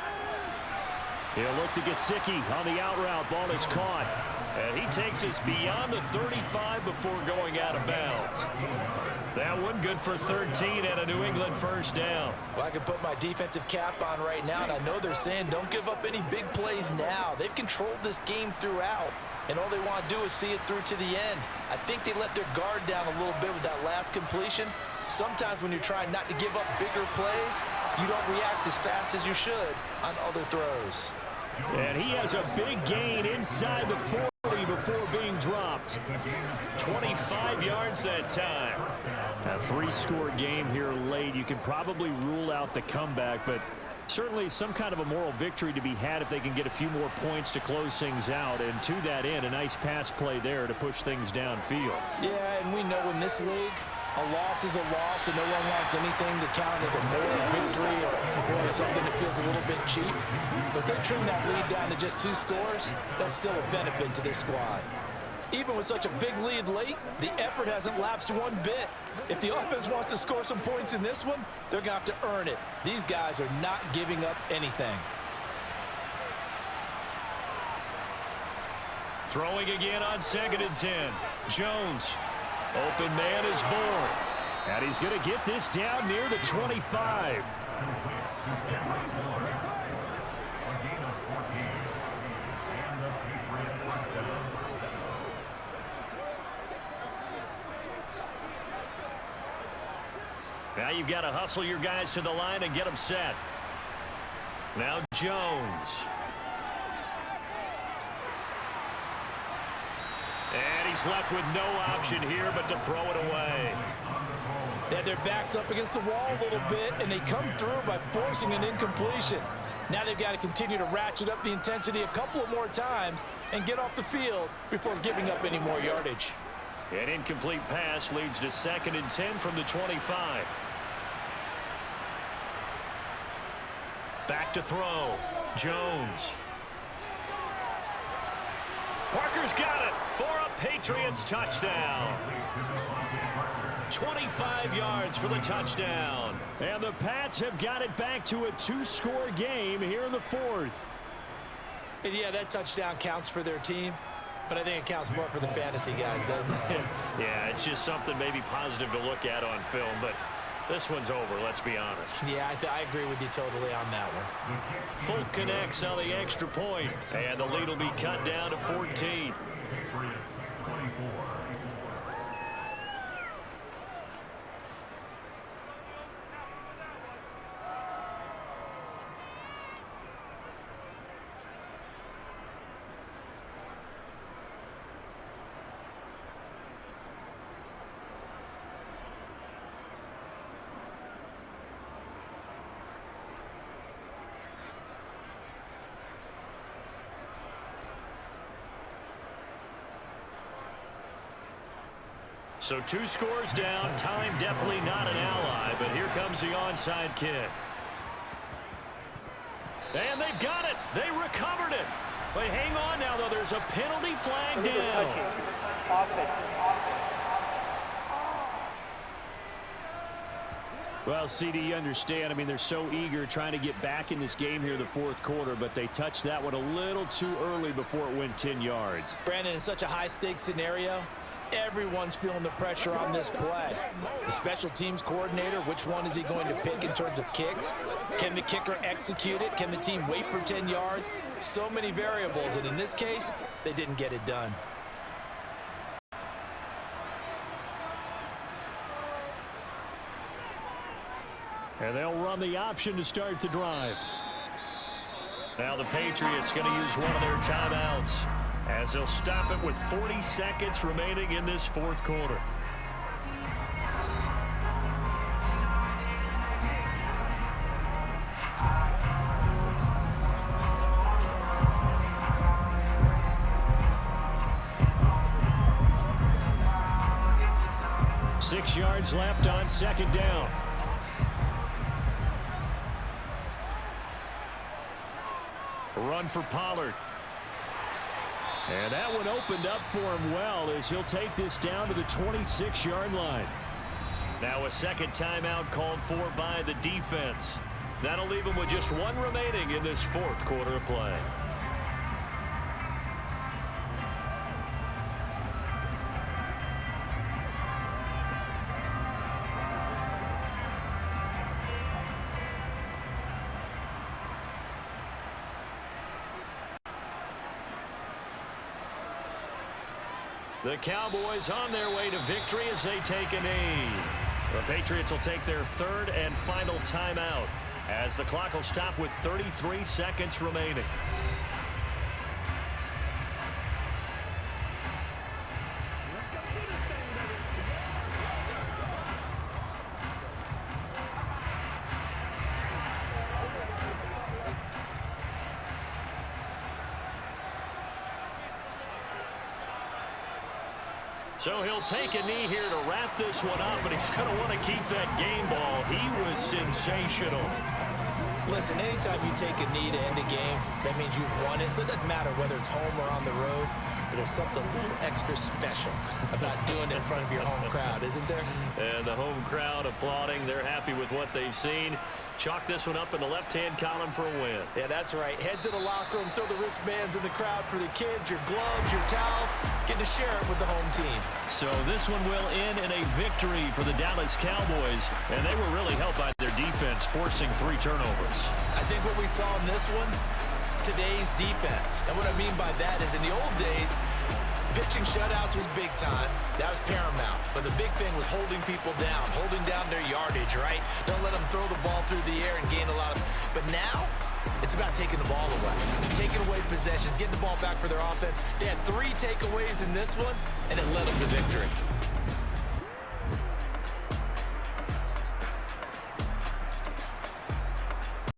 He'll look to Gesicki on the out route. Ball is caught. And he takes us beyond the 35 before going out of bounds. That one good for 13 and a New England 1st down. Well, I can put my defensive cap on right now, and I know they're saying don't give up any big plays now. They've controlled this game throughout, and all they want to do is see it through to the end. I think they let their guard down a little bit with that last completion. Sometimes when you're trying not to give up bigger plays, you don't react as fast as you should on other throws. And he has a big gain inside the 40 before being dropped. 25 yards that time. A 3-score game here late. You can probably rule out the comeback, but certainly some kind of a moral victory to be had if they can get a few more points to close things out. And to that end, a nice pass play there to push things downfield. Yeah, and we know in this league, a loss is a loss, and no one wants anything to count as a moral victory or something that feels a little bit cheap. But they trim that lead down to just 2 scores. That's still a benefit to this squad. Even with such a big lead late, the effort hasn't lapsed one bit. If the offense wants to score some points in this one, they're going to have to earn it. These guys are not giving up anything. Throwing again on 2nd and 10. Jones. Open man is born. And he's going to get this down near the 25. Now you've got to hustle your guys to the line and get them set. Now Jones. And he's left with no option here but to throw it away. They had their backs up against the wall a little bit, and they come through by forcing an incompletion. Now they've got to continue to ratchet up the intensity a couple of more times and get off the field before giving up any more yardage. An incomplete pass leads to 2nd and 10 from the 25. Back to throw. Jones. Parker's got it for a Patriots touchdown. 25 yards for the touchdown. And the Pats have got it back to a 2-score game here in the 4th. And yeah, that touchdown counts for their team, but I think it counts more for the fantasy guys, doesn't it? Yeah, it's just something maybe positive to look at on film, but this one's over, let's be honest. Yeah, I agree with you totally on that one. Folk connects on the extra point, and the lead will be cut down to 14. So 2 scores down. Time definitely not an ally, but here comes the onside kick. And they've got it. They recovered it. But hang on now, though. There's a penalty flag down. Well, CD, you understand. I mean, they're so eager trying to get back in this game here in the fourth quarter, but they touched that one a little too early before it went 10 yards. Brandon, in such a high-stakes scenario, everyone's feeling the pressure on this play. The special teams coordinator, which one is he going to pick in terms of kicks? Can the kicker execute it? Can the team wait for 10 yards? So many variables, and in this case, they didn't get it done. And they'll run the option to start the drive. Now the Patriots going to use one of their timeouts as they'll stop it with 40 seconds remaining in this fourth quarter. Six yards left on second down. Run for Pollard. And that one opened up for him well as he'll take this down to the 26-yard line. Now a second timeout called for by the defense. That'll leave him with just one remaining in this fourth quarter of play. The Cowboys on their way to victory as they take a knee. The Patriots will take their third and final timeout as the clock will stop with 33 seconds remaining. So he'll take a knee here to wrap this one up, but he's going to want to keep that game ball. He was sensational. Listen, anytime you take a knee to end a game, that means you've won it. So it doesn't matter whether it's home or on the road, but there's something a little extra special about doing it in front of your home crowd, isn't there? And the home crowd applauding. They're happy with what they've seen. Chalk this one up in the left-hand column for a win. Yeah, that's right. Head to the locker room, throw the wristbands in the crowd for the kids, your gloves, your towels. Get to share it with the home team. So this one will end in a victory for the Dallas Cowboys, and they were really helped by their defense, forcing 3 turnovers. I think what we saw in this one, today's defense. And what I mean by that is in the old days, pitching shutouts was big time. That was paramount. But the big thing was holding people down, holding down their yardage, right? Don't let them throw the ball through the air and gain a lot of... But now, it's about taking the ball away. Taking away possessions, getting the ball back for their offense. They had 3 takeaways in this one, and it led them to victory.